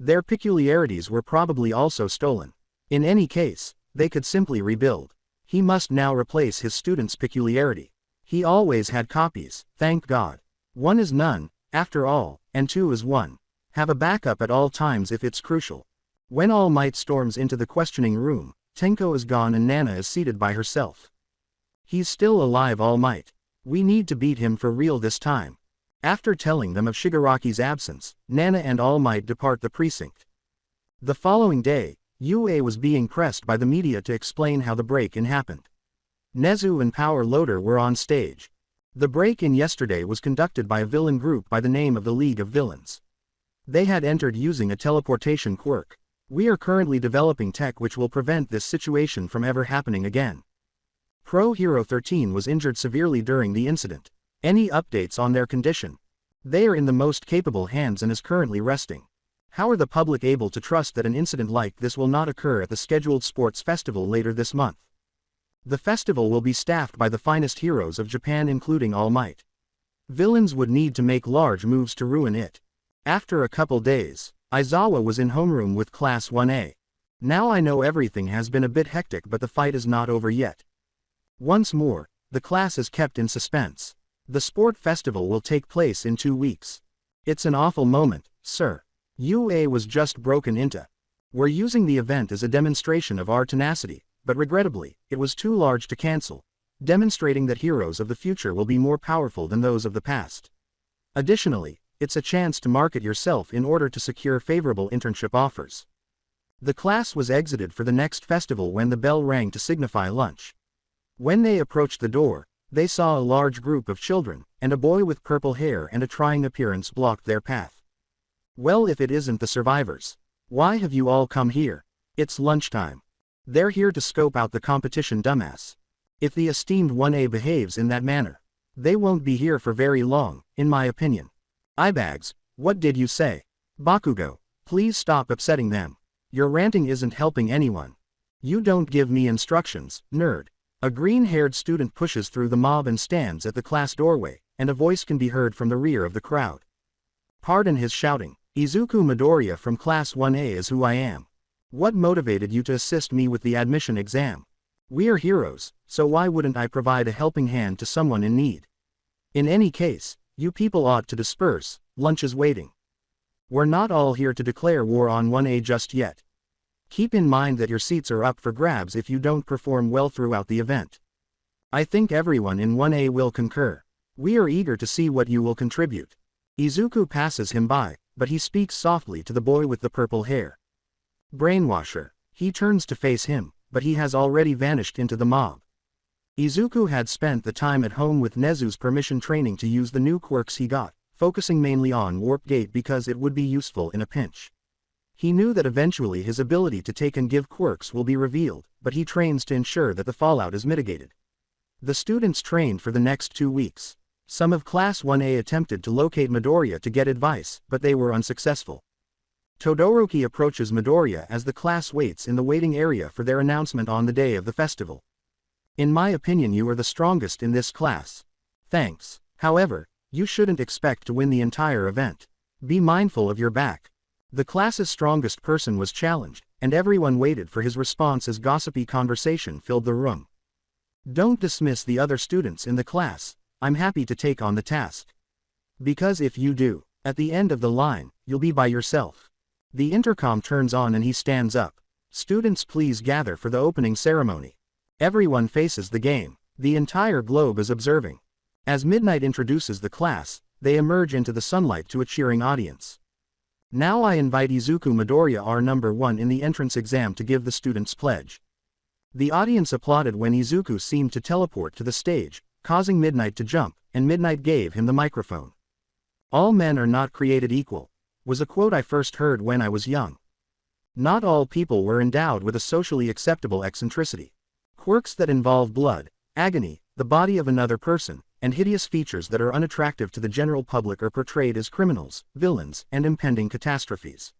Their peculiarities were probably also stolen. In any case, they could simply rebuild. He must now replace his student's peculiarity. He always had copies, thank God. One is none, after all, and two is one. Have a backup at all times if it's crucial. When All Might storms into the questioning room, Tenko is gone and Nana is seated by herself. "He's still alive, All Might. We need to beat him for real this time." After telling them of Shigaraki's absence, Nana and All Might depart the precinct. The following day, UA was being pressed by the media to explain how the break-in happened. Nezu and Power Loader were on stage. The break-in yesterday was conducted by a villain group by the name of the League of Villains. They had entered using a teleportation quirk. We are currently developing tech which will prevent this situation from ever happening again. Pro Hero 13 was injured severely during the incident. Any updates on their condition? They are in the most capable hands and is currently resting. How are the public able to trust that an incident like this will not occur at the scheduled sports festival later this month? The festival will be staffed by the finest heroes of Japan including All Might. Villains would need to make large moves to ruin it. After a couple days, Aizawa was in homeroom with Class 1A. Now I know everything has been a bit hectic but the fight is not over yet. Once more, the class is kept in suspense. The sport festival will take place in 2 weeks. It's an awful moment, sir. UA was just broken into. We're using the event as a demonstration of our tenacity, but regrettably, it was too large to cancel, demonstrating that heroes of the future will be more powerful than those of the past. Additionally, it's a chance to market yourself in order to secure favorable internship offers. The class was exited for the next festival when the bell rang to signify lunch. When they approached the door, they saw a large group of children, and a boy with purple hair and a trying appearance blocked their path. Well, if it isn't the survivors. Why have you all come here? It's lunchtime. They're here to scope out the competition, dumbass. If the esteemed 1A behaves in that manner, they won't be here for very long, in my opinion. Eyebags, what did you say? Bakugo, please stop upsetting them. Your ranting isn't helping anyone. You don't give me instructions, nerd. A green-haired student pushes through the mob and stands at the class doorway, and a voice can be heard from the rear of the crowd. Pardon his shouting. Izuku Midoriya from Class 1A is who I am. What motivated you to assist me with the admission exam? We are heroes, so why wouldn't I provide a helping hand to someone in need? In any case, you people ought to disperse, lunch is waiting. We're not all here to declare war on 1A just yet. Keep in mind that your seats are up for grabs if you don't perform well throughout the event. I think everyone in 1A will concur. We are eager to see what you will contribute. Izuku passes him by, but he speaks softly to the boy with the purple hair. Brainwasher. He turns to face him, but he has already vanished into the mob. Izuku had spent the time at home with Nezu's permission training to use the new quirks he got, focusing mainly on Warp Gate because it would be useful in a pinch. He knew that eventually his ability to take and give quirks will be revealed, but he trains to ensure that the fallout is mitigated. The students trained for the next 2 weeks. Some of Class 1A attempted to locate Midoriya to get advice, but they were unsuccessful. Todoroki approaches Midoriya as the class waits in the waiting area for their announcement on the day of the festival. In my opinion, you are the strongest in this class. Thanks. However, you shouldn't expect to win the entire event. Be mindful of your back. The class's strongest person was challenged, and everyone waited for his response as gossipy conversation filled the room. Don't dismiss the other students in the class. I'm happy to take on the task. Because if you do, at the end of the line, you'll be by yourself. The intercom turns on and he stands up. Students, please gather for the opening ceremony. Everyone faces the game. The entire globe is observing. As Midnight introduces the class, they emerge into the sunlight to a cheering audience. Now I invite Izuku Midoriya, our number 1 in the entrance exam, to give the students' pledge. The audience applauded when Izuku seemed to teleport to the stage, causing Midnight to jump, and Midnight gave him the microphone. All men are not created equal, was a quote I first heard when I was young. Not all people were endowed with a socially acceptable eccentricity. Quirks that involve blood, agony, the body of another person, and hideous features that are unattractive to the general public are portrayed as criminals, villains, and impending catastrophes.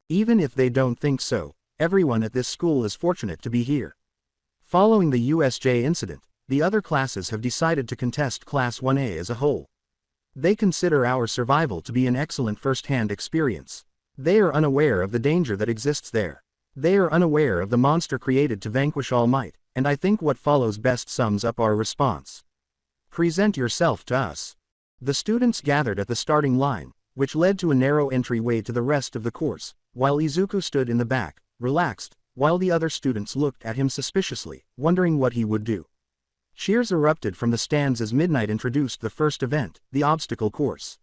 Even if they don't think so, everyone at this school is fortunate to be here. Following the USJ incident, the other classes have decided to contest Class 1A as a whole. They consider our survival to be an excellent first-hand experience. They are unaware of the danger that exists there. They are unaware of the monster created to vanquish All Might, and I think what follows best sums up our response. Present yourself to us. The students gathered at the starting line, which led to a narrow entryway to the rest of the course, while Izuku stood in the back, relaxed, while the other students looked at him suspiciously, wondering what he would do. Cheers erupted from the stands as Midnight introduced the first event, the obstacle course.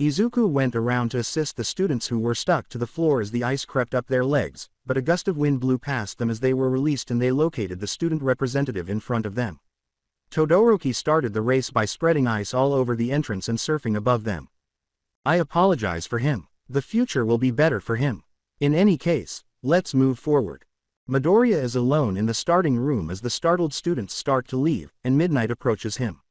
Izuku went around to assist the students who were stuck to the floor as the ice crept up their legs, but a gust of wind blew past them as they were released and they located the student representative in front of them. Todoroki started the race by spreading ice all over the entrance and surfing above them. I apologize for him. The future will be better for him. In any case, let's move forward. Midoriya is alone in the starting room as the startled students start to leave, and Midnight approaches him.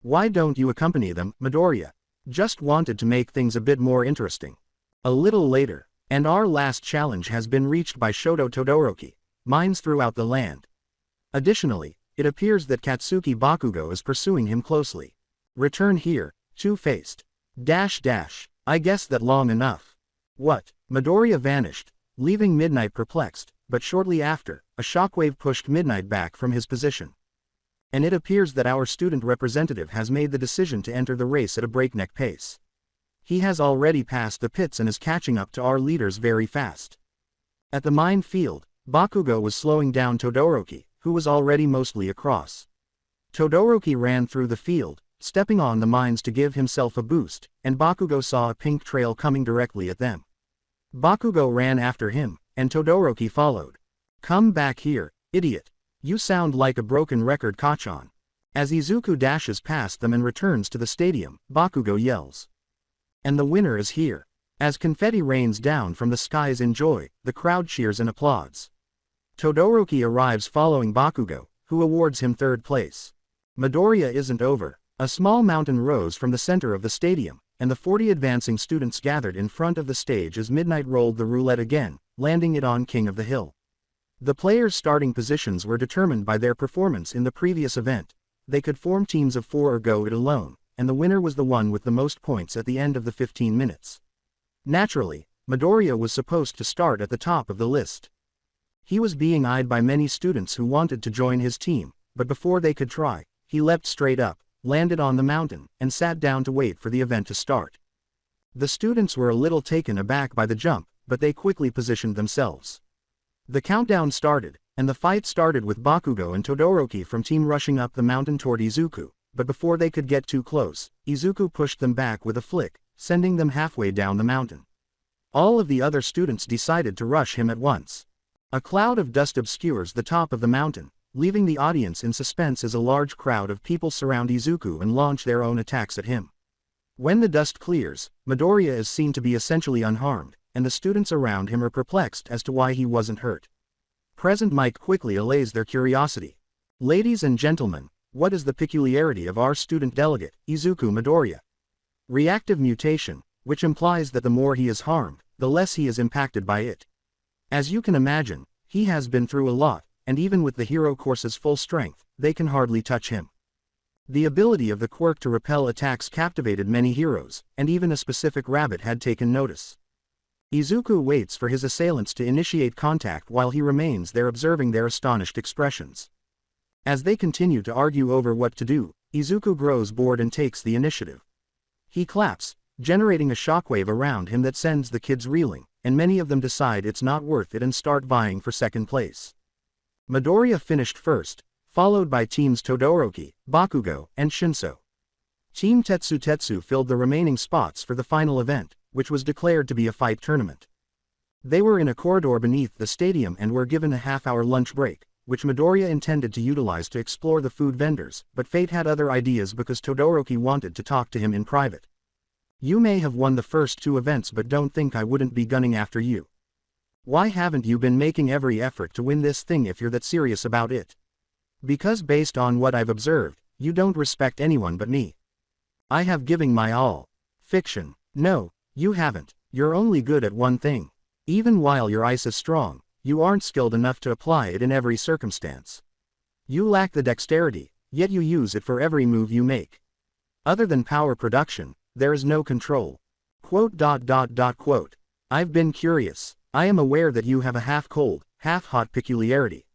Why don't you accompany them, Midoriya? Just wanted to make things a bit more interesting. A little later, and our last challenge has been reached by Shoto Todoroki, mines throughout the land. Additionally, it appears that Katsuki Bakugo is pursuing him closely. Return here, two-faced. I guess that long enough. What? Midoriya vanished, leaving Midnight perplexed, but shortly after, a shockwave pushed Midnight back from his position. And it appears that our student representative has made the decision to enter the race at a breakneck pace. He has already passed the pits and is catching up to our leaders very fast. At the mine field, Bakugo was slowing down Todoroki, who was already mostly across. Todoroki ran through the field, stepping on the mines to give himself a boost, and Bakugo saw a pink trail coming directly at them. Bakugo ran after him, and Todoroki followed. Come back here, idiot. You sound like a broken record, Kachan. As Izuku dashes past them and returns to the stadium, Bakugo yells. And the winner is here. As confetti rains down from the skies in joy, the crowd cheers and applauds. Todoroki arrives following Bakugo, who awards him third place. Midoriya isn't over. A small mountain rose from the center of the stadium, and the 40 advancing students gathered in front of the stage as Midnight rolled the roulette again, landing it on King of the Hill. The players' starting positions were determined by their performance in the previous event. They could form teams of 4 or go it alone, and the winner was the one with the most points at the end of the 15 minutes. Naturally, Midoriya was supposed to start at the top of the list. He was being eyed by many students who wanted to join his team, but before they could try, he leapt straight up, landed on the mountain, and sat down to wait for the event to start. The students were a little taken aback by the jump, but they quickly positioned themselves. The countdown started, and the fight started with Bakugo and Todoroki from team rushing up the mountain toward Izuku, but before they could get too close, Izuku pushed them back with a flick, sending them halfway down the mountain. All of the other students decided to rush him at once. A cloud of dust obscures the top of the mountain, leaving the audience in suspense as a large crowd of people surround Izuku and launch their own attacks at him. When the dust clears, Midoriya is seen to be essentially unharmed, and the students around him are perplexed as to why he wasn't hurt. Present Mike quickly allays their curiosity. Ladies and gentlemen, what is the peculiarity of our student delegate, Izuku Midoriya? Reactive mutation, which implies that the more he is harmed, the less he is impacted by it. As you can imagine, he has been through a lot, and even with the hero course's full strength, they can hardly touch him. The ability of the quirk to repel attacks captivated many heroes, and even a specific rabbit had taken notice. Izuku waits for his assailants to initiate contact while he remains there observing their astonished expressions. As they continue to argue over what to do, Izuku grows bored and takes the initiative. He claps, generating a shockwave around him that sends the kids reeling, and many of them decide it's not worth it and start vying for second place. Midoriya finished first, followed by teams Todoroki, Bakugo, and Shinso. Team Tetsu filled the remaining spots for the final event, which was declared to be a fight tournament. They were in a corridor beneath the stadium and were given a half-hour lunch break, which Midoriya intended to utilize to explore the food vendors, but fate had other ideas because Todoroki wanted to talk to him in private. You may have won the first 2 events, but don't think I wouldn't be gunning after you. Why haven't you been making every effort to win this thing if you're that serious about it? Because based on what I've observed, you don't respect anyone but me. I have given my all. Fiction. No, you haven't. You're only good at one thing. Even while your ice is strong, you aren't skilled enough to apply it in every circumstance. You lack the dexterity, yet you use it for every move you make. Other than power production, there is no control. Quote. I've been curious. I am aware that you have a half-cold, half-hot peculiarity.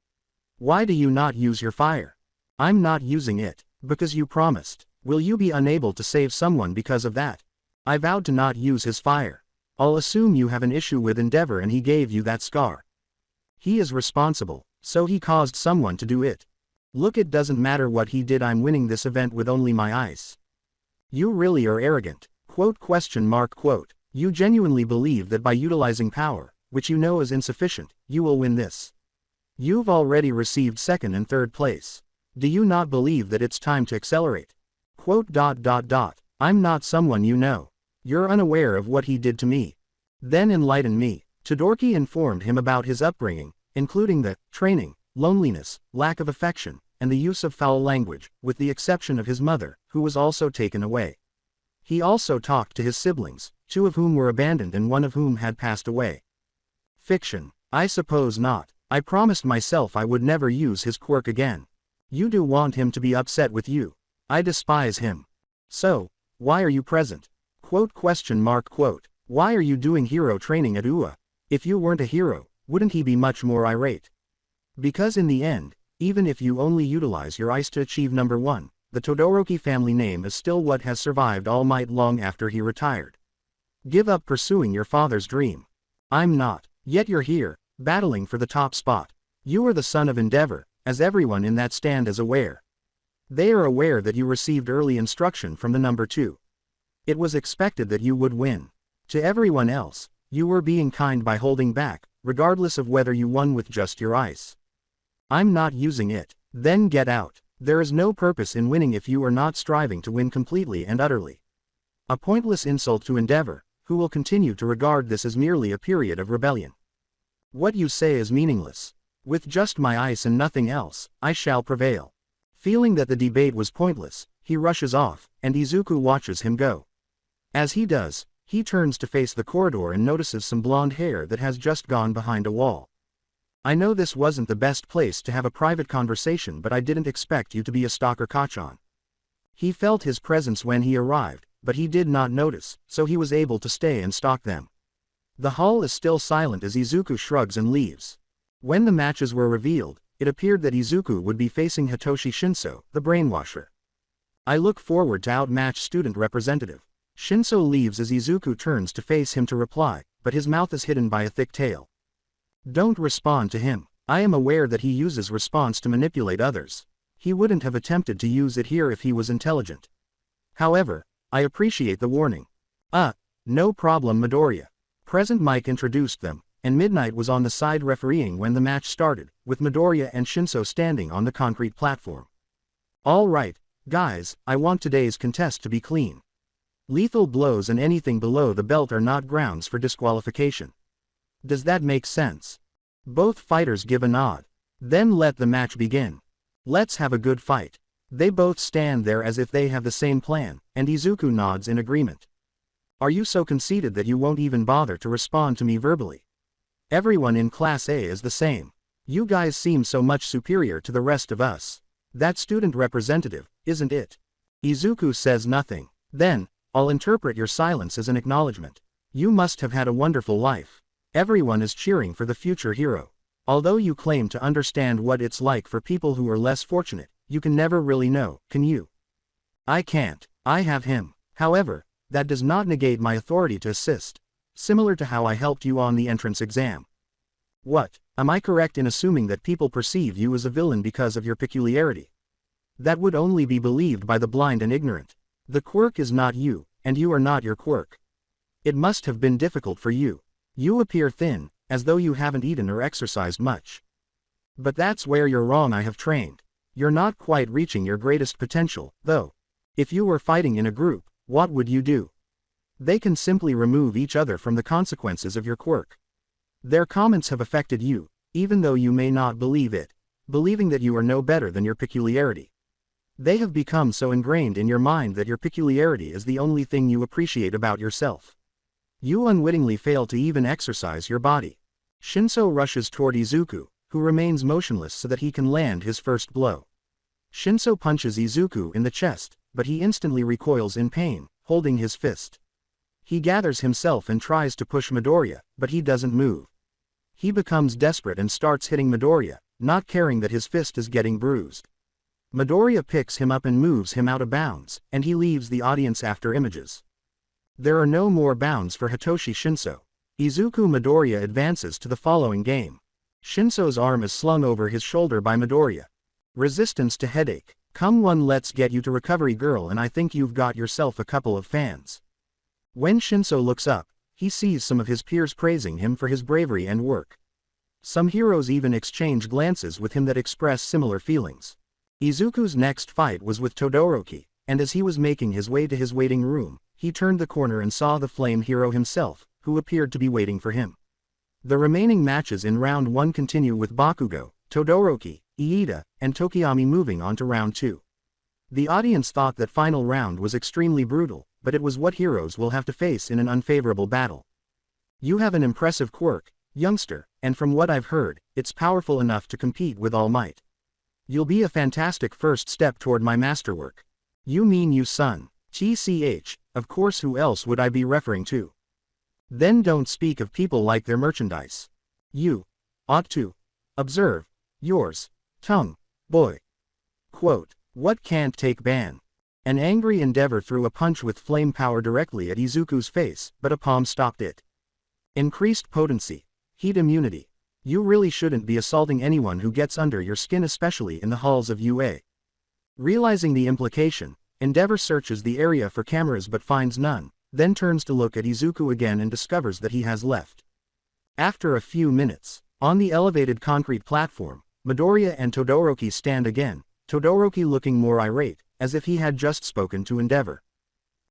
Why do you not use your fire? I'm not using it, because you promised. Will you be unable to save someone because of that? I vowed to not use his fire. I'll assume you have an issue with Endeavor and he gave you that scar. He is responsible, so he caused someone to do it. Look, it doesn't matter what he did, I'm winning this event with only my ice. You really are arrogant. Quote. You genuinely believe that by utilizing power, which you know is insufficient, you will win this. You've already received second and third place. Do you not believe that it's time to accelerate? I'm not someone you know. You're unaware of what he did to me. Then enlighten me. Todoroki informed him about his upbringing, including the training, loneliness, lack of affection, and the use of foul language, with the exception of his mother, who was also taken away. He also talked to his siblings, 2 of whom were abandoned and 1 of whom had passed away. Fiction. I suppose not. I promised myself I would never use his quirk again. You do want him to be upset with you. I despise him. So, why are you present? Why are you doing hero training at UA? If you weren't a hero, wouldn't he be much more irate? Because in the end, even if you only utilize your ice to achieve number 1, the Todoroki family name is still what has survived All Might long after he retired. Give up pursuing your father's dream. I'm not. Yet you're here, battling for the top spot. You are the son of Endeavor, as everyone in that stand is aware. They are aware that you received early instruction from the number 2. It was expected that you would win. To everyone else, you were being kind by holding back, regardless of whether you won with just your ice. I'm not using it. Then get out. There is no purpose in winning if you are not striving to win completely and utterly. A pointless insult to Endeavor, who will continue to regard this as merely a period of rebellion. What you say is meaningless. With just my ice and nothing else, I shall prevail. Feeling that the debate was pointless, he rushes off, and Izuku watches him go. As he does, he turns to face the corridor and notices some blonde hair that has just gone behind a wall. I know this wasn't the best place to have a private conversation, but I didn't expect you to be a stalker Kachan. He felt his presence when he arrived, but he did not notice, so he was able to stay and stalk them. The hall is still silent as Izuku shrugs and leaves. When the matches were revealed, it appeared that Izuku would be facing Hitoshi Shinso, the brainwasher. I look forward to outmatch student representative. Shinso leaves as Izuku turns to face him to reply, but his mouth is hidden by a thick tail. Don't respond to him. I am aware that he uses response to manipulate others. He wouldn't have attempted to use it here if he was intelligent. However, I appreciate the warning. No problem Midoriya. Present Mike introduced them, and Midnight was on the side refereeing when the match started, with Midoriya and Shinso standing on the concrete platform. All right, guys, I want today's contest to be clean. Lethal blows and anything below the belt are not grounds for disqualification. Does that make sense? Both fighters give a nod. Then let the match begin. Let's have a good fight. They both stand there as if they have the same plan, and Izuku nods in agreement. Are you so conceited that you won't even bother to respond to me verbally? Everyone in Class A is the same. You guys seem so much superior to the rest of us. That student representative, isn't it? Izuku says nothing. Then, I'll interpret your silence as an acknowledgement. You must have had a wonderful life. Everyone is cheering for the future hero. Although you claim to understand what it's like for people who are less fortunate, you can never really know, can you? I can't. I have him. However, that does not negate my authority to assist. Similar to how I helped you on the entrance exam. What? Am I correct in assuming that people perceive you as a villain because of your peculiarity? That would only be believed by the blind and ignorant. The quirk is not you, and you are not your quirk. It must have been difficult for you. You appear thin, as though you haven't eaten or exercised much. But that's where you're wrong. I have trained. You're not quite reaching your greatest potential, though. If you were fighting in a group, what would you do? They can simply remove each other from the consequences of your quirk. Their comments have affected you, even though you may not believe it, believing that you are no better than your peculiarity. They have become so ingrained in your mind that your peculiarity is the only thing you appreciate about yourself. You unwittingly fail to even exercise your body. Shinso rushes toward Izuku, who remains motionless so that he can land his first blow. Shinso punches Izuku in the chest, but he instantly recoils in pain, holding his fist. He gathers himself and tries to push Midoriya, but he doesn't move. He becomes desperate and starts hitting Midoriya, not caring that his fist is getting bruised. Midoriya picks him up and moves him out of bounds, and he leaves the audience after images. There are no more bounds for Hitoshi Shinso. Izuku Midoriya advances to the following game. Shinso's arm is slung over his shoulder by Midoriya. Resistance to headache. Come on, let's get you to recovery girl, and I think you've got yourself a couple of fans. When Shinso looks up, he sees some of his peers praising him for his bravery and work. Some heroes even exchange glances with him that express similar feelings. Izuku's next fight was with Todoroki, and as he was making his way to his waiting room, he turned the corner and saw the flame hero himself, who appeared to be waiting for him. The remaining matches in round 1 continue with Bakugo, Todoroki, Iida, and Tokiyami moving on to round 2. The audience thought that final round was extremely brutal, but it was what heroes will have to face in an unfavorable battle. You have an impressive quirk, youngster, and from what I've heard, it's powerful enough to compete with All Might. You'll be a fantastic first step toward my masterwork. You mean you son, TCH, of course who else would I be referring to? Then don't speak of people like their merchandise. You ought to observe yours, tongue, boy. Quote, what can't take ban? An angry Endeavor threw a punch with flame power directly at Izuku's face, but a palm stopped it. Increased potency. Heat immunity. You really shouldn't be assaulting anyone who gets under your skin, especially in the halls of UA. Realizing the implication, Endeavor searches the area for cameras but finds none, then turns to look at Izuku again and discovers that he has left. After a few minutes, on the elevated concrete platform, Midoriya and Todoroki stand again, Todoroki looking more irate, as if he had just spoken to Endeavor.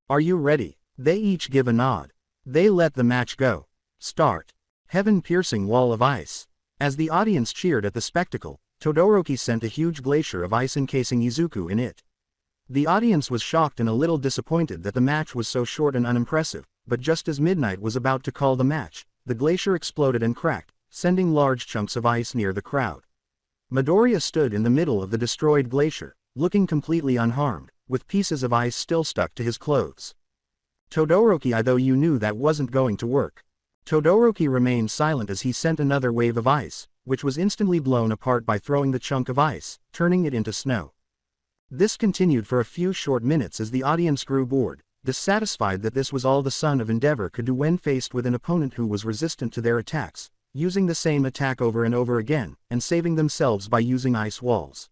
Are you ready? They each give a nod. They let the match go. Start. Heaven-piercing wall of ice. As the audience cheered at the spectacle, Todoroki sent a huge glacier of ice encasing Izuku in it. The audience was shocked and a little disappointed that the match was so short and unimpressive, but just as Midnight was about to call the match, the glacier exploded and cracked, sending large chunks of ice near the crowd. Midoriya stood in the middle of the destroyed glacier, looking completely unharmed, with pieces of ice still stuck to his clothes. Todoroki, I though you knew that wasn't going to work. Todoroki remained silent as he sent another wave of ice, which was instantly blown apart by throwing the chunk of ice, turning it into snow. This continued for a few short minutes as the audience grew bored, dissatisfied that this was all the son of Endeavor could do when faced with an opponent who was resistant to their attacks, using the same attack over and over again, and saving themselves by using ice walls.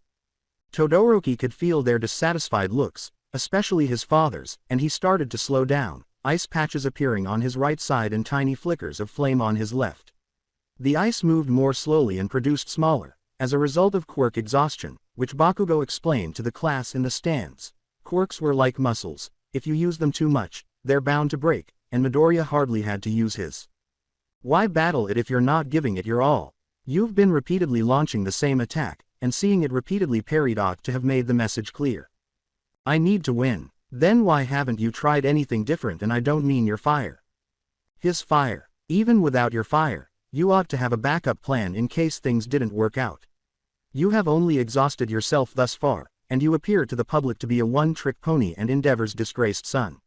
Todoroki could feel their dissatisfied looks, especially his father's, and he started to slow down, ice patches appearing on his right side and tiny flickers of flame on his left. The ice moved more slowly and produced smaller, as a result of quirk exhaustion, which Bakugo explained to the class in the stands. Quirks were like muscles, if you use them too much, they're bound to break, and Midoriya hardly had to use his. Why battle it if you're not giving it your all? You've been repeatedly launching the same attack, and seeing it repeatedly parried ought to have made the message clear. I need to win. Then why haven't you tried anything different? And I don't mean your fire. His fire. Even without your fire, you ought to have a backup plan in case things didn't work out. You have only exhausted yourself thus far, and you appear to the public to be a one-trick pony and Endeavor's disgraced son.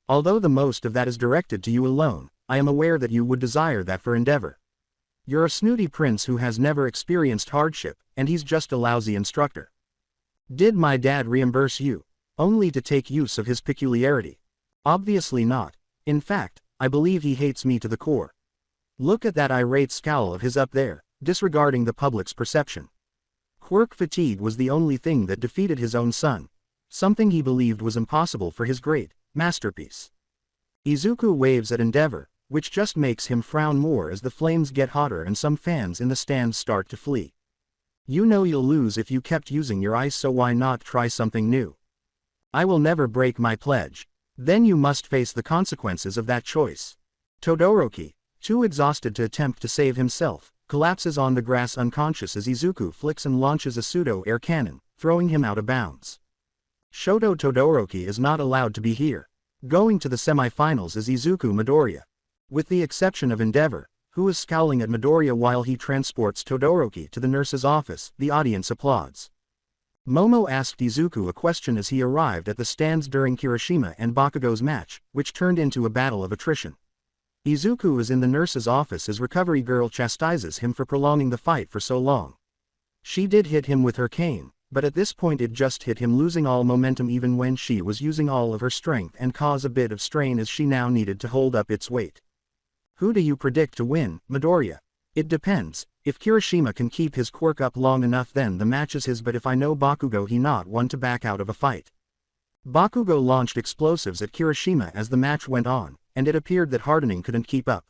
Although the most of that is directed to you alone, I am aware that you would desire that for Endeavor. You're a snooty prince who has never experienced hardship, and he's just a lousy instructor. Did my dad reimburse you? Only to take use of his peculiarity? Obviously not. In fact, I believe he hates me to the core. Look at that irate scowl of his up there, disregarding the public's perception. Quirk fatigue was the only thing that defeated his own son, something he believed was impossible for his great masterpiece. Izuku waves at Endeavor, which just makes him frown more as the flames get hotter and some fans in the stands start to flee. You know you'll lose if you kept using your ice, so why not try something new? I will never break my pledge. Then you must face the consequences of that choice. Todoroki, too exhausted to attempt to save himself, collapses on the grass unconscious as Izuku flicks and launches a pseudo-air cannon, throwing him out of bounds. Shoto Todoroki is not allowed to be here. Going to the semi-finals is Izuku Midoriya. With the exception of Endeavor, who is scowling at Midoriya while he transports Todoroki to the nurse's office, the audience applauds. Momo asked Izuku a question as he arrived at the stands during Kirishima and Bakugo's match, which turned into a battle of attrition. Izuku is in the nurse's office as Recovery Girl chastises him for prolonging the fight for so long. She did hit him with her cane, but at this point it just hit him, losing all momentum even when she was using all of her strength, and cause a bit of strain as she now needed to hold up its weight. Who do you predict to win, Midoriya? It depends. If Kirishima can keep his quirk up long enough, then the match is his, but if I know Bakugo, he not one to back out of a fight. Bakugo launched explosives at Kirishima as the match went on, and it appeared that hardening couldn't keep up.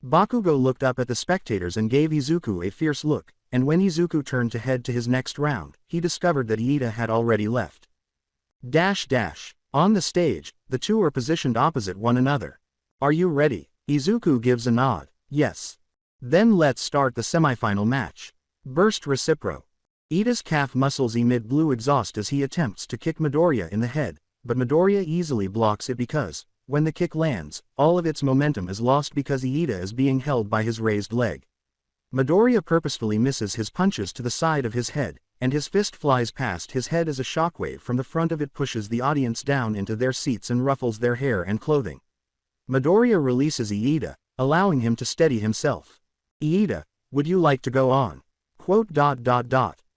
Bakugo looked up at the spectators and gave Izuku a fierce look, and when Izuku turned to head to his next round, he discovered that Iida had already left. On the stage, the two are positioned opposite one another. Are you ready? Izuku gives a nod. Yes. Then let's start the semifinal match. Burst Recipro. Iida's calf muscles emit blue exhaust as he attempts to kick Midoriya in the head, but Midoriya easily blocks it because, when the kick lands, all of its momentum is lost because Iida is being held by his raised leg. Midoriya purposefully misses his punches to the side of his head, and his fist flies past his head as a shockwave from the front of it pushes the audience down into their seats and ruffles their hair and clothing. Midoriya releases Iida, allowing him to steady himself. Iida, would you like to go on?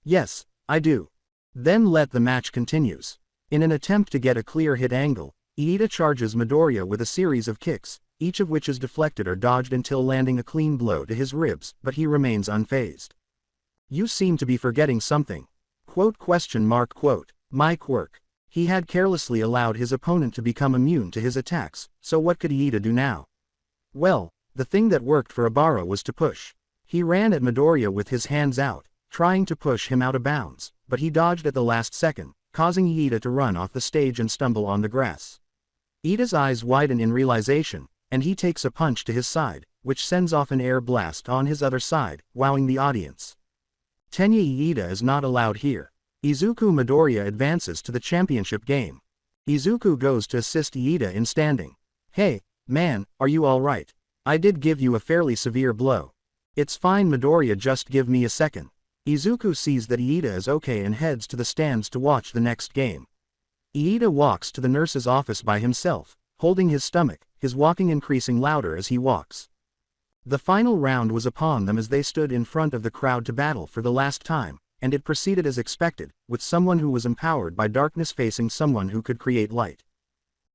Yes, I do. Then let the match continues. In an attempt to get a clear hit angle, Iida charges Midoriya with a series of kicks, each of which is deflected or dodged until landing a clean blow to his ribs, but he remains unfazed. You seem to be forgetting something. My quirk. He had carelessly allowed his opponent to become immune to his attacks, so what could Iida do now? Well, the thing that worked for Ibara was to push. He ran at Midoriya with his hands out, trying to push him out of bounds, but he dodged at the last second, causing Iida to run off the stage and stumble on the grass. Iida's eyes widen in realization, and he takes a punch to his side, which sends off an air blast on his other side, wowing the audience. Tenya Iida is not allowed here. Izuku Midoriya advances to the championship game. Izuku goes to assist Iida in standing. Hey, man, are you alright? I did give you a fairly severe blow. It's fine Midoriya, just give me a second. Izuku sees that Iida is okay and heads to the stands to watch the next game. Iida walks to the nurse's office by himself, holding his stomach, his walking increasing louder as he walks. The final round was upon them as they stood in front of the crowd to battle for the last time, and it proceeded as expected, with someone who was empowered by darkness facing someone who could create light.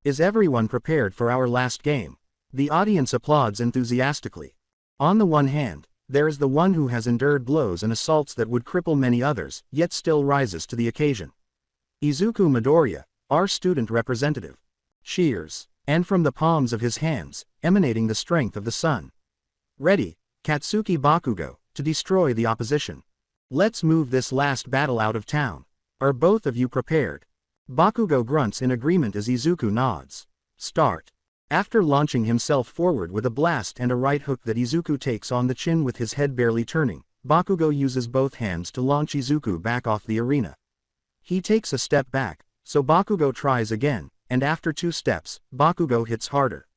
Is everyone prepared for our last game? The audience applauds enthusiastically. On the one hand, there is the one who has endured blows and assaults that would cripple many others, yet still rises to the occasion. Izuku Midoriya, our student representative. Cheers. And from the palms of his hands, emanating the strength of the sun. Ready, Katsuki Bakugo, to destroy the opposition. Let's move this last battle out of town. Are both of you prepared? Bakugo grunts in agreement as Izuku nods. Start. After launching himself forward with a blast and a right hook that Izuku takes on the chin with his head barely turning, Bakugo uses both hands to launch Izuku back off the arena. He takes a step back, so Bakugo tries again, and after 2 steps, Bakugo hits harder.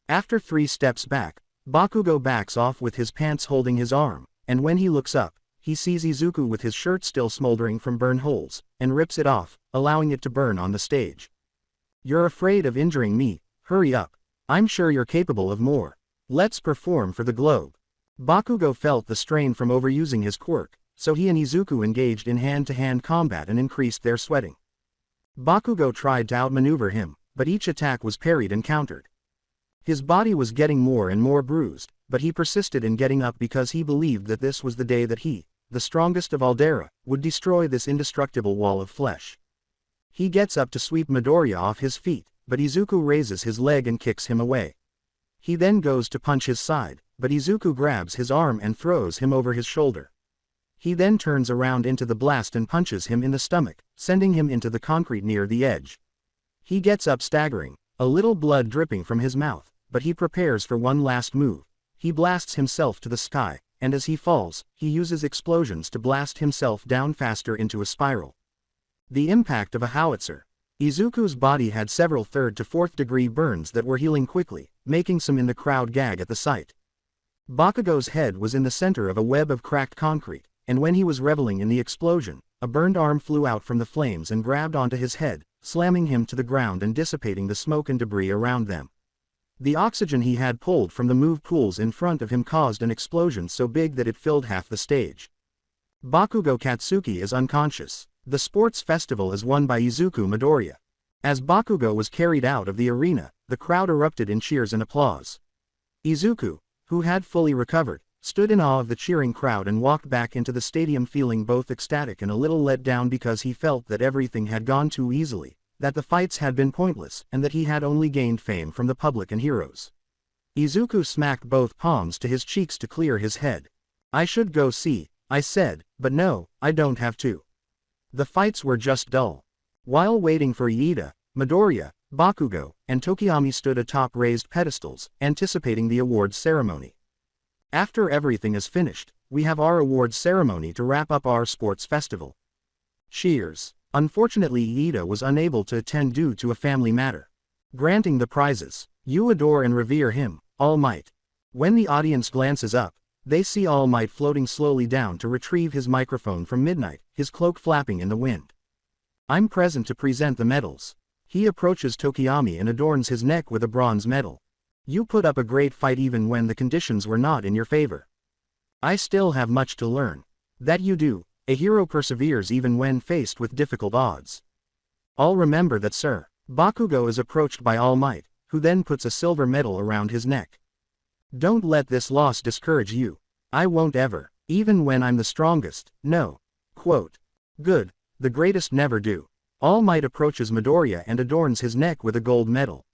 After 3 steps back, Bakugo backs off with his pants holding his arm, and when he looks up, he sees Izuku with his shirt still smoldering from burn holes, and rips it off, allowing it to burn on the stage. You're afraid of injuring me, hurry up. I'm sure you're capable of more. Let's perform for the globe. Bakugo felt the strain from overusing his quirk, so he and Izuku engaged in hand-to-hand combat and increased their sweating. Bakugo tried to outmaneuver him, but each attack was parried and countered. His body was getting more and more bruised, but he persisted in getting up because he believed that this was the day that he, the strongest of Aldera, would destroy this indestructible wall of flesh. He gets up to sweep Midoriya off his feet, but Izuku raises his leg and kicks him away. He then goes to punch his side, but Izuku grabs his arm and throws him over his shoulder. He then turns around into the blast and punches him in the stomach, sending him into the concrete near the edge. He gets up staggering, a little blood dripping from his mouth, but he prepares for one last move. He blasts himself to the sky, and as he falls, he uses explosions to blast himself down faster into a spiral. The impact of a howitzer. Izuku's body had several 3rd to 4th degree burns that were healing quickly, making some in the crowd gag at the sight. Bakugo's head was in the center of a web of cracked concrete, and when he was reveling in the explosion, a burned arm flew out from the flames and grabbed onto his head, slamming him to the ground and dissipating the smoke and debris around them. The oxygen he had pulled from the move pools in front of him caused an explosion so big that it filled half the stage. Bakugo Katsuki is unconscious. The sports festival is won by Izuku Midoriya. As Bakugo was carried out of the arena, the crowd erupted in cheers and applause. Izuku, who had fully recovered, stood in awe of the cheering crowd and walked back into the stadium feeling both ecstatic and a little let down because he felt that everything had gone too easily, that the fights had been pointless and that he had only gained fame from the public and heroes. Izuku smacked both palms to his cheeks to clear his head. I should go see, I said, but no, I don't have to. The fights were just dull. While waiting for Iida, Midoriya, Bakugo, and Tokiyami stood atop raised pedestals, anticipating the awards ceremony. After everything is finished, we have our awards ceremony to wrap up our sports festival. Cheers. Unfortunately, Iida was unable to attend due to a family matter. Granting the prizes, you adore and revere him, All Might. When the audience glances up, they see All Might floating slowly down to retrieve his microphone from Midnight, his cloak flapping in the wind. I'm present to present the medals. He approaches Tokiyami and adorns his neck with a bronze medal. You put up a great fight even when the conditions were not in your favor. I still have much to learn. That you do. A hero perseveres even when faced with difficult odds. All remember that, sir. Bakugo is approached by All Might, who then puts a silver medal around his neck. Don't let this loss discourage you. I won't ever, even when I'm the strongest, no. Quote. Good, the greatest never do. All Might approaches Midoriya and adorns his neck with a gold medal.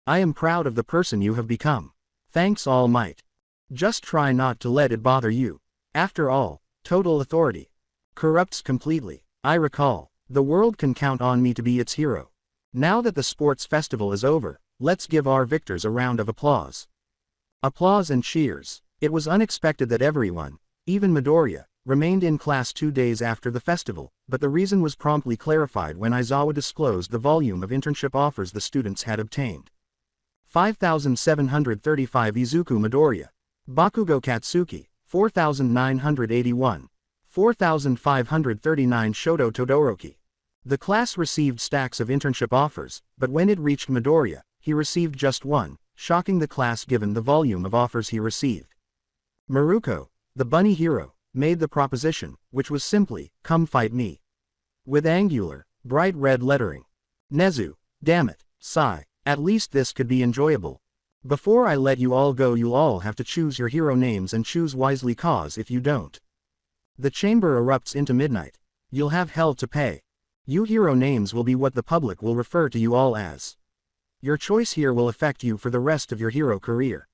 I am proud of the person you have become. Thanks, All Might. Just try not to let it bother you. After all, total authority corrupts completely. I recall, the world can count on me to be its hero. Now that the sports festival is over, let's give our victors a round of applause. Applause and cheers. It was unexpected that everyone, even Midoriya, remained in class 2 days after the festival, but the reason was promptly clarified when Aizawa disclosed the volume of internship offers the students had obtained. 5,735 Izuku Midoriya. Bakugo Katsuki, 4,981. 4,539 Shoto Todoroki. The class received stacks of internship offers, but when it reached Midoriya, he received just one, shocking the class given the volume of offers he received. Maruko, the bunny hero, made the proposition, which was simply, come fight me. With angular, bright red lettering. Nezu, damn it, sigh, at least this could be enjoyable. Before I let you all go, you'll all have to choose your hero names and choose wisely, cause if you don't. The chamber erupts into midnight. You'll have hell to pay. You hero names will be what the public will refer to you all as. Your choice here will affect you for the rest of your hero career.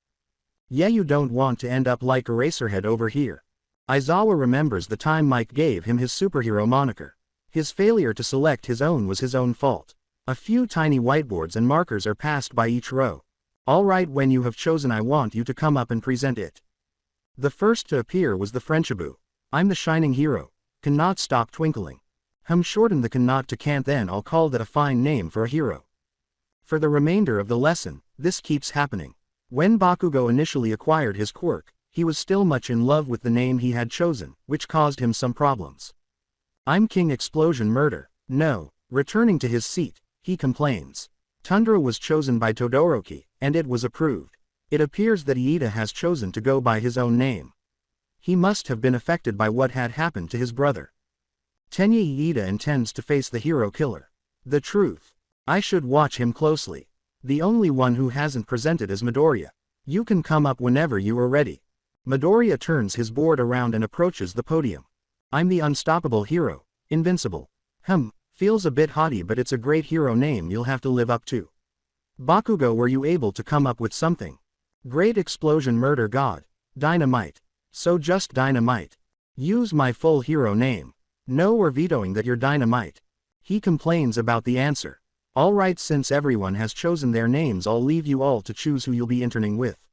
Yeah, you don't want to end up like Eraserhead over here. Aizawa remembers the time Mike gave him his superhero moniker. His failure to select his own was his own fault. A few tiny whiteboards and markers are passed by each row. Alright, when you have chosen, I want you to come up and present it. The first to appear was the Frenchibu. I'm the shining hero. Cannot stop twinkling. Shorten the cannot to can't, then I'll call that a fine name for a hero. For the remainder of the lesson, this keeps happening. When Bakugo initially acquired his quirk, he was still much in love with the name he had chosen, which caused him some problems. I'm King Explosion Murder. No. Returning to his seat, he complains. Tundra was chosen by Todoroki, and it was approved. It appears that Iida has chosen to go by his own name. He must have been affected by what had happened to his brother. Tenya Iida intends to face the hero killer. The truth. I should watch him closely. The only one who hasn't presented is Midoriya. You can come up whenever you are ready. Midoriya turns his board around and approaches the podium. I'm the unstoppable hero, invincible. Feels a bit haughty, but it's a great hero name you'll have to live up to. Bakugo, were you able to come up with something? Great Explosion Murder God. Dynamite. So just dynamite. Use my full hero name. No, we're vetoing that you're dynamite. He complains about the answer. Alright, since everyone has chosen their names, I'll leave you all to choose who you'll be interning with.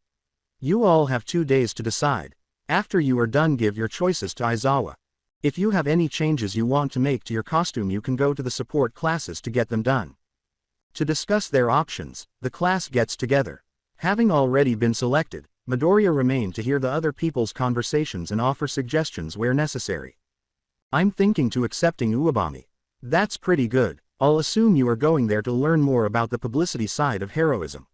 You all have 2 days to decide. After you are done, give your choices to Aizawa. If you have any changes you want to make to your costume, you can go to the support classes to get them done. To discuss their options, the class gets together. Having already been selected, Midoriya remained to hear the other people's conversations and offer suggestions where necessary. I'm thinking to accepting Uwabami. That's pretty good. I'll assume you are going there to learn more about the publicity side of heroism.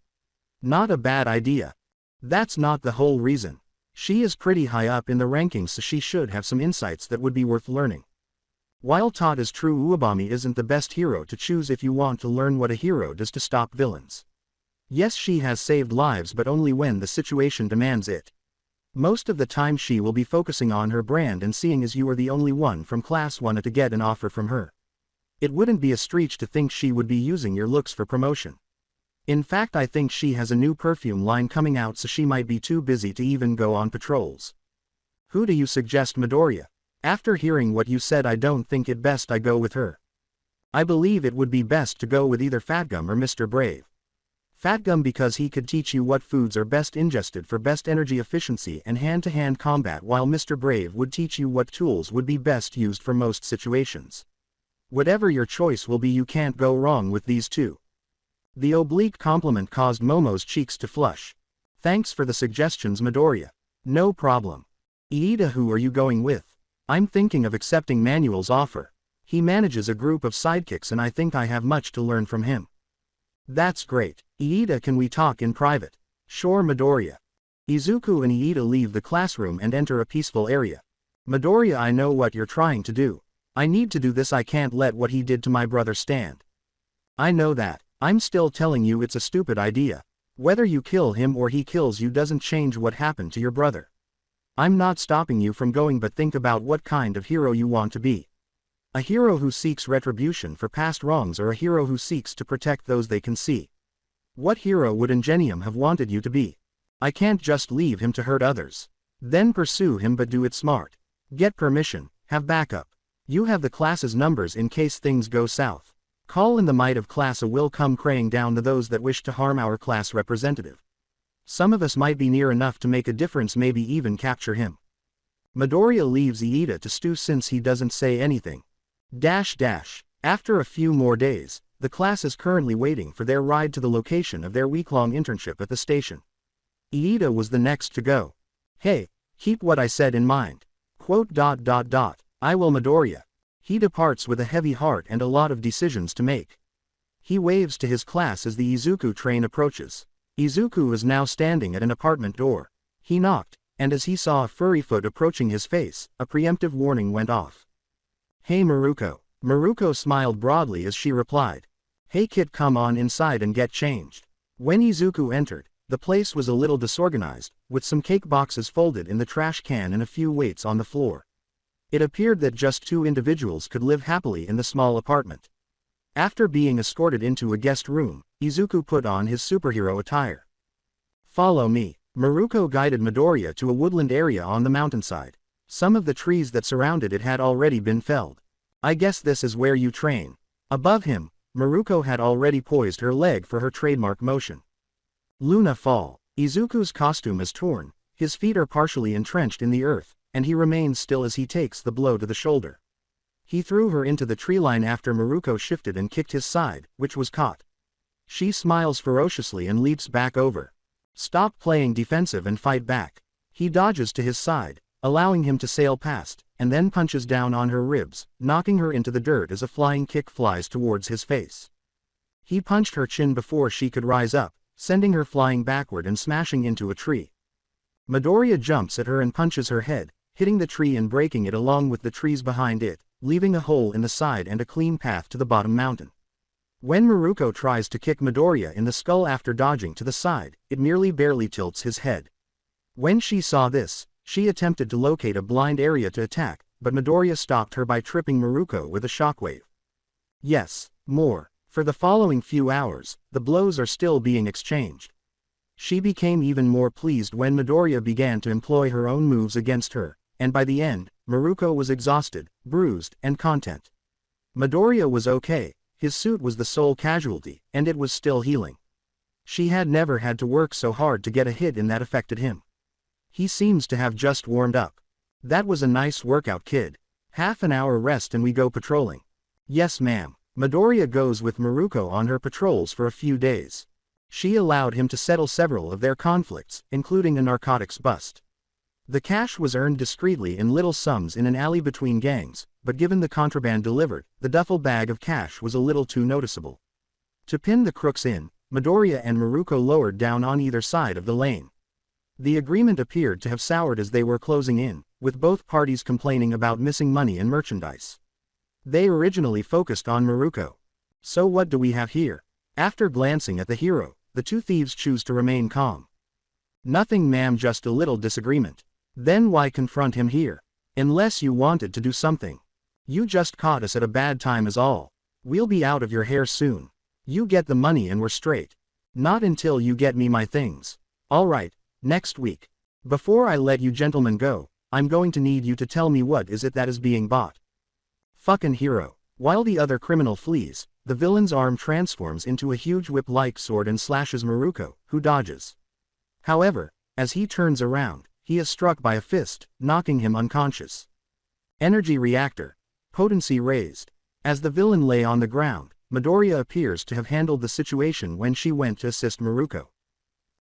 Not a bad idea. That's not the whole reason. She is pretty high up in the rankings, so she should have some insights that would be worth learning. While Todd is true, Uwabami isn't the best hero to choose if you want to learn what a hero does to stop villains. Yes, she has saved lives, but only when the situation demands it. Most of the time she will be focusing on her brand, and seeing as you are the only one from class 1 to get an offer from her. It wouldn't be a stretch to think she would be using your looks for promotion. In fact, I think she has a new perfume line coming out, so she might be too busy to even go on patrols. Who do you suggest, Midoriya? After hearing what you said, I don't think it best I go with her. I believe it would be best to go with either Fatgum or Mr. Brave. Fatgum because he could teach you what foods are best ingested for best energy efficiency and hand-to-hand combat, while Mr. Brave would teach you what tools would be best used for most situations. Whatever your choice will be, you can't go wrong with these two. The oblique compliment caused Momo's cheeks to flush. Thanks for the suggestions, Midoriya. No problem. Iida, who are you going with? I'm thinking of accepting Manuel's offer. He manages a group of sidekicks and I think I have much to learn from him. That's great. Iida, can we talk in private? Sure, Midoriya. Izuku and Iida leave the classroom and enter a peaceful area. Midoriya, I know what you're trying to do. I need to do this. I can't let what he did to my brother stand. I know that. I'm still telling you it's a stupid idea. Whether you kill him or he kills you doesn't change what happened to your brother. I'm not stopping you from going, but think about what kind of hero you want to be. A hero who seeks retribution for past wrongs, or a hero who seeks to protect those they can see? What hero would Ingenium have wanted you to be? I can't just leave him to hurt others. Then pursue him, but do it smart. Get permission, have backup. You have the class's numbers in case things go south. Call in the might of class, or will come praying down to those that wish to harm our class representative. Some of us might be near enough to make a difference, maybe even capture him. Midoriya leaves Iida to stew since he doesn't say anything. After a few more days, the class is currently waiting for their ride to the location of their week-long internship at the station. Iida was the next to go. Hey, keep what I said in mind. I will, Midoriya. He departs with a heavy heart and a lot of decisions to make. He waves to his class as the Izuku train approaches. Izuku is now standing at an apartment door. He knocked, and as he saw a furry foot approaching his face, a preemptive warning went off. Hey Maruko. Maruko smiled broadly as she replied. Hey kid, come on inside and get changed. When Izuku entered, the place was a little disorganized, with some cake boxes folded in the trash can and a few weights on the floor. It appeared that just two individuals could live happily in the small apartment. After being escorted into a guest room, Izuku put on his superhero attire. Follow me. Maruko guided Midoriya to a woodland area on the mountainside. Some of the trees that surrounded it had already been felled. I guess this is where you train. Above him, Maruko had already poised her leg for her trademark motion. Luna Fall. Izuku's costume is torn, his feet are partially entrenched in the earth, and he remains still as he takes the blow to the shoulder. He threw her into the tree line after Maruko shifted and kicked his side, which was caught. She smiles ferociously and leaps back over. Stop playing defensive and fight back. He dodges to his side, allowing him to sail past, and then punches down on her ribs, knocking her into the dirt as a flying kick flies towards his face. He punched her chin before she could rise up, sending her flying backward and smashing into a tree. Midoriya jumps at her and punches her head, hitting the tree and breaking it along with the trees behind it, leaving a hole in the side and a clean path to the bottom mountain. When Maruko tries to kick Midoriya in the skull after dodging to the side, it merely barely tilts his head. When she saw this, she attempted to locate a blind area to attack, but Midoriya stopped her by tripping Maruko with a shockwave. Yes, more. For the following few hours, the blows are still being exchanged. She became even more pleased when Midoriya began to employ her own moves against her, and by the end, Maruko was exhausted, bruised, and content. Midoriya was okay, his suit was the sole casualty, and it was still healing. She had never had to work so hard to get a hit in that affected him. He seems to have just warmed up. That was a nice workout, kid. Half an hour rest and we go patrolling. Yes ma'am. Midoriya goes with Maruko on her patrols for a few days. She allowed him to settle several of their conflicts, including a narcotics bust. The cash was earned discreetly in little sums in an alley between gangs, but given the contraband delivered, the duffel bag of cash was a little too noticeable. To pin the crooks in, Midoriya and Maruko lowered down on either side of the lane. The agreement appeared to have soured as they were closing in, with both parties complaining about missing money and merchandise. They originally focused on Maruko. So what do we have here? After glancing at the hero, the two thieves choose to remain calm. Nothing ma'am, just a little disagreement. Then why confront him here? Unless you wanted to do something. You just caught us at a bad time is all. We'll be out of your hair soon. You get the money and we're straight. Not until you get me my things. Alright, next week. Before I let you gentlemen go, I'm going to need you to tell me what is it that is being bought. Fucking hero. While the other criminal flees, the villain's arm transforms into a huge whip-like sword and slashes Maruko, who dodges. However, as he turns around, he is struck by a fist, knocking him unconscious. Energy reactor. Potency raised. As the villain lay on the ground, Midoriya appears to have handled the situation when she went to assist Maruko.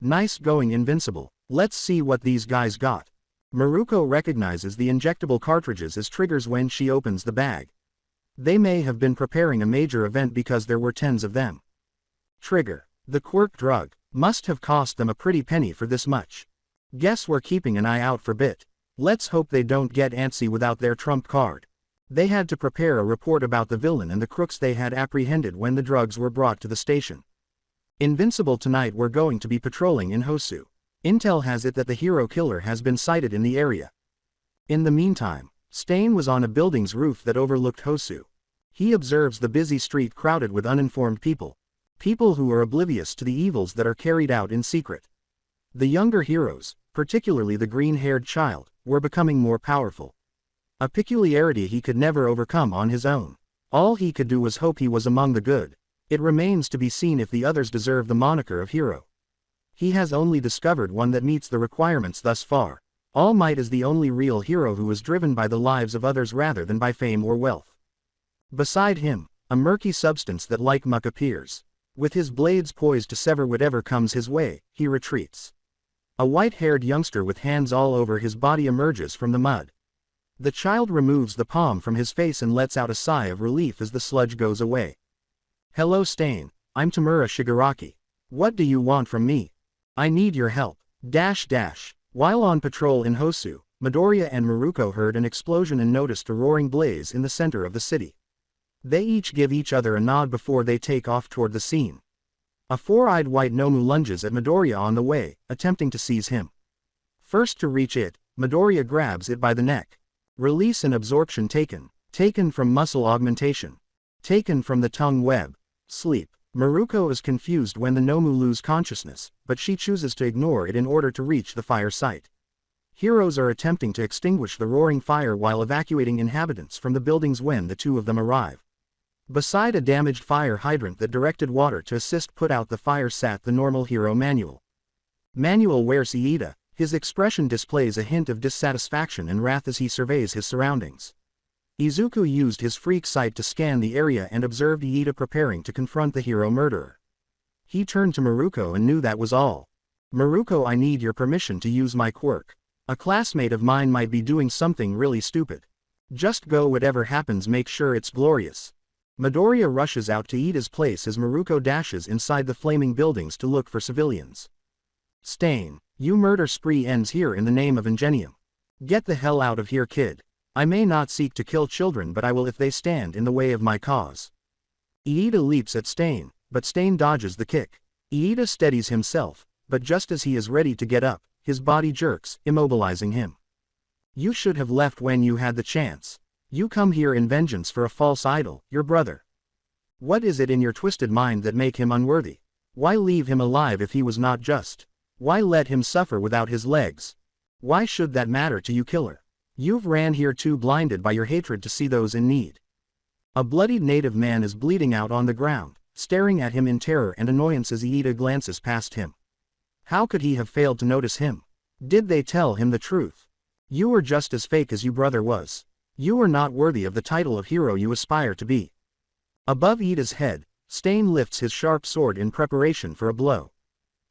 Nice going, Invincible. Let's see what these guys got. Maruko recognizes the injectable cartridges as triggers when she opens the bag. They may have been preparing a major event because there were tens of them. Trigger. The quirk drug. Must have cost them a pretty penny for this much. Guess we're keeping an eye out for Bit. Let's hope they don't get antsy without their trump card. They had to prepare a report about the villain and the crooks they had apprehended when the drugs were brought to the station. Invincible, tonight we're going to be patrolling in Hosu. Intel has it that the hero killer has been sighted in the area. In the meantime, Stain was on a building's roof that overlooked Hosu. He observes the busy street crowded with uninformed people. People who are oblivious to the evils that are carried out in secret. The younger heroes, particularly the green-haired child, were becoming more powerful. A peculiarity he could never overcome on his own. All he could do was hope he was among the good. It remains to be seen if the others deserve the moniker of hero. He has only discovered one that meets the requirements thus far. All Might is the only real hero who is driven by the lives of others rather than by fame or wealth. Beside him, a murky substance that like muck appears. With his blades poised to sever whatever comes his way, he retreats. A white-haired youngster with hands all over his body emerges from the mud. The child removes the palm from his face and lets out a sigh of relief as the sludge goes away. Hello Stain, I'm Tamura Shigaraki. What do you want from me? I need your help. While on patrol in Hosu, Midoriya and Maruko heard an explosion and noticed a roaring blaze in the center of the city. They each give each other a nod before they take off toward the scene. A four-eyed white Nomu lunges at Midoriya on the way, attempting to seize him. First to reach it, Midoriya grabs it by the neck. Release and absorption taken. Taken from muscle augmentation. Taken from the tongue web. Sleep. Maruko is confused when the Nomu lose consciousness, but she chooses to ignore it in order to reach the fire site. Heroes are attempting to extinguish the roaring fire while evacuating inhabitants from the buildings when the two of them arrive. Beside a damaged fire hydrant that directed water to assist put out the fire sat the normal hero Manuel. Manuel wears Iida. His expression displays a hint of dissatisfaction and wrath as he surveys his surroundings. Izuku used his freak sight to scan the area and observed Iida preparing to confront the hero murderer. He turned to Maruko and knew that was all. Maruko, I need your permission to use my quirk. A classmate of mine might be doing something really stupid. Just go, whatever happens make sure it's glorious. Midoriya rushes out to Iida's place as Maruko dashes inside the flaming buildings to look for civilians. Stain, your murder spree ends here in the name of Ingenium. Get the hell out of here, kid. I may not seek to kill children, but I will if they stand in the way of my cause. Iida leaps at Stain, but Stain dodges the kick. Iida steadies himself, but just as he is ready to get up, his body jerks, immobilizing him. You should have left when you had the chance. You come here in vengeance for a false idol, your brother. What is it in your twisted mind that make him unworthy? Why leave him alive if he was not just? Why let him suffer without his legs? Why should that matter to you, killer? You've ran here too blinded by your hatred to see those in need. A bloodied native man is bleeding out on the ground, staring at him in terror and annoyance as Iida glances past him. How could he have failed to notice him? Did they tell him the truth? You were just as fake as your brother was. You are not worthy of the title of hero you aspire to be. Above Iida's head, Stain lifts his sharp sword in preparation for a blow.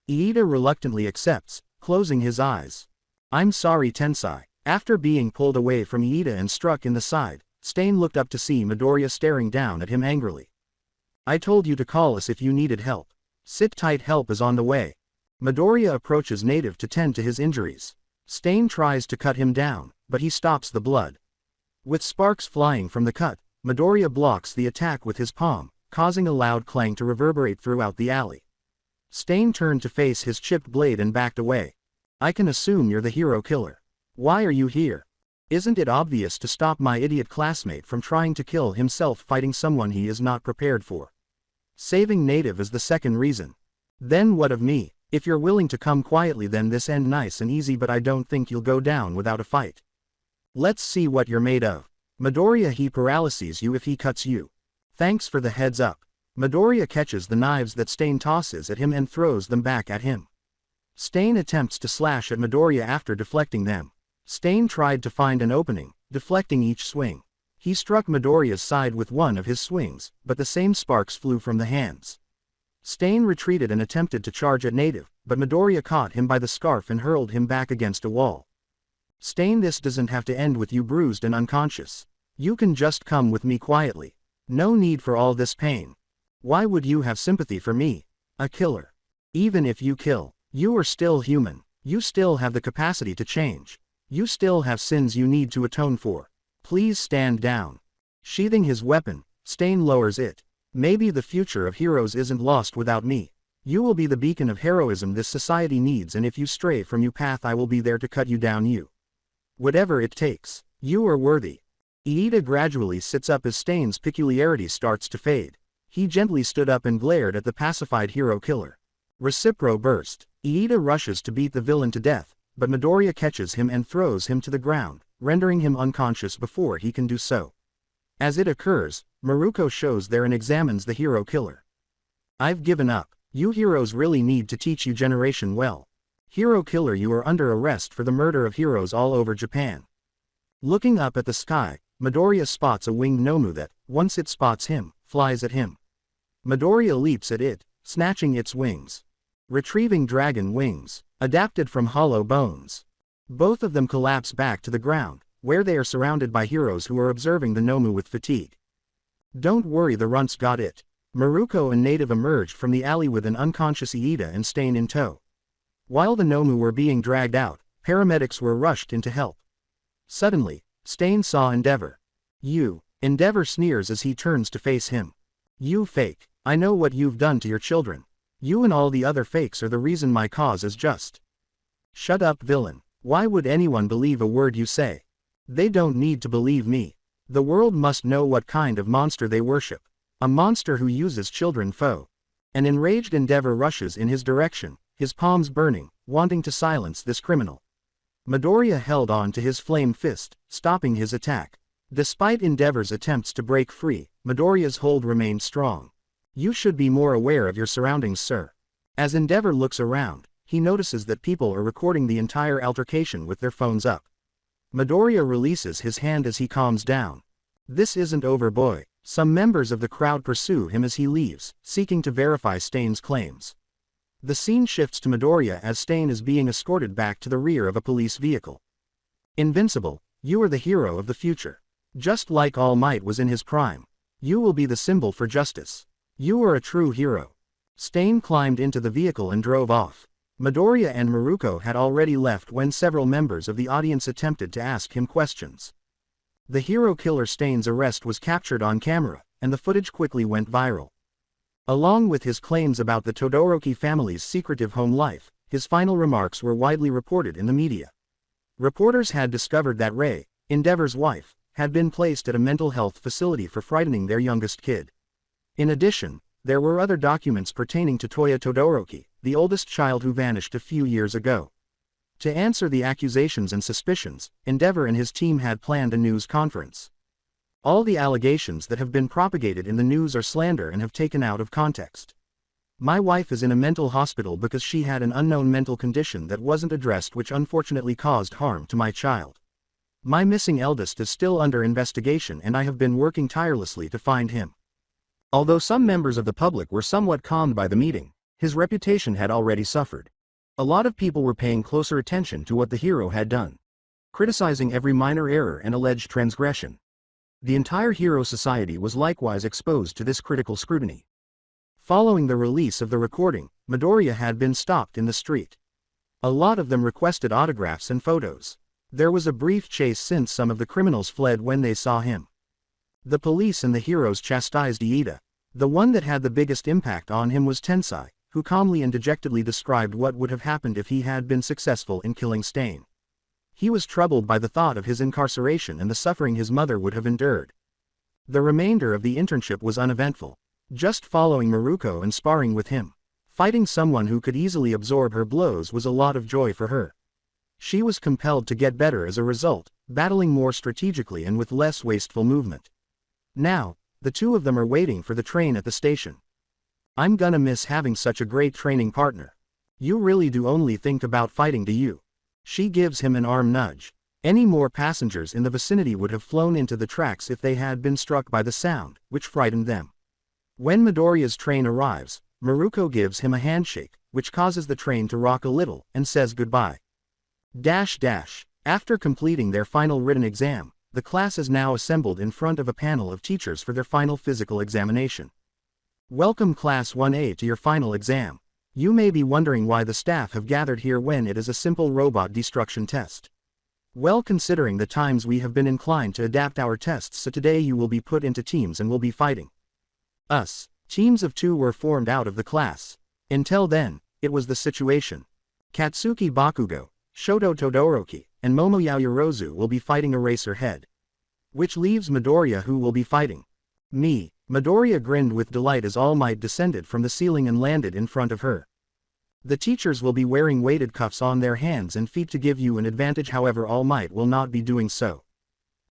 Iida reluctantly accepts, closing his eyes. I'm sorry, Tensai. After being pulled away from Iida and struck in the side, Stain looked up to see Midoriya staring down at him angrily. I told you to call us if you needed help. Sit tight, help is on the way. Midoriya approaches native to tend to his injuries. Stain tries to cut him down, but he stops the blood. With sparks flying from the cut, Midoriya blocks the attack with his palm, causing a loud clang to reverberate throughout the alley. Stain turned to face his chipped blade and backed away. I can assume you're the hero killer. Why are you here? Isn't it obvious to stop my idiot classmate from trying to kill himself fighting someone he is not prepared for? Saving native is the second reason. Then what of me? If you're willing to come quietly then this end nice and easy, but I don't think you'll go down without a fight. Let's see what you're made of. Midoriya, he paralyses you if he cuts you. Thanks for the heads up. Midoriya catches the knives that Stain tosses at him and throws them back at him. Stain attempts to slash at Midoriya after deflecting them. Stain tried to find an opening, deflecting each swing. He struck Midoriya's side with one of his swings, but the same sparks flew from the hands. Stain retreated and attempted to charge at native, but Midoriya caught him by the scarf and hurled him back against a wall. Stain, this doesn't have to end with you bruised and unconscious. You can just come with me quietly. No need for all this pain. Why would you have sympathy for me? A killer. Even if you kill, you are still human. You still have the capacity to change. You still have sins you need to atone for. Please stand down. Sheathing his weapon, Stain lowers it. Maybe the future of heroes isn't lost without me. You will be the beacon of heroism this society needs, and if you stray from your path I will be there to cut you down. Whatever it takes. You are worthy. Iida gradually sits up as Stain's peculiarity starts to fade. He gently stood up and glared at the pacified hero killer. Recipro burst. Iida rushes to beat the villain to death, but Midoriya catches him and throws him to the ground, rendering him unconscious before he can do so. As it occurs, Maruko shows there and examines the hero killer. I've given up. You heroes really need to teach you generation well. Hero killer, you are under arrest for the murder of heroes all over Japan. Looking up at the sky, Midoriya spots a winged Nomu that, once it spots him, flies at him. Midoriya leaps at it, snatching its wings. Retrieving dragon wings, adapted from hollow bones. Both of them collapse back to the ground, where they are surrounded by heroes who are observing the Nomu with fatigue. Don't worry, the runts got it. Maruko and native emerged from the alley with an unconscious Iida and Stain in tow. While the Nomu were being dragged out, paramedics were rushed in to help. Suddenly, Stain saw Endeavor. Endeavor sneers as he turns to face him. You fake, I know what you've done to your children. You and all the other fakes are the reason my cause is just. Shut up, villain. Why would anyone believe a word you say? They don't need to believe me. The world must know what kind of monster they worship. A monster who uses children foe. An enraged Endeavor rushes in his direction, his palms burning, wanting to silence this criminal. Midoriya held on to his flame fist, stopping his attack. Despite Endeavor's attempts to break free, Midoriya's hold remained strong. You should be more aware of your surroundings, sir. As Endeavor looks around, he notices that people are recording the entire altercation with their phones up. Midoriya releases his hand as he calms down. This isn't over, boy. Some members of the crowd pursue him as he leaves, seeking to verify Stain's claims. The scene shifts to Midoriya as Stain is being escorted back to the rear of a police vehicle. Invincible, you are the hero of the future. Just like All Might was in his prime. You will be the symbol for justice. You are a true hero. Stain climbed into the vehicle and drove off. Midoriya and Maruko had already left when several members of the audience attempted to ask him questions. The hero killer Stain's arrest was captured on camera, and the footage quickly went viral. Along with his claims about the Todoroki family's secretive home life, his final remarks were widely reported in the media. Reporters had discovered that Rei, Endeavor's wife, had been placed at a mental health facility for frightening their youngest kid. In addition, there were other documents pertaining to Toya Todoroki, the oldest child who vanished a few years ago. To answer the accusations and suspicions, Endeavor and his team had planned a news conference. All the allegations that have been propagated in the news are slander and have taken out of context. My wife is in a mental hospital because she had an unknown mental condition that wasn't addressed, which unfortunately caused harm to my child. My missing eldest is still under investigation and I have been working tirelessly to find him. Although some members of the public were somewhat calmed by the meeting, his reputation had already suffered. A lot of people were paying closer attention to what the hero had done, criticizing every minor error and alleged transgression. The entire hero society was likewise exposed to this critical scrutiny. Following the release of the recording, Midoriya had been stopped in the street. A lot of them requested autographs and photos. There was a brief chase since some of the criminals fled when they saw him. The police and the heroes chastised Iida. The one that had the biggest impact on him was Tensai, who calmly and dejectedly described what would have happened if he had been successful in killing Stain. He was troubled by the thought of his incarceration and the suffering his mother would have endured. The remainder of the internship was uneventful. Just following Maruko and sparring with him. Fighting someone who could easily absorb her blows was a lot of joy for her. She was compelled to get better as a result, battling more strategically and with less wasteful movement. Now, the two of them are waiting for the train at the station. I'm gonna miss having such a great training partner. You really do only think about fighting, do you? She gives him an arm nudge. Any more passengers in the vicinity would have flown into the tracks if they had been struck by the sound, which frightened them. When Midoriya's train arrives, Maruko gives him a handshake, which causes the train to rock a little, and says goodbye. After completing their final written exam, the class is now assembled in front of a panel of teachers for their final physical examination. Welcome Class 1A to your final exam. You may be wondering why the staff have gathered here when it is a simple robot destruction test. Well, considering the times we have been inclined to adapt our tests, so today you will be put into teams and will be fighting. Us. Teams of 2 were formed out of the class. Until then, it was the situation. Katsuki Bakugo, Shoto Todoroki, and Momoya Yorozu will be fighting Eraser Head. Which leaves Midoriya, who will be fighting me. Midoriya grinned with delight as All Might descended from the ceiling and landed in front of her. The teachers will be wearing weighted cuffs on their hands and feet to give you an advantage, however All Might will not be doing so.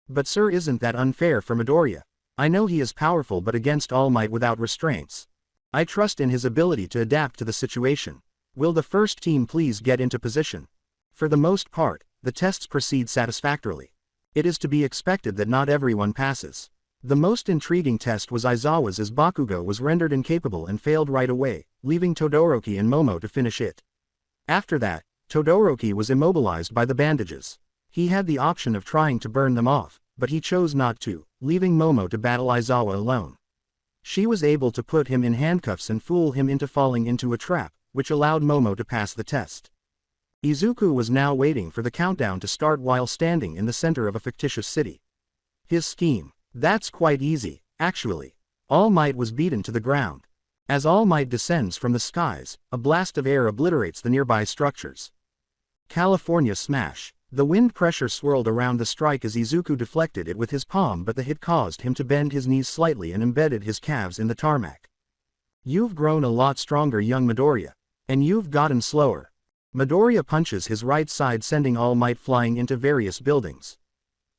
But sir, isn't that unfair for Midoriya? I know he is powerful, but against All Might without restraints. I trust in his ability to adapt to the situation. Will the first team please get into position? For the most part, the tests proceed satisfactorily. It is to be expected that not everyone passes. The most intriguing test was Aizawa's, as Bakugo was rendered incapable and failed right away, leaving Todoroki and Momo to finish it. After that, Todoroki was immobilized by the bandages. He had the option of trying to burn them off, but he chose not to, leaving Momo to battle Aizawa alone. She was able to put him in handcuffs and fool him into falling into a trap, which allowed Momo to pass the test. Izuku was now waiting for the countdown to start while standing in the center of a fictitious city. His scheme. That's quite easy, actually. All Might was beaten to the ground. As All Might descends from the skies, a blast of air obliterates the nearby structures. California Smash. The wind pressure swirled around the strike as Izuku deflected it with his palm, but the hit caused him to bend his knees slightly and embedded his calves in the tarmac. You've grown a lot stronger, young Midoriya. And you've gotten slower. Midoriya punches his right side, sending All Might flying into various buildings.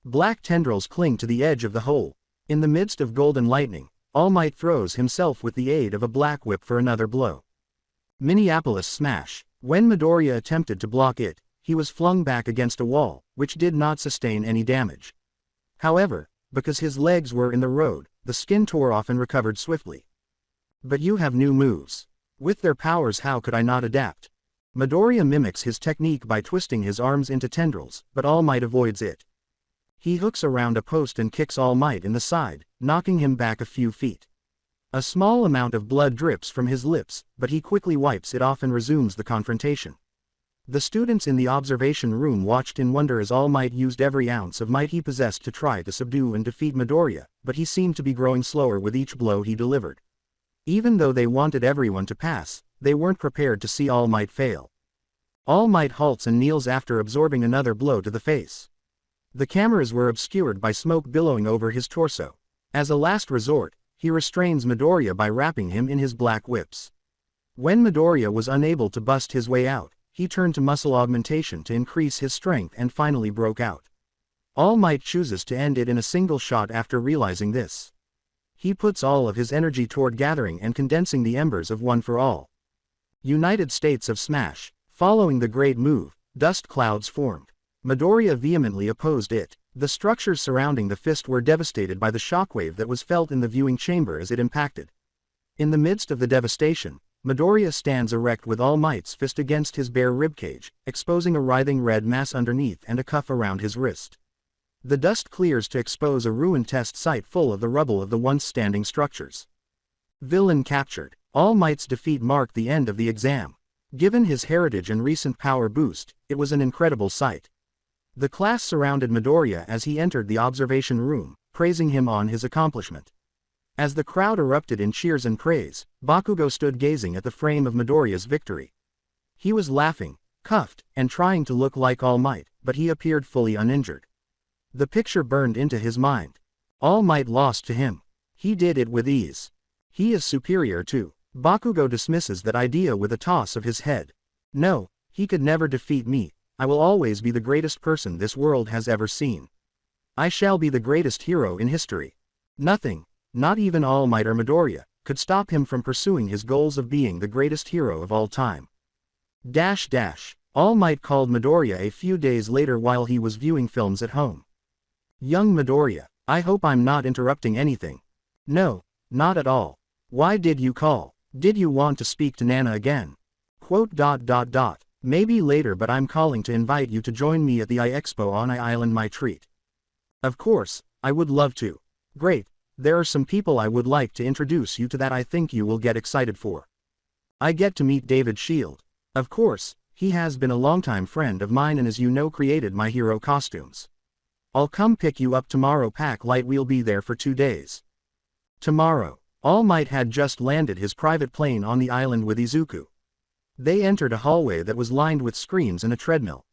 Black tendrils cling to the edge of the hole. In the midst of golden lightning, All Might throws himself with the aid of a black whip for another blow. Minneapolis Smash. When Midoriya attempted to block it, he was flung back against a wall, which did not sustain any damage. However, because his legs were in the road, the skin tore off and recovered swiftly. But you have new moves. With their powers, how could I not adapt? Midoriya mimics his technique by twisting his arms into tendrils, but All Might avoids it. He hooks around a post and kicks All Might in the side, knocking him back a few feet. A small amount of blood drips from his lips, but he quickly wipes it off and resumes the confrontation. The students in the observation room watched in wonder as All Might used every ounce of might he possessed to try to subdue and defeat Midoriya, but he seemed to be growing slower with each blow he delivered. Even though they wanted everyone to pass, they weren't prepared to see All Might fail. All Might halts and kneels after absorbing another blow to the face. The cameras were obscured by smoke billowing over his torso. As a last resort, he restrains Midoriya by wrapping him in his black whips. When Midoriya was unable to bust his way out, he turned to muscle augmentation to increase his strength and finally broke out. All Might chooses to end it in a single shot after realizing this. He puts all of his energy toward gathering and condensing the embers of One for All. United States of Smash. Following the great move, dust clouds formed. Midoriya vehemently opposed it. The structures surrounding the fist were devastated by the shockwave that was felt in the viewing chamber as it impacted. In the midst of the devastation, Midoriya stands erect with All Might's fist against his bare ribcage, exposing a writhing red mass underneath and a cuff around his wrist. The dust clears to expose a ruined test site full of the rubble of the once standing structures. Villain captured. All Might's defeat marked the end of the exam. Given his heritage and recent power boost, it was an incredible sight. The class surrounded Midoriya as he entered the observation room, praising him on his accomplishment. As the crowd erupted in cheers and praise, Bakugo stood gazing at the frame of Midoriya's victory. He was laughing, cuffed, and trying to look like All Might, but he appeared fully uninjured. The picture burned into his mind. All Might lost to him. He did it with ease. He is superior too. Bakugo dismisses that idea with a toss of his head. No, he could never defeat me. I will always be the greatest person this world has ever seen. I shall be the greatest hero in history. Nothing, not even All Might or Midoriya, could stop him from pursuing his goals of being the greatest hero of all time. All Might called Midoriya a few days later while he was viewing films at home. Young Midoriya, I hope I'm not interrupting anything. No, not at all. Why did you call? Did you want to speak to Nana again? Maybe later, but I'm calling to invite you to join me at the Expo on Island, my treat. Of course, I would love to. Great, there are some people I would like to introduce you to that I think you will get excited for. I get to meet David Shield. Of course, he has been a longtime friend of mine and, as you know, created my hero costumes. I'll come pick you up tomorrow. Pack light, we'll be there for 2 days. Tomorrow. All Might had just landed his private plane on the island with Izuku. They entered a hallway that was lined with screens and a treadmill.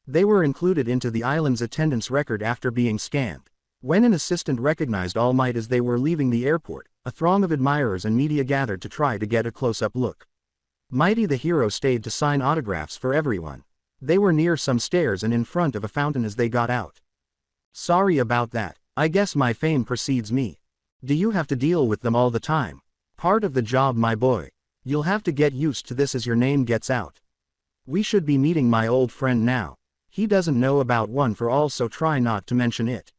They were included into the island's attendance record after being scanned. When an assistant recognized All Might as they were leaving the airport, a throng of admirers and media gathered to try to get a close-up look. Mighty the hero stayed to sign autographs for everyone. They were near some stairs and in front of a fountain as they got out. Sorry about that. I guess my fame precedes me. Do you have to deal with them all the time? Part of the job, my boy. You'll have to get used to this as your name gets out. We should be meeting my old friend now. He doesn't know about One for All, so try not to mention it.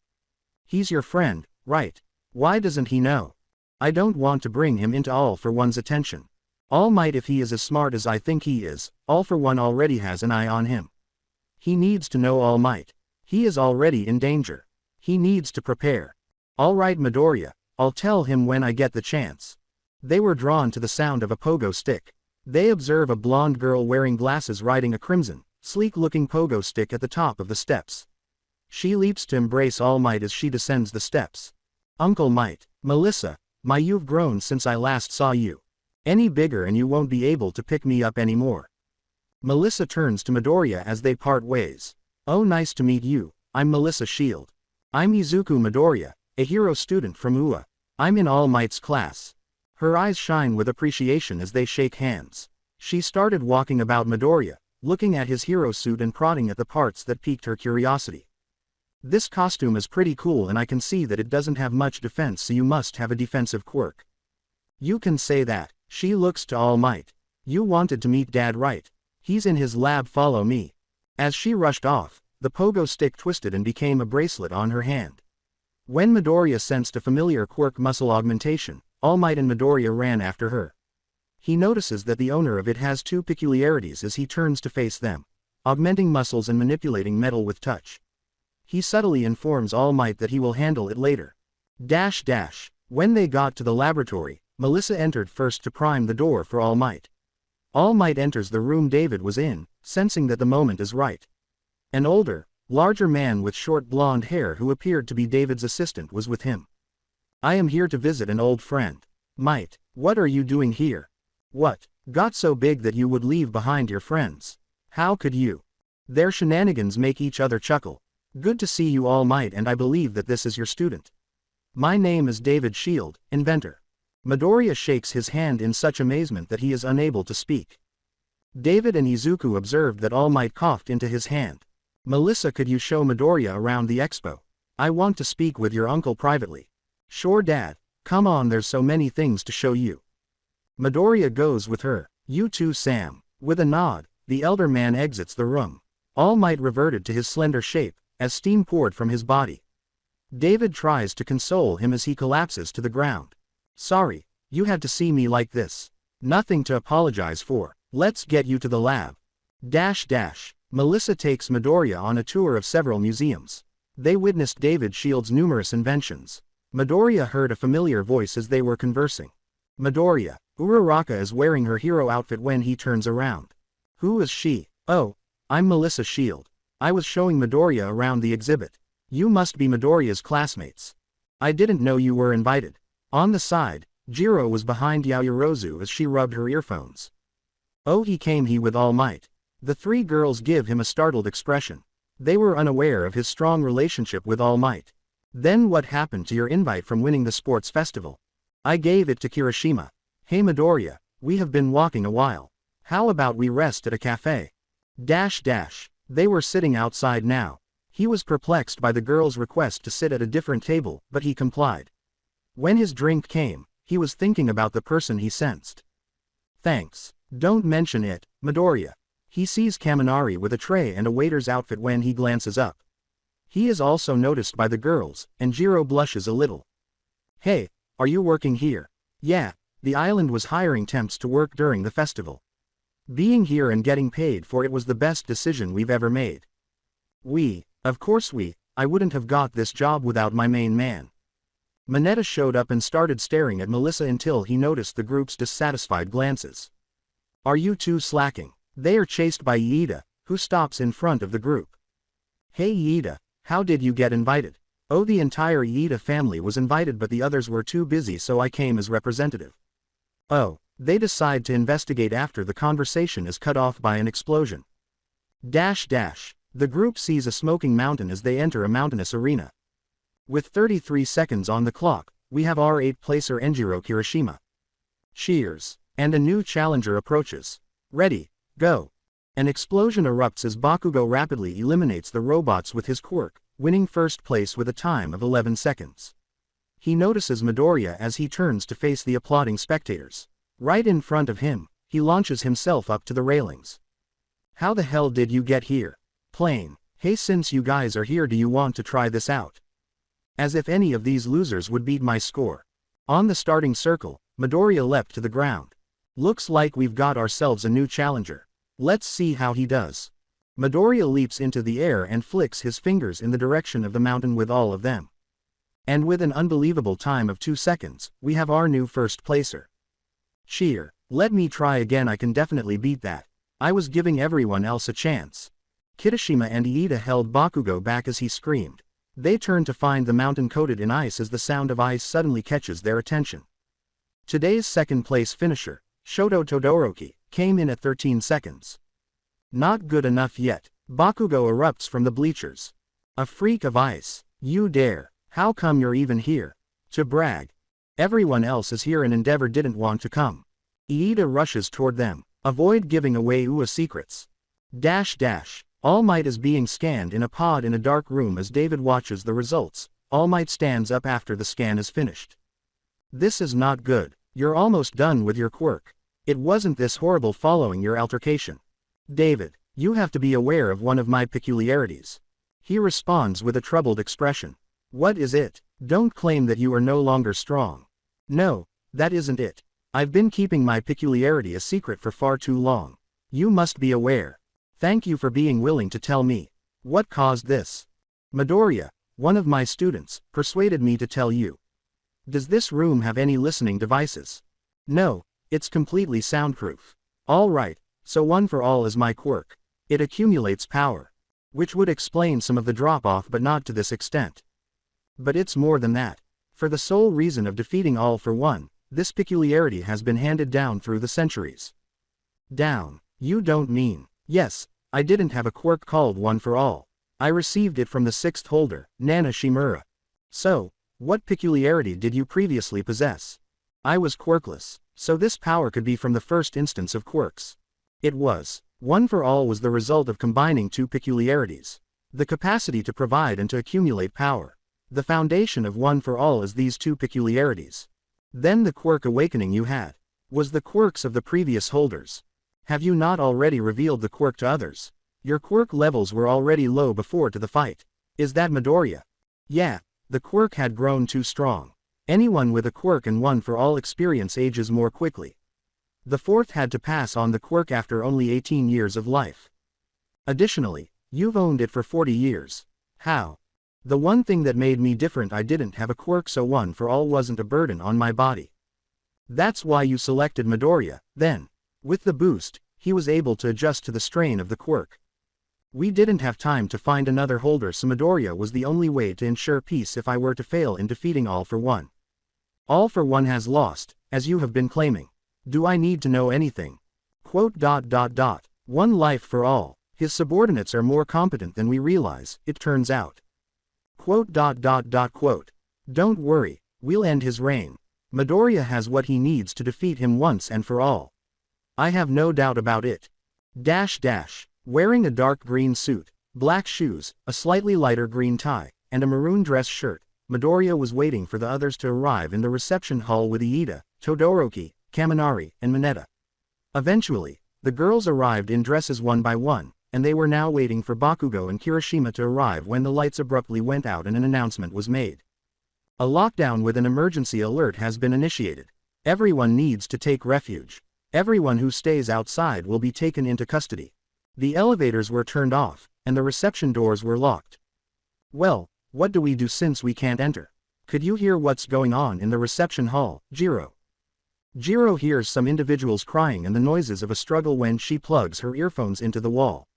He's your friend, right? Why doesn't he know? I don't want to bring him into All for One's attention. All Might, if he is as smart as I think he is, All for One already has an eye on him. He needs to know All Might. He is already in danger. He needs to prepare. All right, Midoriya, I'll tell him when I get the chance. They were drawn to the sound of a pogo stick. They observe a blonde girl wearing glasses riding a crimson, sleek-looking pogo stick at the top of the steps. She leaps to embrace All Might as she descends the steps. Uncle Might, Melissa, you've grown since I last saw you. Any bigger and you won't be able to pick me up anymore. Melissa turns to Midoriya as they part ways. Oh, nice to meet you. I'm Melissa Shield. I'm Izuku Midoriya, a hero student from UA. I'm in All Might's class. Her eyes shine with appreciation as they shake hands. She started walking about Midoriya, looking at his hero suit and prodding at the parts that piqued her curiosity. This costume is pretty cool, and I can see that it doesn't have much defense, so you must have a defensive quirk. You can say that. She looks to All Might. You wanted to meet Dad, right? He's in his lab, follow me. As she rushed off, the pogo stick twisted and became a bracelet on her hand. When Midoriya sensed a familiar quirk, muscle augmentation, All Might and Midoriya ran after her. He notices that the owner of it has 2 peculiarities as he turns to face them: augmenting muscles and manipulating metal with touch. He subtly informs All Might that he will handle it later. When they got to the laboratory, Melissa entered first to prime the door for All Might. All Might enters the room David was in, sensing that the moment is right. An older, larger man with short blonde hair who appeared to be David's assistant was with him. I am here to visit an old friend. Might, what are you doing here? What got so big that you would leave behind your friends? How could you? Their shenanigans make each other chuckle. Good to see you, All Might, and I believe that this is your student. My name is David Shield, inventor. Midoriya shakes his hand in such amazement that he is unable to speak. David and Izuku observed that All Might coughed into his hand. Melissa, could you show Midoriya around the expo? I want to speak with your uncle privately. Sure, Dad. Come on, there's so many things to show you. Midoriya goes with her. You too, Sam. With a nod, the elder man exits the room. All Might reverted to his slender shape, as steam poured from his body. David tries to console him as he collapses to the ground. Sorry, you had to see me like this. Nothing to apologize for. Let's get you to the lab. Melissa takes Midoriya on a tour of several museums. They witnessed David Shield's numerous inventions. Midoriya heard a familiar voice as they were conversing. Midoriya, Uraraka is wearing her hero outfit when he turns around. Who is she? Oh, I'm Melissa Shield. I was showing Midoriya around the exhibit. You must be Midoriya's classmates. I didn't know you were invited. On the side, Jiro was behind Yaoyorozu as she rubbed her earphones. Oh, he came with All Might. The three girls give him a startled expression. They were unaware of his strong relationship with All Might. Then what happened to your invite from winning the sports festival? I gave it to Kirishima. Hey Midoriya, we have been walking a while. How about we rest at a cafe? They were sitting outside now. He was perplexed by the girl's request to sit at a different table, but he complied. When his drink came, he was thinking about the person he sensed. Thanks. Don't mention it, Midoriya. He sees Kaminari with a tray and a waiter's outfit when he glances up. He is also noticed by the girls, and Jiro blushes a little. Hey, are you working here? Yeah, the island was hiring temps to work during the festival. Being here and getting paid for it was the best decision we've ever made. Of course I wouldn't have got this job without my main man. Mineta showed up and started staring at Melissa until he noticed the group's dissatisfied glances. Are you two slacking? They are chased by Iida, who stops in front of the group. Hey Iida, how did you get invited? Oh, the entire Iida family was invited but the others were too busy so I came as representative. Oh, they decide to investigate after the conversation is cut off by an explosion. The group sees a smoking mountain as they enter a mountainous arena. With 33 seconds on the clock, we have our 8th placer Enjiro Kirishima. Cheers, and a new challenger approaches. Ready, go. An explosion erupts as Bakugo rapidly eliminates the robots with his quirk, winning first place with a time of 11 seconds. He notices Midoriya as he turns to face the applauding spectators. Right in front of him, he launches himself up to the railings. How the hell did you get here? Plain, hey, since you guys are here, do you want to try this out? As if any of these losers would beat my score. On the starting circle, Midoriya leapt to the ground. Looks like we've got ourselves a new challenger. Let's see how he does. Midoriya leaps into the air and flicks his fingers in the direction of the mountain with all of them. And with an unbelievable time of 2 seconds, we have our new first placer. Cheer, let me try again, I can definitely beat that. I was giving everyone else a chance. Kirishima and Iida held Bakugo back as he screamed. They turn to find the mountain coated in ice as the sound of ice suddenly catches their attention. Today's second place finisher, Shoto Todoroki, came in at 13 seconds. Not good enough yet. Bakugo erupts from the bleachers. A freak of ice. You dare. How come you're even here? To brag. Everyone else is here and Endeavor didn't want to come. Iida rushes toward them. Avoid giving away UA secrets. All Might is being scanned in a pod in a dark room as David watches the results. All Might stands up after the scan is finished. This is not good. You're almost done with your quirk. It wasn't this horrible following your altercation. David, you have to be aware of one of my peculiarities. He responds with a troubled expression. What is it? Don't claim that you are no longer strong. No, that isn't it. I've been keeping my peculiarity a secret for far too long. You must be aware. Thank you for being willing to tell me. What caused this? Midoriya, one of my students, persuaded me to tell you. Does this room have any listening devices? No, it's completely soundproof. All right, so One for All is my quirk. It accumulates power. Which would explain some of the drop-off but not to this extent. But it's more than that. For the sole reason of defeating All for One, this peculiarity has been handed down through the centuries. Down, you don't mean. Yes, I didn't have a quirk called One for All. I received it from the 6th holder, Nana Shimura. So, what peculiarity did you previously possess? I was quirkless, so this power could be from the first instance of quirks. It was. One for All was the result of combining two peculiarities. The capacity to provide and to accumulate power. The foundation of One for All is these two peculiarities. Then the quirk awakening you had was the quirks of the previous holders. Have you not already revealed the quirk to others? Your quirk levels were already low before to the fight. Is that Midoriya? Yeah, the quirk had grown too strong. Anyone with a quirk and One for All experience ages more quickly. The 4th had to pass on the quirk after only 18 years of life. Additionally, you've owned it for 40 years. How? The one thing that made me different, I didn't have a quirk, so One for All wasn't a burden on my body. That's why you selected Midoriya, then. With the boost, he was able to adjust to the strain of the quirk. We didn't have time to find another holder, so Midoriya was the only way to ensure peace if I were to fail in defeating All for One. All for One has lost, as you have been claiming. Do I need to know anything? One life for all. His subordinates are more competent than we realize, it turns out. Quote. Don't worry, we'll end his reign. Midoriya has what he needs to defeat him once and for all. I have no doubt about it. Wearing a dark green suit, black shoes, a slightly lighter green tie, and a maroon dress shirt, Midoriya was waiting for the others to arrive in the reception hall with Iida, Todoroki, Kaminari, and Mineta. Eventually, the girls arrived in dresses one by one, and they were now waiting for Bakugo and Kirishima to arrive when the lights abruptly went out and an announcement was made. A lockdown with an emergency alert has been initiated. Everyone needs to take refuge. Everyone who stays outside will be taken into custody. The elevators were turned off, and the reception doors were locked. Well, what do we do since we can't enter? Could you hear what's going on in the reception hall, Jiro? Jiro hears some individuals crying and the noises of a struggle when she plugs her earphones into the wall.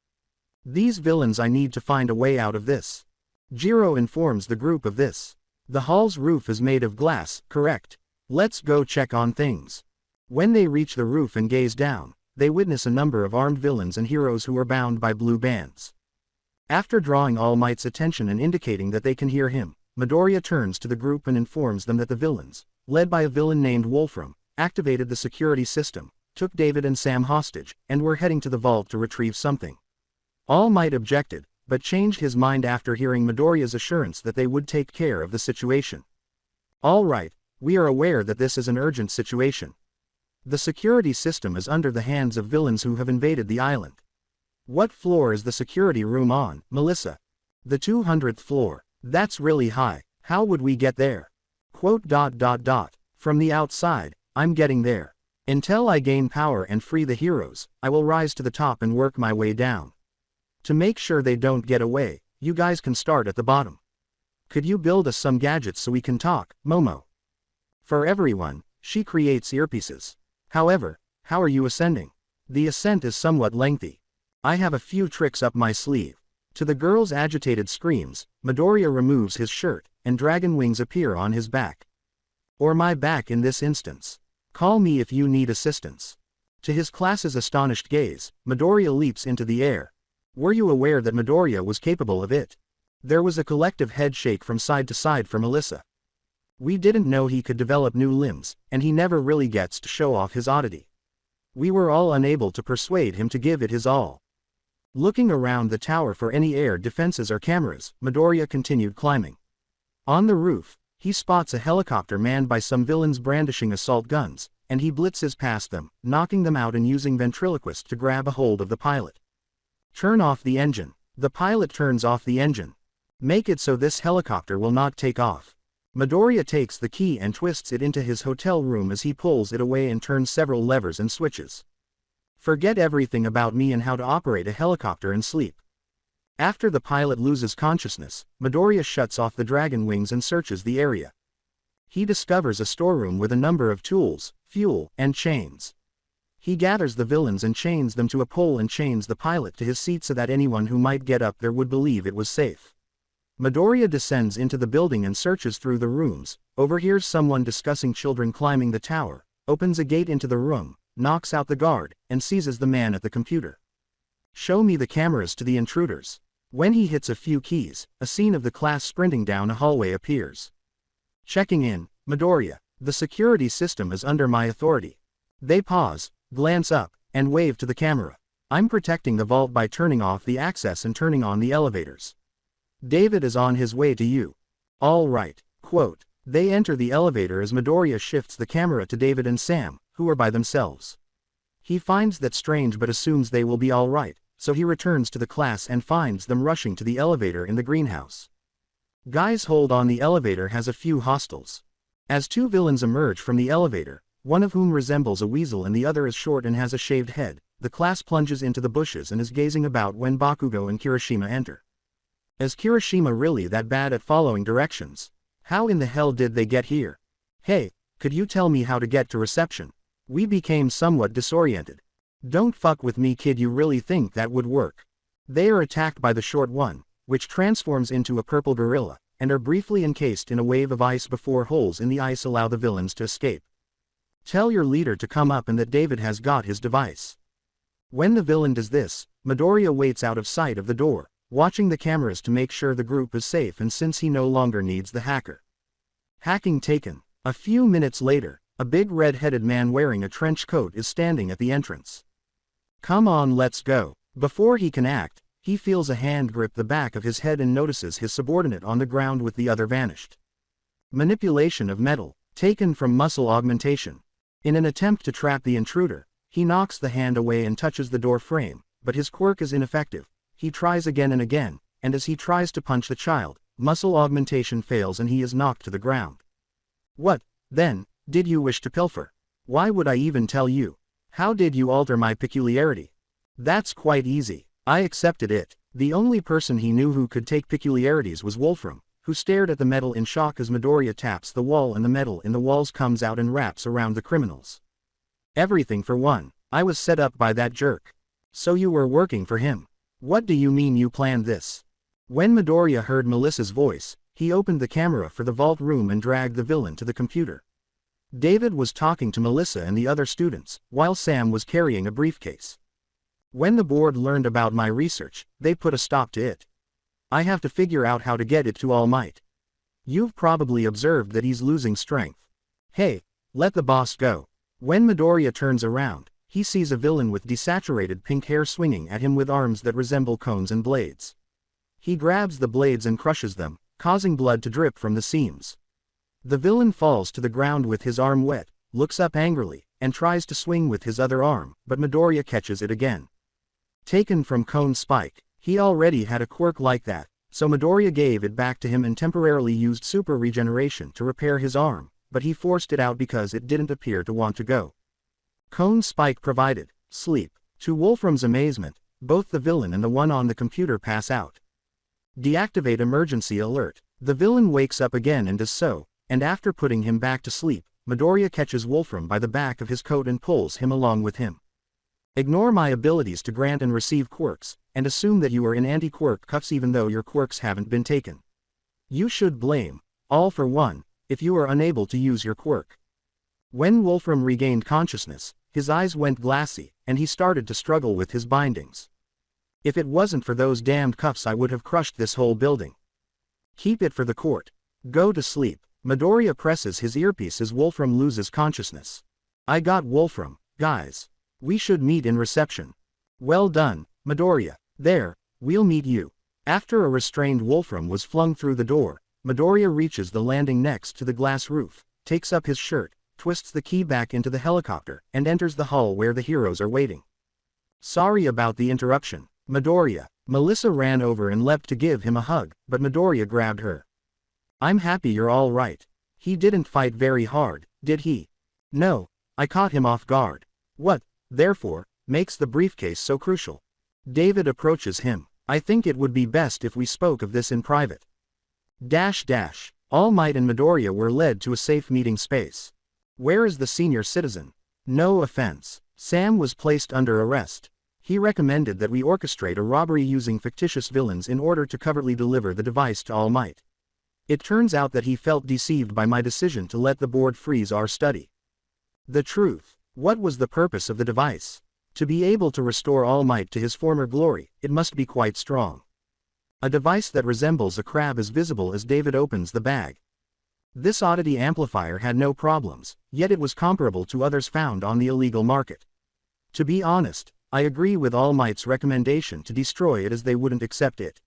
These villains, I need to find a way out of this. Jiro informs the group of this. The hall's roof is made of glass, correct? Let's go check on things. When they reach the roof and gaze down, they witness a number of armed villains and heroes who are bound by blue bands. After drawing All Might's attention and indicating that they can hear him, Midoriya turns to the group and informs them that the villains, led by a villain named Wolfram, activated the security system, took David and Sam hostage, and were heading to the vault to retrieve something. All Might objected, but changed his mind after hearing Midoriya's assurance that they would take care of the situation. All right, we are aware that this is an urgent situation. The security system is under the hands of villains who have invaded the island. What floor is the security room on, Melissa? The 200th floor. That's really high. How would we get there? Quote. From the outside, I'm getting there. Until I gain power and free the heroes, I will rise to the top and work my way down. To make sure they don't get away, you guys can start at the bottom. Could you build us some gadgets so we can talk, Momo? For everyone, she creates earpieces. However, how are you ascending? The ascent is somewhat lengthy. I have a few tricks up my sleeve. To the girl's agitated screams, Midoriya removes his shirt, and dragon wings appear on his back. Or my back in this instance. Call me if you need assistance. To his class's astonished gaze, Midoriya leaps into the air. Were you aware that Midoriya was capable of it? There was a collective head shake from side to side for Melissa. We didn't know he could develop new limbs, and he never really gets to show off his oddity. We were all unable to persuade him to give it his all. Looking around the tower for any air defenses or cameras, Midoriya continued climbing. On the roof, he spots a helicopter manned by some villains brandishing assault guns, and he blitzes past them, knocking them out and using ventriloquist to grab a hold of the pilot. Turn off the engine. The pilot turns off the engine. Make it so this helicopter will not take off. Midoriya takes the key and twists it into his hotel room as he pulls it away and turns several levers and switches. Forget everything about me and how to operate a helicopter and sleep. After the pilot loses consciousness, Midoriya shuts off the dragon wings and searches the area. He discovers a storeroom with a number of tools, fuel, and chains. He gathers the villains and chains them to a pole and chains the pilot to his seat so that anyone who might get up there would believe it was safe. Midoriya descends into the building and searches through the rooms, overhears someone discussing children climbing the tower, opens a gate into the room, knocks out the guard, and seizes the man at the computer. Show me the cameras to the intruders. When he hits a few keys, a scene of the class sprinting down a hallway appears. Checking in, Midoriya, the security system is under my authority. They pause, glance up, and wave to the camera. I'm protecting the vault by turning off the access and turning on the elevators. David is on his way to you. All right. Quote. They enter the elevator as Midoriya shifts the camera to David and Sam, who are by themselves. He finds that strange but assumes they will be all right, so he returns to the class and finds them rushing to the elevator in the greenhouse. Guys hold on, the elevator has a few hostiles. As two villains emerge from the elevator, one of whom resembles a weasel and the other is short and has a shaved head, the class plunges into the bushes and is gazing about when Bakugo and Kirishima enter. Is Kirishima really that bad at following directions? How in the hell did they get here? Hey, could you tell me how to get to reception? We became somewhat disoriented. Don't fuck with me, kid, you really think that would work? They are attacked by the short one, which transforms into a purple gorilla, and are briefly encased in a wave of ice before holes in the ice allow the villains to escape. Tell your leader to come up and that David has got his device. When the villain does this, Midoriya waits out of sight of the door, watching the cameras to make sure the group is safe and since he no longer needs the hacker. Hacking taken. A few minutes later, a big red-headed man wearing a trench coat is standing at the entrance. Come on, let's go. Before he can act, he feels a hand grip the back of his head and notices his subordinate on the ground with the other vanished. Manipulation of metal, taken from muscle augmentation. In an attempt to trap the intruder, he knocks the hand away and touches the door frame, but his quirk is ineffective. He tries again and again, and as he tries to punch the child, muscle augmentation fails and he is knocked to the ground. What, then, did you wish to pilfer? Why would I even tell you? How did you alter my peculiarity? That's quite easy. I accepted it. The only person he knew who could take peculiarities was Wolfram, who stared at the metal in shock as Midoriya taps the wall and the metal in the walls comes out and wraps around the criminals. Everything for one. I was set up by that jerk. So you were working for him. What do you mean you planned this? When Midoriya heard Melissa's voice, he opened the camera for the vault room and dragged the villain to the computer. David was talking to Melissa and the other students, while Sam was carrying a briefcase. When the board learned about my research, they put a stop to it. I have to figure out how to get it to All Might. You've probably observed that he's losing strength. Hey, let the boss go. When Midoriya turns around, he sees a villain with desaturated pink hair swinging at him with arms that resemble cones and blades. He grabs the blades and crushes them, causing blood to drip from the seams. The villain falls to the ground with his arm wet, looks up angrily, and tries to swing with his other arm, but Midoriya catches it again. Taken from Cone Spike, he already had a quirk like that, so Midoriya gave it back to him and temporarily used super regeneration to repair his arm, but he forced it out because it didn't appear to want to go. Cone Spike provided sleep. To Wolfram's amazement, both the villain and the one on the computer pass out. Deactivate emergency alert. The villain wakes up again and does so, and after putting him back to sleep, Midoriya catches Wolfram by the back of his coat and pulls him along with him. Ignore my abilities to grant and receive quirks, and assume that you are in anti-quirk cuffs even though your quirks haven't been taken. You should blame, All for One, if you are unable to use your quirk. When Wolfram regained consciousness, his eyes went glassy, and he started to struggle with his bindings. If it wasn't for those damned cuffs I would have crushed this whole building. Keep it for the court. Go to sleep. Midoriya presses his earpiece as Wolfram loses consciousness. I got Wolfram, guys. We should meet in reception. Well done, Midoriya. There, we'll meet you. After a restrained Wolfram was flung through the door, Midoriya reaches the landing next to the glass roof, takes up his shirt, twists the key back into the helicopter, and enters the hull where the heroes are waiting. Sorry about the interruption, Midoriya. Melissa ran over and leapt to give him a hug, but Midoriya grabbed her. I'm happy you're all right. He didn't fight very hard, did he? No, I caught him off guard. What, therefore, makes the briefcase so crucial? David approaches him. I think it would be best if we spoke of this in private. All Might and Midoriya were led to a safe meeting space. Where is the senior citizen? No offense. Sam was placed under arrest. He recommended that we orchestrate a robbery using fictitious villains in order to covertly deliver the device to All Might. It turns out that he felt deceived by my decision to let the board freeze our study. The truth. What was the purpose of the device? To be able to restore All Might to his former glory, it must be quite strong. A device that resembles a crab is visible as David opens the bag. This oddity amplifier had no problems, yet it was comparable to others found on the illegal market. To be honest, I agree with All Might's recommendation to destroy it as they wouldn't accept it.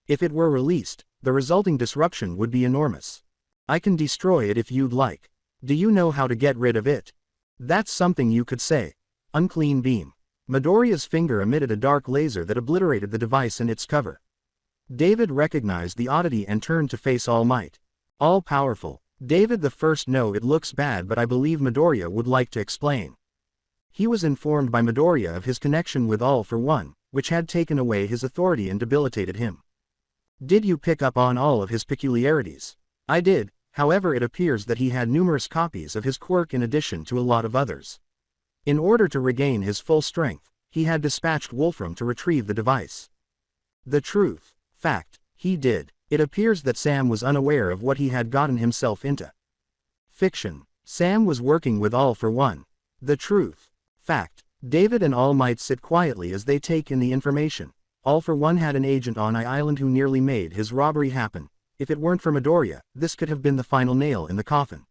If it were released, the resulting disruption would be enormous. I can destroy it if you'd like. Do you know how to get rid of it? That's something you could say. Unclean beam. Midoriya's finger emitted a dark laser that obliterated the device and its cover. David recognized the oddity and turned to face All Might. All-powerful. David the First. No, it looks bad, but I believe Midoriya would like to explain. He was informed by Midoriya of his connection with All for One, which had taken away his authority and debilitated him. Did you pick up on all of his peculiarities? I did, however it appears that he had numerous copies of his quirk in addition to a lot of others. In order to regain his full strength, he had dispatched Wolfram to retrieve the device. The truth. Fact. He did. It appears that Sam was unaware of what he had gotten himself into. Fiction. Sam was working with All for One. The truth. Fact. David and All Might sit quietly as they take in the information. All for One had an agent on I Island who nearly made his robbery happen. If it weren't for Midoriya, this could have been the final nail in the coffin.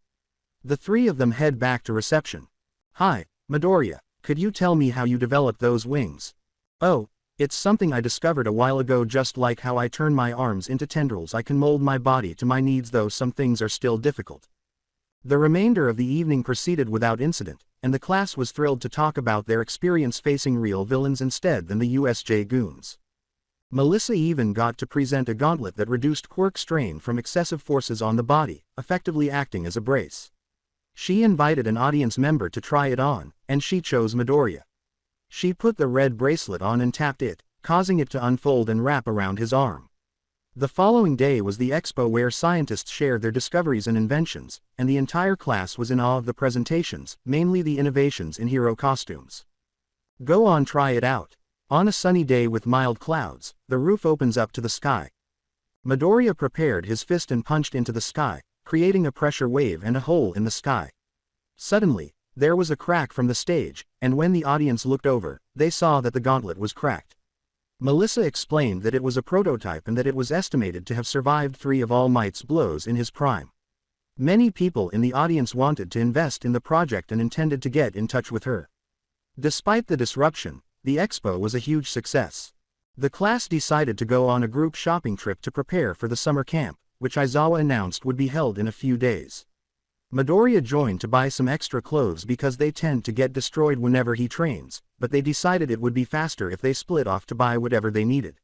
The three of them head back to reception. Hi, Midoriya, could you tell me how you developed those wings? Oh, it's something I discovered a while ago. Just like how I turn my arms into tendrils, I can mold my body to my needs, though some things are still difficult. The remainder of the evening proceeded without incident, and the class was thrilled to talk about their experience facing real villains instead than the USJ goons. Melissa even got to present a gauntlet that reduced Quirk strain from excessive forces on the body, effectively acting as a brace. She invited an audience member to try it on, and she chose Midoriya. She put the red bracelet on and tapped it, causing it to unfold and wrap around his arm. The following day was the expo where scientists shared their discoveries and inventions, and the entire class was in awe of the presentations, mainly the innovations in hero costumes. Go on, try it out. On a sunny day with mild clouds, the roof opens up to the sky. Midoriya prepared his fist and punched into the sky, creating a pressure wave and a hole in the sky. Suddenly, there was a crack from the stage, and when the audience looked over, they saw that the gauntlet was cracked. Melissa explained that it was a prototype and that it was estimated to have survived 3 of All Might's blows in his prime. Many people in the audience wanted to invest in the project and intended to get in touch with her. Despite the disruption, the expo was a huge success. The class decided to go on a group shopping trip to prepare for the summer camp, which Aizawa announced would be held in a few days. Midoriya joined to buy some extra clothes because they tend to get destroyed whenever he trains, but they decided it would be faster if they split off to buy whatever they needed.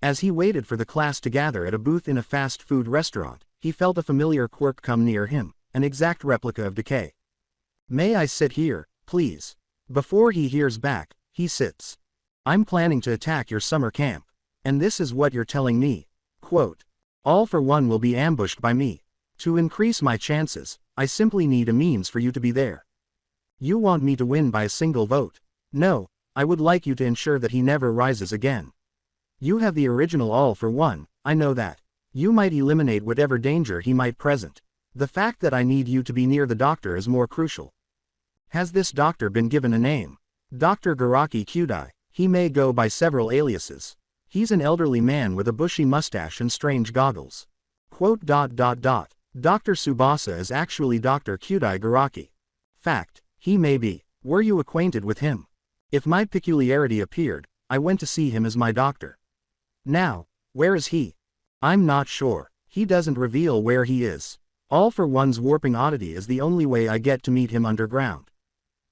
As he waited for the class to gather at a booth in a fast food restaurant, he felt a familiar quirk come near him, an exact replica of Decay. "May I sit here, please?" Before he hears back, he sits. "I'm planning to attack your summer camp. And this is what you're telling me?" Quote, "All for One will be ambushed by me. To increase my chances, I simply need a means for you to be there. You want me to win by a single vote? No, I would like you to ensure that he never rises again. You have the original All for One, I know that. You might eliminate whatever danger he might present. The fact that I need you to be near the doctor is more crucial. Has this doctor been given a name? Dr. Garaki Kyudai. He may go by several aliases. He's an elderly man with a bushy mustache and strange goggles. Quote, Dr. Tsubasa is actually Dr. Kyudai Garaki. Fact, he may be. Were you acquainted with him? If my peculiarity appeared, I went to see him as my doctor. Now, where is he? I'm not sure. He doesn't reveal where he is. All for One's warping oddity is the only way I get to meet him underground.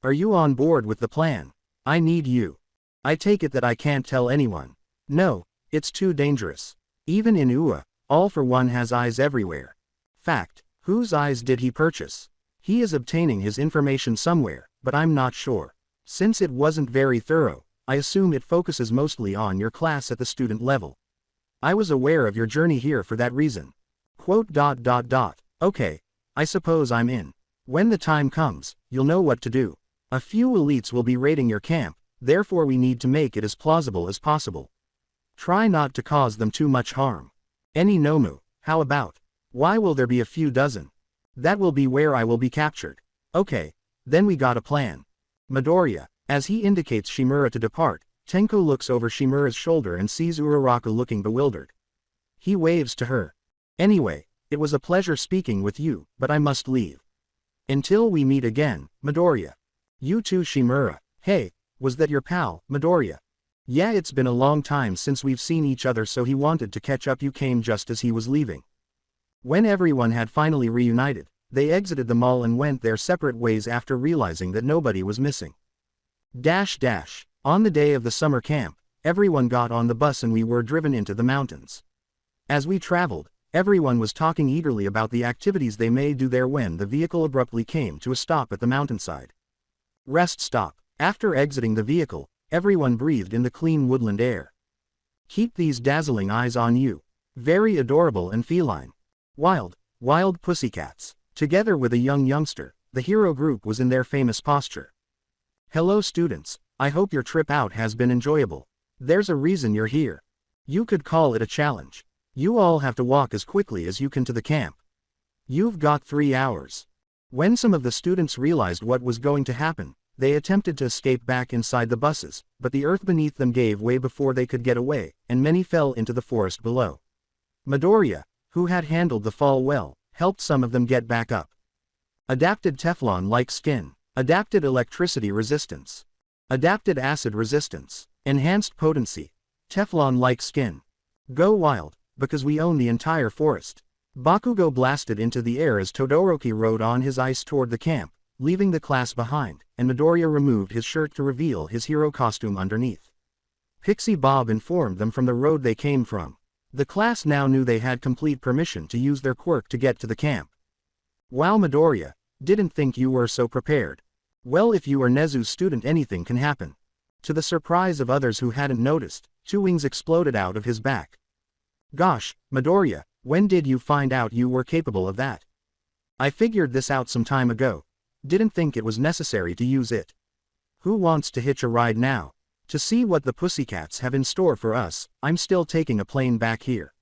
Are you on board with the plan? I need you. I take it that I can't tell anyone. No, it's too dangerous. Even in UA, All for One has eyes everywhere. Fact, whose eyes did he purchase? He is obtaining his information somewhere, but I'm not sure. Since it wasn't very thorough, I assume it focuses mostly on your class at the student level. I was aware of your journey here for that reason. Quote, Okay, I suppose I'm in. When the time comes, you'll know what to do. A few elites will be raiding your camp, therefore we need to make it as plausible as possible. Try not to cause them too much harm. Any Nomu, how about? Why will there be a few dozen? That will be where I will be captured. Okay, then we got a plan. Midoriya, as he indicates Shimura to depart, Tenko looks over Shimura's shoulder and sees Uraraka looking bewildered. He waves to her. Anyway, it was a pleasure speaking with you, but I must leave. Until we meet again, Midoriya. You too, Shimura. Hey, was that your pal, Midoriya? Yeah, it's been a long time since we've seen each other, so he wanted to catch up. You came just as he was leaving. When everyone had finally reunited, they exited the mall and went their separate ways after realizing that nobody was missing. On the day of the summer camp, everyone got on the bus and we were driven into the mountains. As we traveled, everyone was talking eagerly about the activities they may do there when the vehicle abruptly came to a stop at the mountainside. Rest stop. After exiting the vehicle, everyone breathed in the clean woodland air. Keep these dazzling eyes on you. Very adorable and feline. Wild pussycats. Together with a youngster, the hero group was in their famous posture. Hello students, I hope your trip out has been enjoyable. There's a reason you're here. You could call it a challenge. You all have to walk as quickly as you can to the camp. You've got 3 hours. When some of the students realized what was going to happen, They attempted to escape back inside the buses, but the earth beneath them gave way before they could get away, and many fell into the forest below. Midoriya, who had handled the fall well, helped some of them get back up. Adapted Teflon-like skin. Adapted electricity resistance. Adapted acid resistance. Enhanced potency. Teflon-like skin. Go wild, because we own the entire forest. Bakugo blasted into the air as Todoroki rode on his ice toward the camp, leaving the class behind, and Midoriya removed his shirt to reveal his hero costume underneath. Pixie Bob informed them from the road they came from. The class now knew they had complete permission to use their quirk to get to the camp. Wow, Midoriya, didn't think you were so prepared. Well, if you are Nezu's student, anything can happen. To the surprise of others who hadn't noticed, two wings exploded out of his back. Gosh, Midoriya, when did you find out you were capable of that? I figured this out some time ago. Didn't think it was necessary to use it. Who wants to hitch a ride now? To see what the pussycats have in store for us, I'm still taking a plane back here.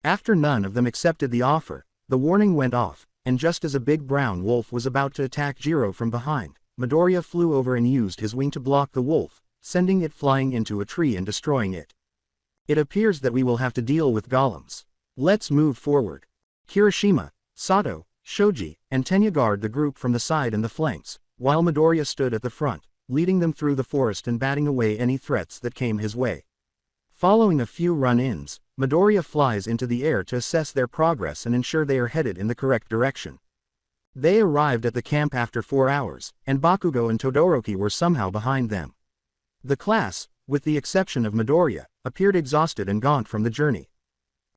After none of them accepted the offer, the warning went off, and just as a big brown wolf was about to attack Jiro from behind, Midoriya flew over and used his wing to block the wolf, sending it flying into a tree and destroying it. It appears that we will have to deal with golems. Let's move forward. Kirishima, Sato, Shoji, and Tenya guard the group from the side and the flanks, while Midoriya stood at the front, leading them through the forest and batting away any threats that came his way. Following a few run-ins, Midoriya flies into the air to assess their progress and ensure they are headed in the correct direction. They arrived at the camp after 4 hours, and Bakugo and Todoroki were somehow behind them. The class, with the exception of Midoriya, appeared exhausted and gaunt from the journey.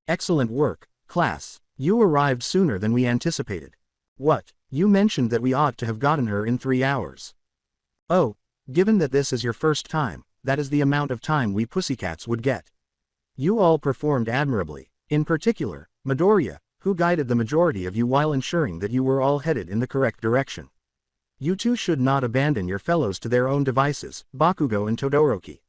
Excellent work, class. You arrived sooner than we anticipated. What, you mentioned that we ought to have gotten her in 3 hours. Oh, given that this is your first time, that is the amount of time we pussycats would get. You all performed admirably, in particular, Midoriya, who guided the majority of you while ensuring that you were all headed in the correct direction. You two should not abandon your fellows to their own devices, Bakugo and Todoroki.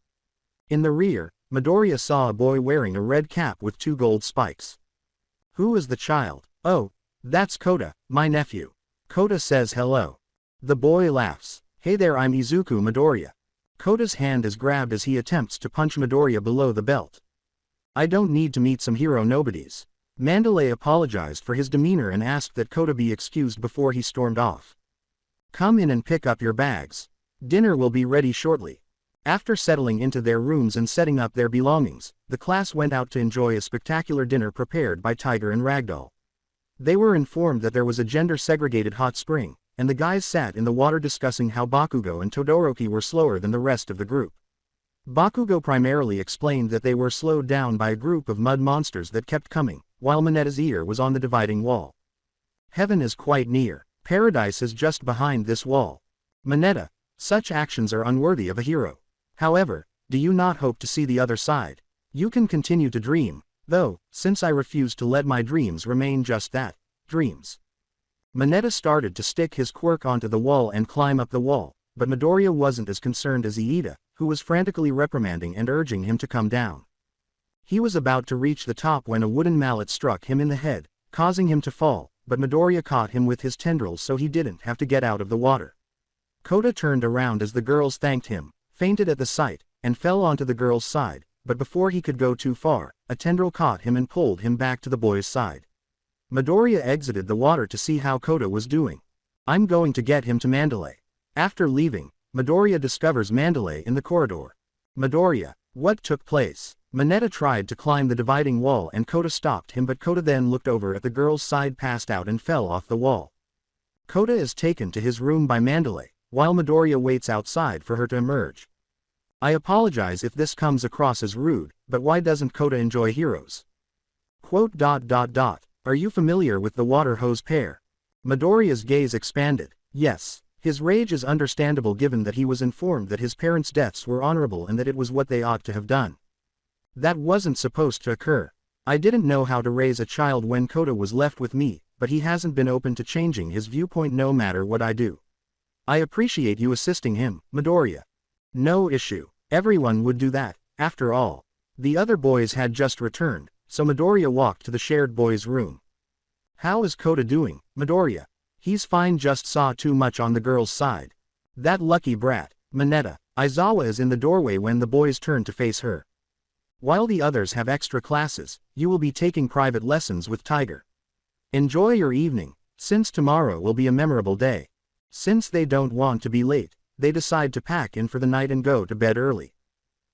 In the rear, Midoriya saw a boy wearing a red cap with 2 gold spikes. Who is the child? Oh, that's Kota, my nephew. Kota says hello. The boy laughs. Hey there, I'm Izuku Midoriya. Kota's hand is grabbed as he attempts to punch Midoriya below the belt. I don't need to meet some hero nobodies. Mandalay apologized for his demeanor and asked that Kota be excused before he stormed off. Come in and pick up your bags. Dinner will be ready shortly. After settling into their rooms and setting up their belongings, the class went out to enjoy a spectacular dinner prepared by Tiger and Ragdoll. They were informed that there was a gender-segregated hot spring, and the guys sat in the water discussing how Bakugo and Todoroki were slower than the rest of the group. Bakugo primarily explained that they were slowed down by a group of mud monsters that kept coming, while Mineta's ear was on the dividing wall. Heaven is quite near. Paradise is just behind this wall. Mineta, such actions are unworthy of a hero. However, do you not hope to see the other side? You can continue to dream, though, since I refuse to let my dreams remain just that, dreams. Mineta started to stick his quirk onto the wall and climb up the wall, but Midoriya wasn't as concerned as Iida, who was frantically reprimanding and urging him to come down. He was about to reach the top when a wooden mallet struck him in the head, causing him to fall, but Midoriya caught him with his tendrils so he didn't have to get out of the water. Kota turned around as the girls thanked him, fainted at the sight, and fell onto the girl's side, but before he could go too far, a tendril caught him and pulled him back to the boy's side. Midoriya exited the water to see how Kota was doing. I'm going to get him to Mandalay. After leaving, Midoriya discovers Mandalay in the corridor. Midoriya, what took place? Mineta tried to climb the dividing wall and Kota stopped him, but Kota then looked over at the girl's side, passed out and fell off the wall. Kota is taken to his room by Mandalay, while Midoriya waits outside for her to emerge. I apologize if this comes across as rude, but why doesn't Kota enjoy heroes? Quote. Are you familiar with the water hose pair? Midoriya's gaze expanded. Yes. His rage is understandable given that he was informed that his parents' deaths were honorable and that it was what they ought to have done. That wasn't supposed to occur. I didn't know how to raise a child when Kota was left with me, but he hasn't been open to changing his viewpoint no matter what I do. I appreciate you assisting him, Midoriya. No issue. Everyone would do that, after all. The other boys had just returned, so Midoriya walked to the shared boys' room. How is Kota doing, Midoriya? He's fine, just saw too much on the girl's side. That lucky brat, Mineta. Aizawa is in the doorway when the boys turn to face her. While the others have extra classes, you will be taking private lessons with Tiger. Enjoy your evening, since tomorrow will be a memorable day. Since they don't want to be late, they decide to pack in for the night and go to bed early.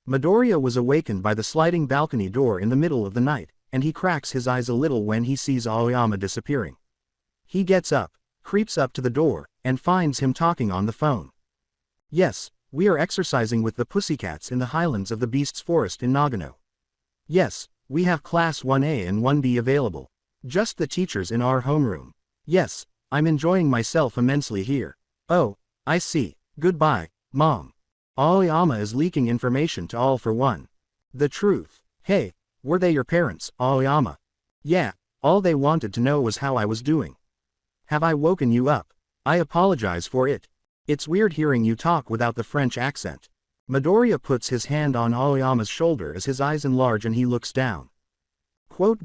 Midoriya was awakened by the sliding balcony door in the middle of the night, and he cracks his eyes a little when he sees Aoyama disappearing. He gets up, creeps up to the door, and finds him talking on the phone. Yes, we are exercising with the pussycats in the highlands of the Beast's Forest in Nagano. Yes, we have Class 1A and 1B available. Just the teachers in our homeroom. Yes, I'm enjoying myself immensely here. Oh, I see. Goodbye, Mom. Aoyama is leaking information to All for One. The truth. Hey, were they your parents, Aoyama? Yeah, all they wanted to know was how I was doing. Have I woken you up? I apologize for it. It's weird hearing you talk without the French accent. Midoriya puts his hand on Aoyama's shoulder as his eyes enlarge and he looks down. Quote.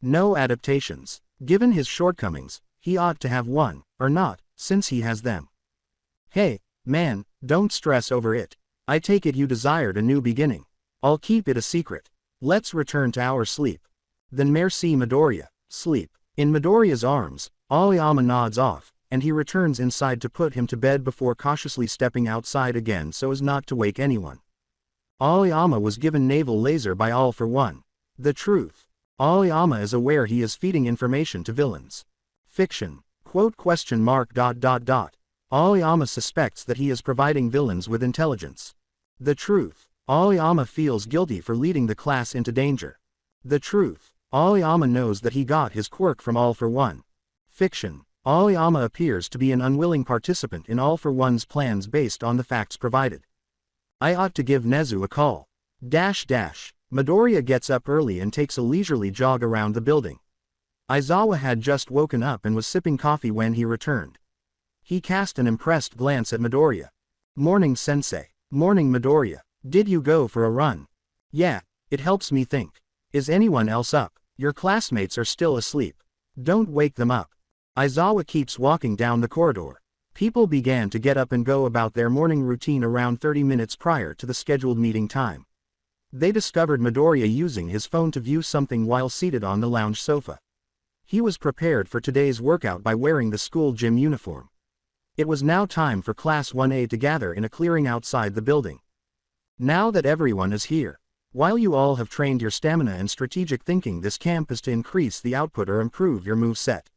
No adaptations. Given his shortcomings, he ought to have one, or not, since he has them. Hey, man, don't stress over it. I take it you desired a new beginning. I'll keep it a secret. Let's return to our sleep. Then merci Midoriya. Sleep. In Midoriya's arms, Aoyama nods off, and he returns inside to put him to bed before cautiously stepping outside again so as not to wake anyone. Aoyama was given naval laser by All for One. The truth. Aoyama is aware he is feeding information to villains. Fiction. Quote. Aoyama suspects that he is providing villains with intelligence. The truth. Aoyama feels guilty for leading the class into danger. The truth. Aoyama knows that he got his quirk from All for One. Fiction. Aoyama appears to be an unwilling participant in All for One's plans based on the facts provided. I ought to give Nezu a call. Midoriya gets up early and takes a leisurely jog around the building. Aizawa had just woken up and was sipping coffee when he returned. He cast an impressed glance at Midoriya. Morning sensei. Morning Midoriya. Did you go for a run? Yeah, it helps me think. Is anyone else up? Your classmates are still asleep. Don't wake them up. Aizawa keeps walking down the corridor. People began to get up and go about their morning routine around 30 minutes prior to the scheduled meeting time. They discovered Midoriya using his phone to view something while seated on the lounge sofa. He was prepared for today's workout by wearing the school gym uniform. It was now time for Class 1A to gather in a clearing outside the building. Now that everyone is here, while you all have trained your stamina and strategic thinking, this camp is to increase the output or improve your move set.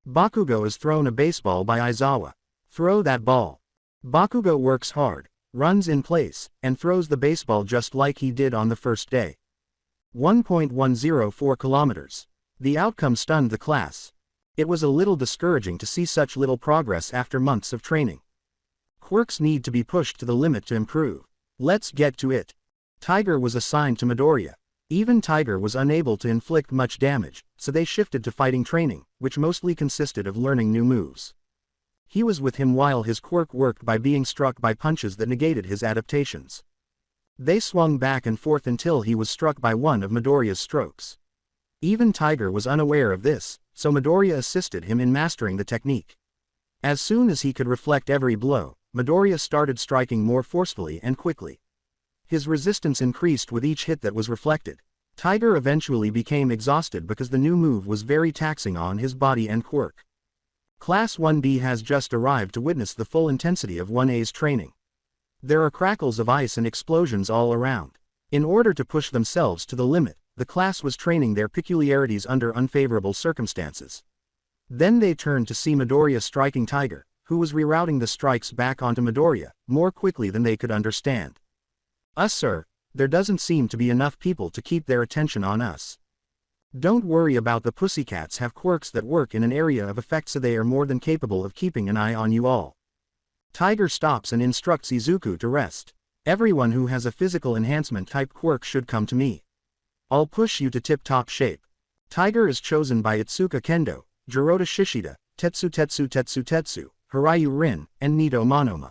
Bakugo is thrown a baseball by Aizawa. Throw that ball. Bakugo works hard, runs in place, and throws the baseball just like he did on the first day. 1.104 kilometers. The outcome stunned the class. It was a little discouraging to see such little progress after months of training. Quirks need to be pushed to the limit to improve. Let's get to it. Tiger was assigned to Midoriya. Even Tiger was unable to inflict much damage, so they shifted to fighting training, which mostly consisted of learning new moves. He was with him while his quirk worked by being struck by punches that negated his adaptations. They swung back and forth until he was struck by one of Midoriya's strokes. Even Tiger was unaware of this, so Midoriya assisted him in mastering the technique. As soon as he could reflect every blow, Midoriya started striking more forcefully and quickly. His resistance increased with each hit that was reflected. Tiger eventually became exhausted because the new move was very taxing on his body and quirk. Class 1B has just arrived to witness the full intensity of 1A's training. There are crackles of ice and explosions all around. In order to push themselves to the limit, the class was training their peculiarities under unfavorable circumstances. Then they turned to see Midoriya striking Tiger, who was rerouting the strikes back onto Midoriya, more quickly than they could understand. Sir, there doesn't seem to be enough people to keep their attention on us. Don't worry about the pussycats have quirks that work in an area of effect, so they are more than capable of keeping an eye on you all. Tiger stops and instructs Izuku to rest. Everyone who has a physical enhancement type quirk should come to me. I'll push you to tip-top shape. Tiger is chosen by Itsuka Kendo, Jirota Shishida, Tetsu, Hiryu Rin, and Nito Monoma.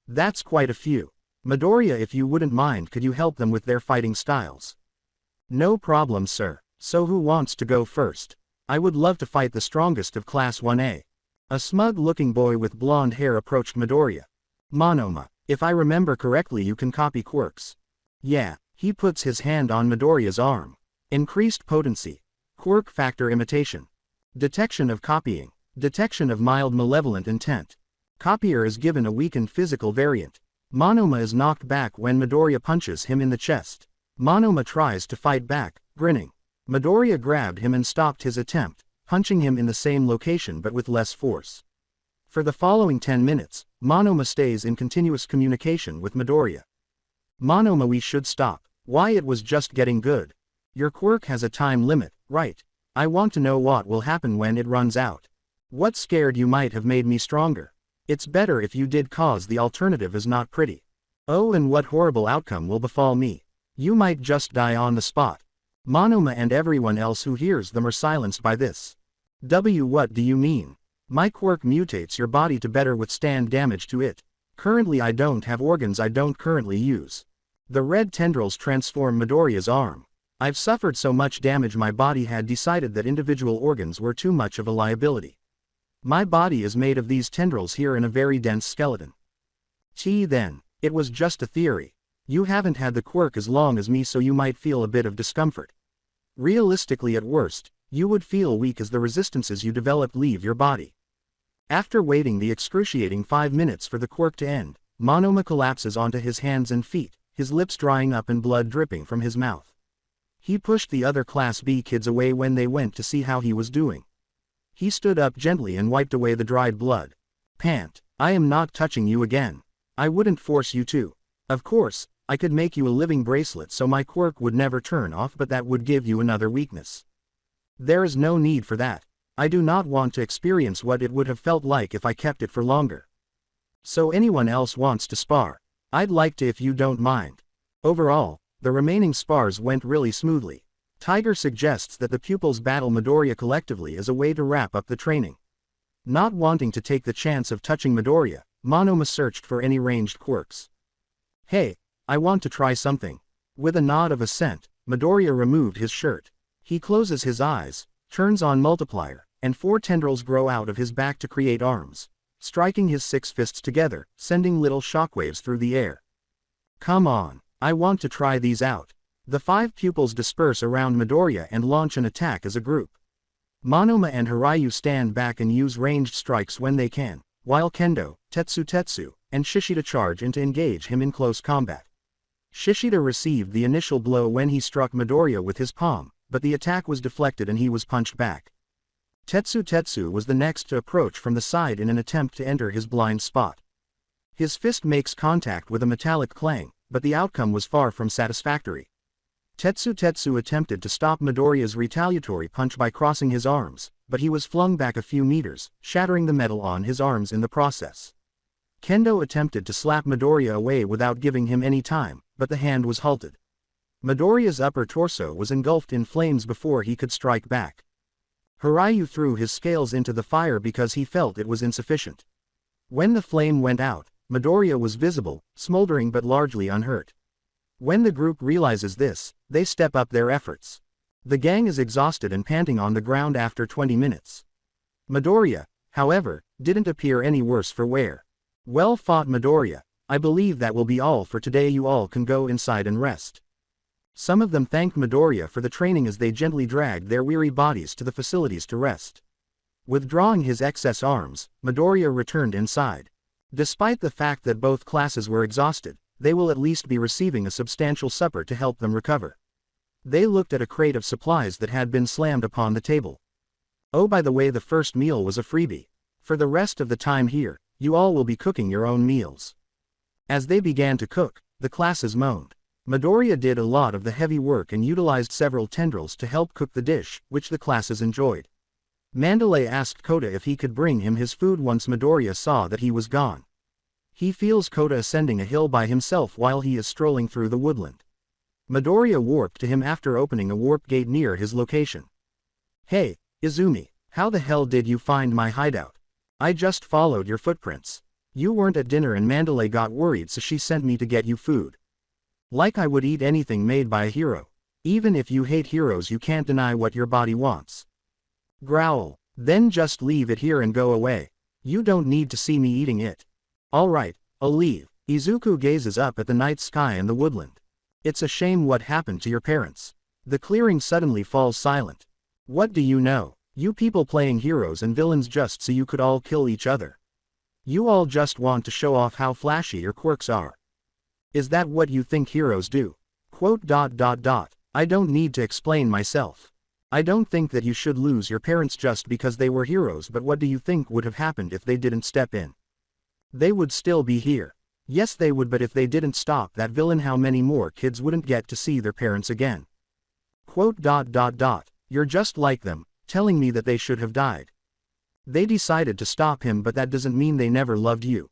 That's quite a few. Midoriya, if you wouldn't mind, could you help them with their fighting styles? No problem, sir. So who wants to go first? I would love to fight the strongest of Class 1A. A smug-looking boy with blonde hair approached Midoriya. Monoma, if I remember correctly you can copy quirks. Yeah, he puts his hand on Midoriya's arm. Increased potency. Quirk factor imitation. Detection of copying. Detection of mild malevolent intent. Copier is given a weakened physical variant. Monoma is knocked back when Midoriya punches him in the chest. Monoma tries to fight back, grinning. Midoriya grabbed him and stopped his attempt, punching him in the same location but with less force. For the following 10 minutes, Monoma stays in continuous communication with Midoriya. Monoma, we should stop. Why, it was just getting good. Your quirk has a time limit, right? I want to know what will happen when it runs out. What scared you might have made me stronger. It's better if you did, cause the alternative is not pretty. Oh, and what horrible outcome will befall me. You might just die on the spot. Monoma and everyone else who hears them are silenced by this. What do you mean? My quirk mutates your body to better withstand damage to it. Currently I don't have organs I don't currently use. The red tendrils transform Midoriya's arm. I've suffered so much damage my body had decided that individual organs were too much of a liability. My body is made of these tendrils here in a very dense skeleton. Then, it was just a theory. You haven't had the quirk as long as me, so you might feel a bit of discomfort. Realistically, at worst, you would feel weak as the resistances you developed leave your body. After waiting the excruciating 5 minutes for the quirk to end, Monoma collapses onto his hands and feet, his lips drying up and blood dripping from his mouth. He pushed the other Class B kids away when they went to see how he was doing. He stood up gently and wiped away the dried blood. Pant, I am not touching you again. I wouldn't force you to. Of course, I could make you a living bracelet so my quirk would never turn off, but that would give you another weakness. There is no need for that. I do not want to experience what it would have felt like if I kept it for longer. So anyone else wants to spar? I'd like to if you don't mind. Overall, the remaining spars went really smoothly. Tiger suggests that the pupils battle Midoriya collectively as a way to wrap up the training. Not wanting to take the chance of touching Midoriya, Monoma searched for any ranged quirks. Hey, I want to try something. With a nod of assent, Midoriya removed his shirt. He closes his eyes, turns on multiplier, and 4 tendrils grow out of his back to create arms, striking his 6 fists together, sending little shockwaves through the air. Come on, I want to try these out. The 5 pupils disperse around Midoriya and launch an attack as a group. Monoma and Hiryu stand back and use ranged strikes when they can, while Kendo, Tetsu, and Shishida charge in to engage him in close combat. Shishida received the initial blow when he struck Midoriya with his palm, but the attack was deflected and he was punched back. Tetsu was the next to approach from the side in an attempt to enter his blind spot. His fist makes contact with a metallic clang, but the outcome was far from satisfactory. Tetsu attempted to stop Midoriya's retaliatory punch by crossing his arms, but he was flung back a few meters, shattering the metal on his arms in the process. Kendo attempted to slap Midoriya away without giving him any time, but the hand was halted. Midoriya's upper torso was engulfed in flames before he could strike back. Hiryu threw his scales into the fire because he felt it was insufficient. When the flame went out, Midoriya was visible, smoldering but largely unhurt. When the group realizes this, they step up their efforts. The gang is exhausted and panting on the ground after 20 minutes. Midoriya, however, didn't appear any worse for wear. Well fought, Midoriya. I believe that will be all for today. You all can go inside and rest. Some of them thanked Midoriya for the training as they gently dragged their weary bodies to the facilities to rest. Withdrawing his excess arms, Midoriya returned inside. Despite the fact that both classes were exhausted, they will at least be receiving a substantial supper to help them recover. They looked at a crate of supplies that had been slammed upon the table. Oh, by the way, the first meal was a freebie. For the rest of the time here, you all will be cooking your own meals. As they began to cook, the classes moaned. Midoriya did a lot of the heavy work and utilized several tendrils to help cook the dish, which the classes enjoyed. Mandalay asked Kota if he could bring him his food once Midoriya saw that he was gone. He feels Kota ascending a hill by himself while he is strolling through the woodland. Midoriya warped to him after opening a warp gate near his location. Hey, Izumi, how the hell did you find my hideout? I just followed your footprints. You weren't at dinner and Mandalay got worried, so she sent me to get you food. Like I would eat anything made by a hero. Even if you hate heroes, you can't deny what your body wants. Growl. Then just leave it here and go away. You don't need to see me eating it. Alright, I'll leave. Izuku gazes up at the night sky and the woodland. It's a shame what happened to your parents. The clearing suddenly falls silent. What do you know? You people playing heroes and villains just so you could all kill each other. You all just want to show off how flashy your quirks are. Is that what you think heroes do? Quote. I don't need to explain myself. I don't think that you should lose your parents just because they were heroes, but what do you think would have happened if they didn't step in? They would still be here. Yes they would, but if they didn't stop that villain, how many more kids wouldn't get to see their parents again? Quote. You're just like them, telling me that they should have died. They decided to stop him, but that doesn't mean they never loved you.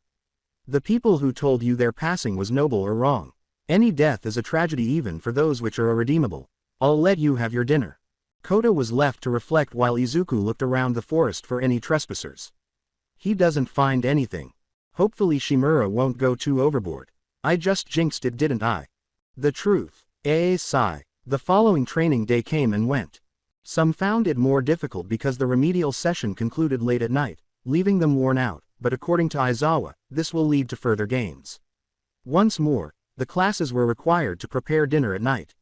The people who told you their passing was noble or wrong. Any death is a tragedy even for those which are irredeemable. I'll let you have your dinner. Kota was left to reflect while Izuku looked around the forest for any trespassers. He doesn't find anything. Hopefully Shimura won't go too overboard. I just jinxed it, didn't I? The truth. Sigh. The following training day came and went. Some found it more difficult because the remedial session concluded late at night, leaving them worn out, but according to Aizawa, this will lead to further gains. Once more, the classes were required to prepare dinner at night.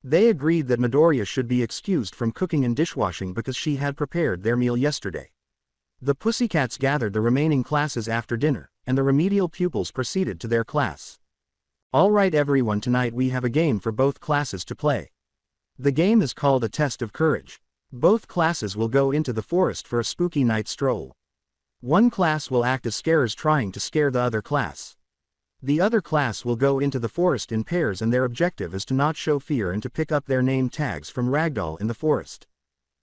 They agreed that Midoriya should be excused from cooking and dishwashing because she had prepared their meal yesterday. The pussycats gathered the remaining classes after dinner, and the remedial pupils proceeded to their class. Alright everyone, tonight we have a game for both classes to play. The game is called a test of courage. Both classes will go into the forest for a spooky night stroll. One class will act as scarers trying to scare the other class. The other class will go into the forest in pairs, and their objective is to not show fear and to pick up their name tags from ragdoll in the forest.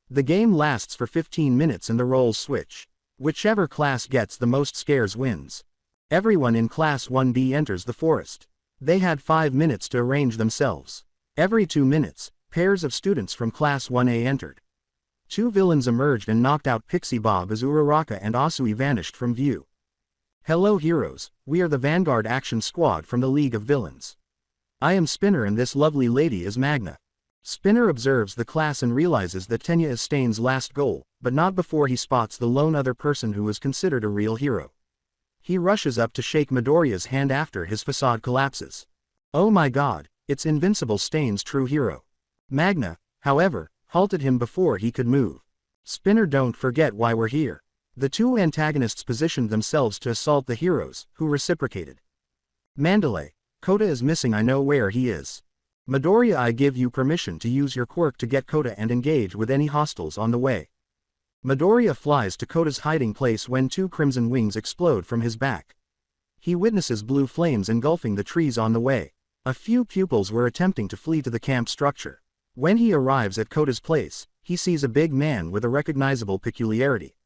The game lasts for 15 minutes and the roles switch. Whichever class gets the most scares wins. Everyone in Class 1B enters the forest. They had 5 minutes to arrange themselves. Every 2 minutes, pairs of students from Class 1A entered. 2 villains emerged and knocked out Pixie Bob as Uraraka and Asui vanished from view. Hello heroes, we are the Vanguard Action Squad from the League of Villains. I am Spinner and this lovely lady is Magna. Spinner observes the class and realizes that Tenya is Stain's last goal, but not before he spots the lone other person who is considered a real hero. He rushes up to shake Midoriya's hand after his facade collapses. Oh my god, it's Invincible Stain's true hero. Magna, however, halted him before he could move. Spinner, don't forget why we're here. The two antagonists positioned themselves to assault the heroes, who reciprocated. Mandalay, Kota is missing, I know where he is. Midoriya, I give you permission to use your quirk to get Kota and engage with any hostiles on the way. Midoriya flies to Kota's hiding place when 2 crimson wings explode from his back. He witnesses blue flames engulfing the trees on the way. A few pupils were attempting to flee to the camp structure. When he arrives at Kota's place, he sees a big man with a recognizable peculiarity.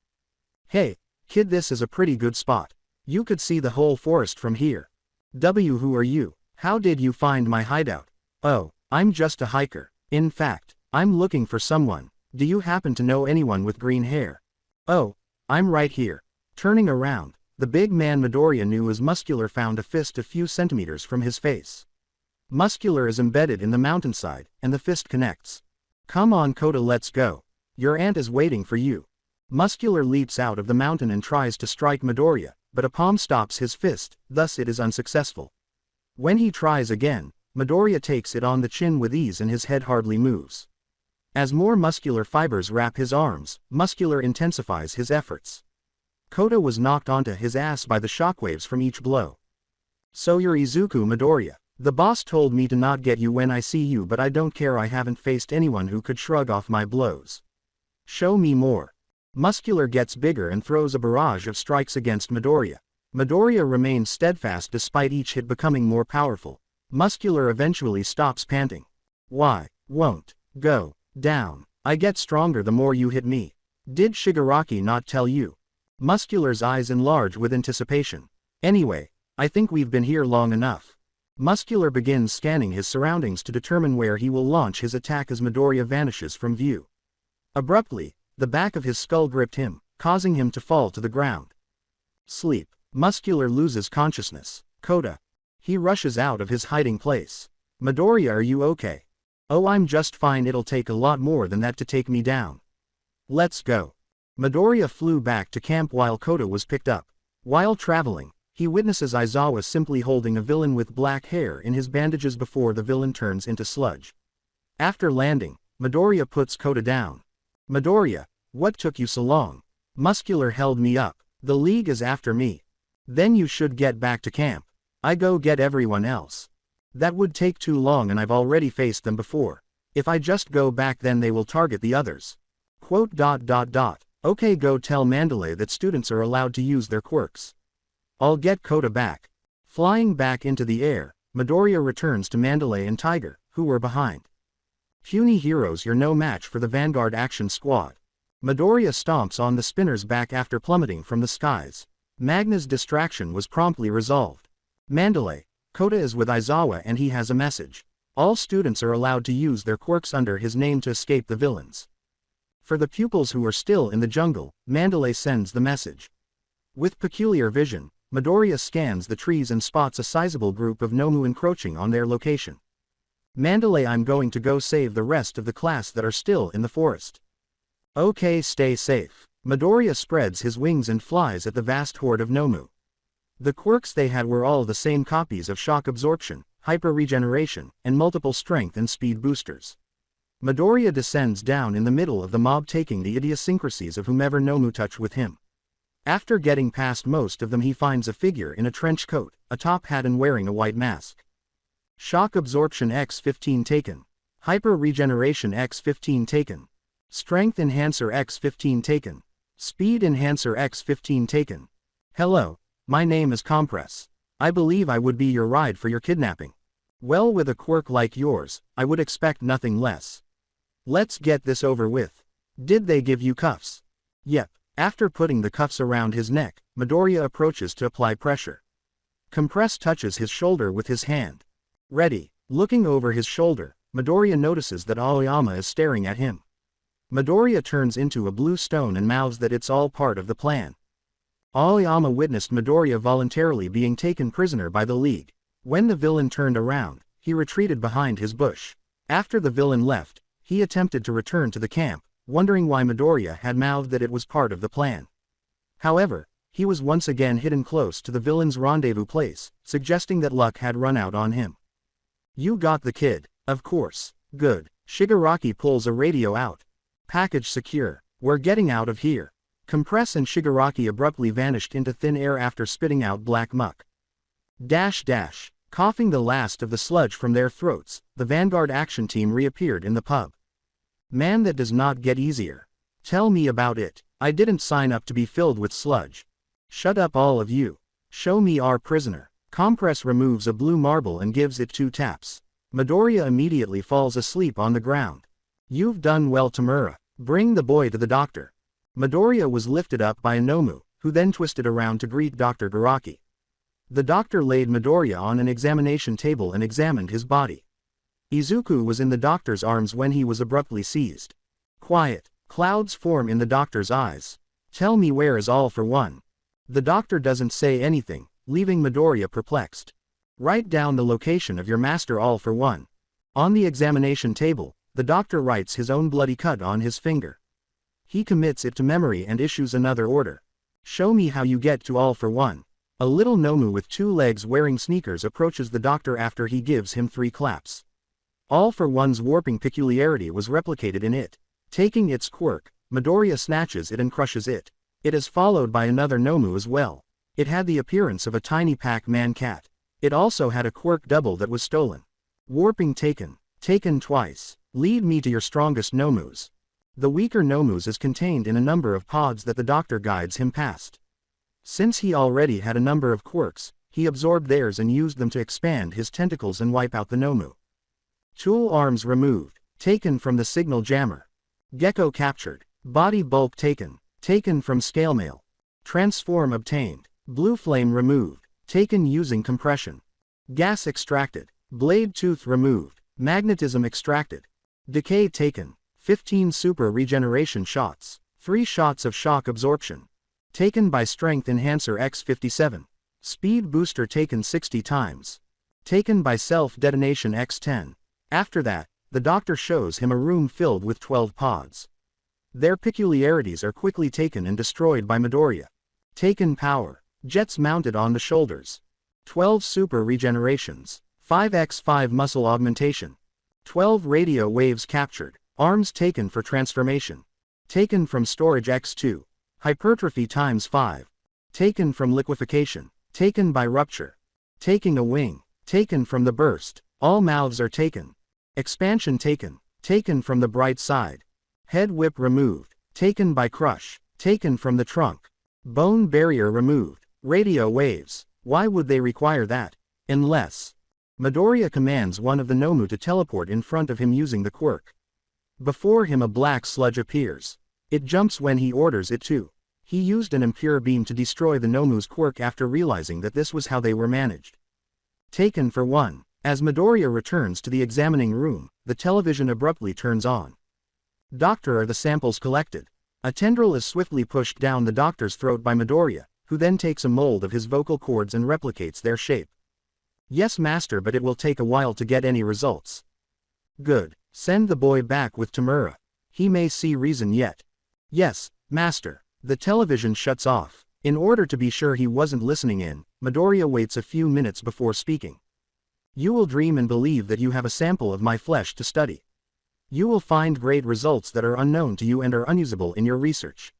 Hey, kid, this is a pretty good spot. You could see the whole forest from here. Who are you? How did you find my hideout? Oh, I'm just a hiker. In fact, I'm looking for someone. Do you happen to know anyone with green hair? Oh, I'm right here. Turning around, the big man Midoriya knew as Muscular found a fist a few centimeters from his face. Muscular is embedded in the mountainside, and the fist connects. Come on Kota, let's go. Your aunt is waiting for you. Muscular leaps out of the mountain and tries to strike Midoriya, but a palm stops his fist, thus it is unsuccessful. When he tries again, Midoriya takes it on the chin with ease and his head hardly moves. As more muscular fibers wrap his arms, Muscular intensifies his efforts. Kota was knocked onto his ass by the shockwaves from each blow. So you're Izuku Midoriya. The boss told me to not get you when I see you, but I don't care, I haven't faced anyone who could shrug off my blows. Show me more. Muscular gets bigger and throws a barrage of strikes against Midoriya. Midoriya remains steadfast despite each hit becoming more powerful. Muscular eventually stops panting. Why won't go down? I get stronger the more you hit me. Did Shigaraki not tell you? Muscular's eyes enlarge with anticipation. Anyway, I think we've been here long enough. Muscular begins scanning his surroundings to determine where he will launch his attack as Midoriya vanishes from view. Abruptly, the back of his skull gripped him, causing him to fall to the ground. Sleep. Muscular loses consciousness. Kota. He rushes out of his hiding place. Midoriya, are you okay? Oh, I'm just fine, it'll take a lot more than that to take me down. Let's go. Midoriya flew back to camp while Kota was picked up. While traveling, he witnesses Aizawa simply holding a villain with black hair in his bandages before the villain turns into sludge. After landing, Midoriya puts Kota down. "Midoriya, what took you so long? Muscular held me up. The League is after me. Then you should get back to camp. I go get everyone else. That would take too long and I've already faced them before. If I just go back then they will target the others. Quote. Okay, go tell Mandalay that students are allowed to use their quirks. I'll get Kota back." Flying back into the air, Midoriya returns to Mandalay and Tiger, who were behind. "Puny heroes, you're no match for the Vanguard Action Squad." Midoriya stomps on the spinner's back after plummeting from the skies. Magna's distraction was promptly resolved. "Mandalay, Kota is with Aizawa and he has a message. All students are allowed to use their quirks under his name to escape the villains." For the pupils who are still in the jungle, Mandalay sends the message. With peculiar vision, Midoriya scans the trees and spots a sizable group of Nomu encroaching on their location. "Mandalay, I'm going to go save the rest of the class that are still in the forest." "Okay, stay safe." Midoriya spreads his wings and flies at the vast horde of Nomu. The quirks they had were all the same copies of shock absorption, hyper-regeneration, and multiple strength and speed boosters. Midoriya descends down in the middle of the mob, taking the idiosyncrasies of whomever Nomu touch with him. After getting past most of them, he finds a figure in a trench coat, a top hat and wearing a white mask. Shock absorption X15 taken. Hyper-regeneration X15 taken. Strength enhancer X15 taken. Speed enhancer X15 taken. "Hello, my name is Compress. I believe I would be your ride for your kidnapping." "Well, with a quirk like yours, I would expect nothing less. Let's get this over with." "Did they give you cuffs?" "Yep." After putting the cuffs around his neck, Midoriya approaches to apply pressure. Compress touches his shoulder with his hand. "Ready." Looking over his shoulder, Midoriya notices that Aoyama is staring at him. Midoriya turns into a blue stone and mouths that it's all part of the plan. Aoyama witnessed Midoriya voluntarily being taken prisoner by the League. When the villain turned around, he retreated behind his bush. After the villain left, he attempted to return to the camp, wondering why Midoriya had mouthed that it was part of the plan. However, he was once again hidden close to the villain's rendezvous place, suggesting that luck had run out on him. "You got the kid, of course. Good." Shigaraki pulls a radio out. "Package secure. We're getting out of here." Compress and Shigaraki abruptly vanished into thin air after spitting out black muck. Coughing the last of the sludge from their throats, the Vanguard action team reappeared in the pub. "Man, that does not get easier. Tell me about it. I didn't sign up to be filled with sludge." "Shut up all of you. Show me our prisoner." Compress removes a blue marble and gives it 2 taps. Midoriya immediately falls asleep on the ground. "You've done well, Tamura. Bring the boy to the doctor." Midoriya was lifted up by a Nomu, who then twisted around to greet Dr. Garaki. The doctor laid Midoriya on an examination table and examined his body. Izuku was in the doctor's arms when he was abruptly seized. Quiet. Clouds form in the doctor's eyes. "Tell me, where is All for One?" The doctor doesn't say anything, leaving Midoriya perplexed. "Write down the location of your master All for One." On the examination table, the doctor writes his own bloody cut on his finger. He commits it to memory and issues another order. "Show me how you get to All for One." A little Nomu with 2 legs wearing sneakers approaches the doctor after he gives him 3 claps. All for One's warping peculiarity was replicated in it. Taking its quirk, Midoriya snatches it and crushes it. It is followed by another Nomu as well. It had the appearance of a tiny Pac-Man cat. It also had a quirk double that was stolen. Warping taken. Taken twice. Lead me to your strongest Nomus. The weaker Nomus is contained in a number of pods that the doctor guides him past. Since he already had a number of quirks, he absorbed theirs and used them to expand his tentacles and wipe out the Nomu. Tool arms removed. Taken from the signal jammer. Gecko captured. Body bulk taken. Taken from scale mail. Transform obtained. Blue flame removed. Taken using compression. Gas extracted. Blade tooth removed. Magnetism extracted. Decay taken. 15 super regeneration shots. 3 shots of shock absorption. Taken by strength enhancer X57. Speed booster taken 60 times. Taken by self-detonation X10. After that, the doctor shows him a room filled with 12 pods. Their peculiarities are quickly taken and destroyed by Midoriya. Taken power. Jets mounted on the shoulders. 12 super regenerations. 5x5 muscle augmentation. 12 radio waves captured. Arms taken for transformation. Taken from storage x2. Hypertrophy times 5. Taken from liquefaction. Taken by rupture. Taking a wing. Taken from the burst. All mouths are taken. Expansion taken. Taken from the bright side. Head whip removed. Taken by crush. Taken from the trunk. Bone barrier removed. Radio waves. Why would they require that? Unless Midoriya commands one of the Nomu to teleport in front of him using the quirk. Before him a black sludge appears. It jumps when he orders it to. He used an impure beam to destroy the Nomu's quirk after realizing that this was how they were managed. Taken for 1. As Midoriya returns to the examining room, the television abruptly turns on. Doctor are the samples collected. A tendril is swiftly pushed down the doctor's throat by Midoriya, who then takes a mold of his vocal cords and replicates their shape. Yes, master, but it will take a while to get any results. Good. Send the boy back with Tamura. He may see reason yet. Yes, master. The television shuts off. In order to be sure he wasn't listening in, Midoriya waits a few minutes before speaking. You will dream and believe that you have a sample of my flesh to study. You will find great results that are unknown to you and are unusable in your research.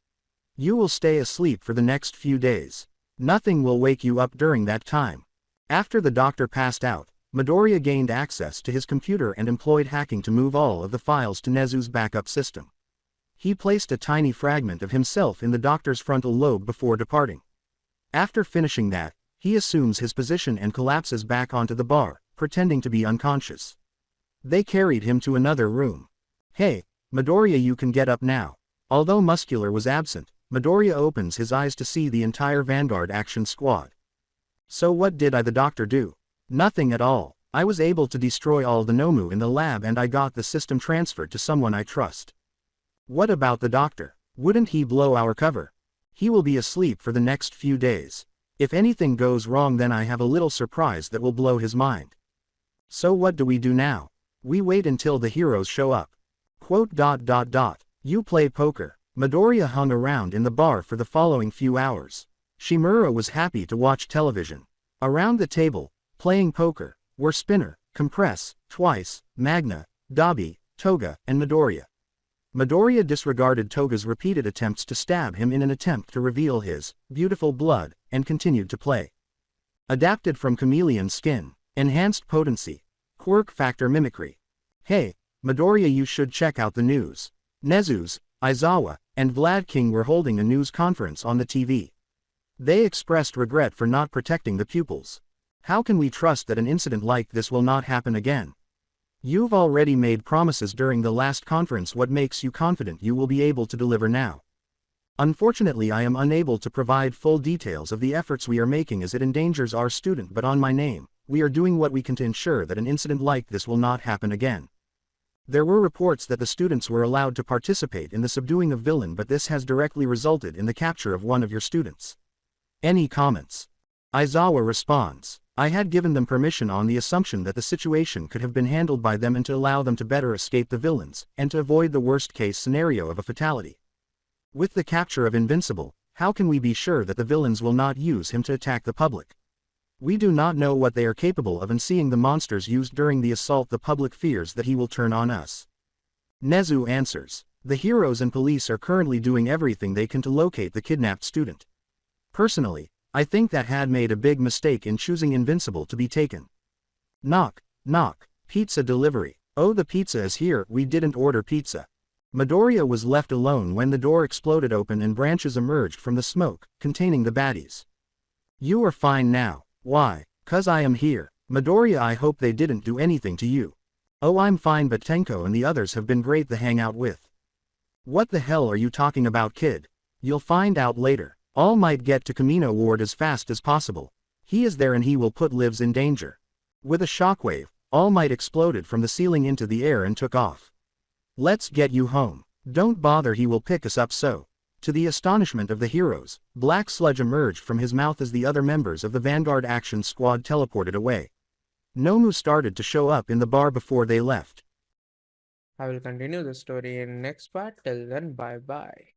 You will stay asleep for the next few days. Nothing will wake you up during that time. After the doctor passed out, Midoriya gained access to his computer and employed hacking to move all of the files to Nezu's backup system. He placed a tiny fragment of himself in the doctor's frontal lobe before departing. After finishing that, he assumes his position and collapses back onto the bar, pretending to be unconscious. They carried him to another room. Hey, Midoriya, you can get up now. Although Muscular was absent, Midoriya opens his eyes to see the entire Vanguard action squad. So what did the doctor do? Nothing at all. I was able to destroy all the Nomu in the lab and I got the system transferred to someone I trust. What about the doctor? Wouldn't he blow our cover? He will be asleep for the next few days. If anything goes wrong, then I have a little surprise that will blow his mind. So what do we do now? We wait until the heroes show up. Quote. You play poker. Midoriya hung around in the bar for the following few hours. Shimura was happy to watch television. Around the table, playing poker, were Spinner, Compress, Twice, Magna, Dabi, Toga, and Midoriya. Midoriya disregarded Toga's repeated attempts to stab him in an attempt to reveal his beautiful blood, and continued to play. Adapted from Chameleon Skin, Enhanced Potency, Quirk Factor Mimicry. Hey, Midoriya, you should check out the news. Nezu's, Aizawa, and Vlad King were holding a news conference on the TV. They expressed regret for not protecting the pupils. How can we trust that an incident like this will not happen again? You've already made promises during the last conference. What makes you confident you will be able to deliver now? Unfortunately, I am unable to provide full details of the efforts we are making as it endangers our student, but on my name, we are doing what we can to ensure that an incident like this will not happen again. There were reports that the students were allowed to participate in the subduing of villain, but this has directly resulted in the capture of one of your students. Any comments? Aizawa responds. I had given them permission on the assumption that the situation could have been handled by them and to allow them to better escape the villains, and to avoid the worst-case scenario of a fatality. With the capture of Invincible, how can we be sure that the villains will not use him to attack the public? We do not know what they are capable of, and seeing the monsters used during the assault, the public fears that he will turn on us. Nezu answers. The heroes and police are currently doing everything they can to locate the kidnapped student. Personally, I think that had made a big mistake in choosing Invincible to be taken. Knock, knock, pizza delivery. Oh, the pizza is here. We didn't order pizza. Midoriya was left alone when the door exploded open and branches emerged from the smoke, containing the baddies. You are fine now. Why? 'Cause I am here. Midoriya, I hope they didn't do anything to you. Oh, I'm fine, but Tenko and the others have been great to hang out with. What the hell are you talking about, kid? You'll find out later. All Might get to Kamino Ward as fast as possible. He is there and he will put lives in danger. With a shockwave, All Might exploded from the ceiling into the air and took off. Let's get you home. Don't bother, he will pick us up. So, to the astonishment of the heroes, black sludge emerged from his mouth as the other members of the Vanguard Action Squad teleported away. Nomu started to show up in the bar before they left.
I will continue the story in next part. Till then, bye bye.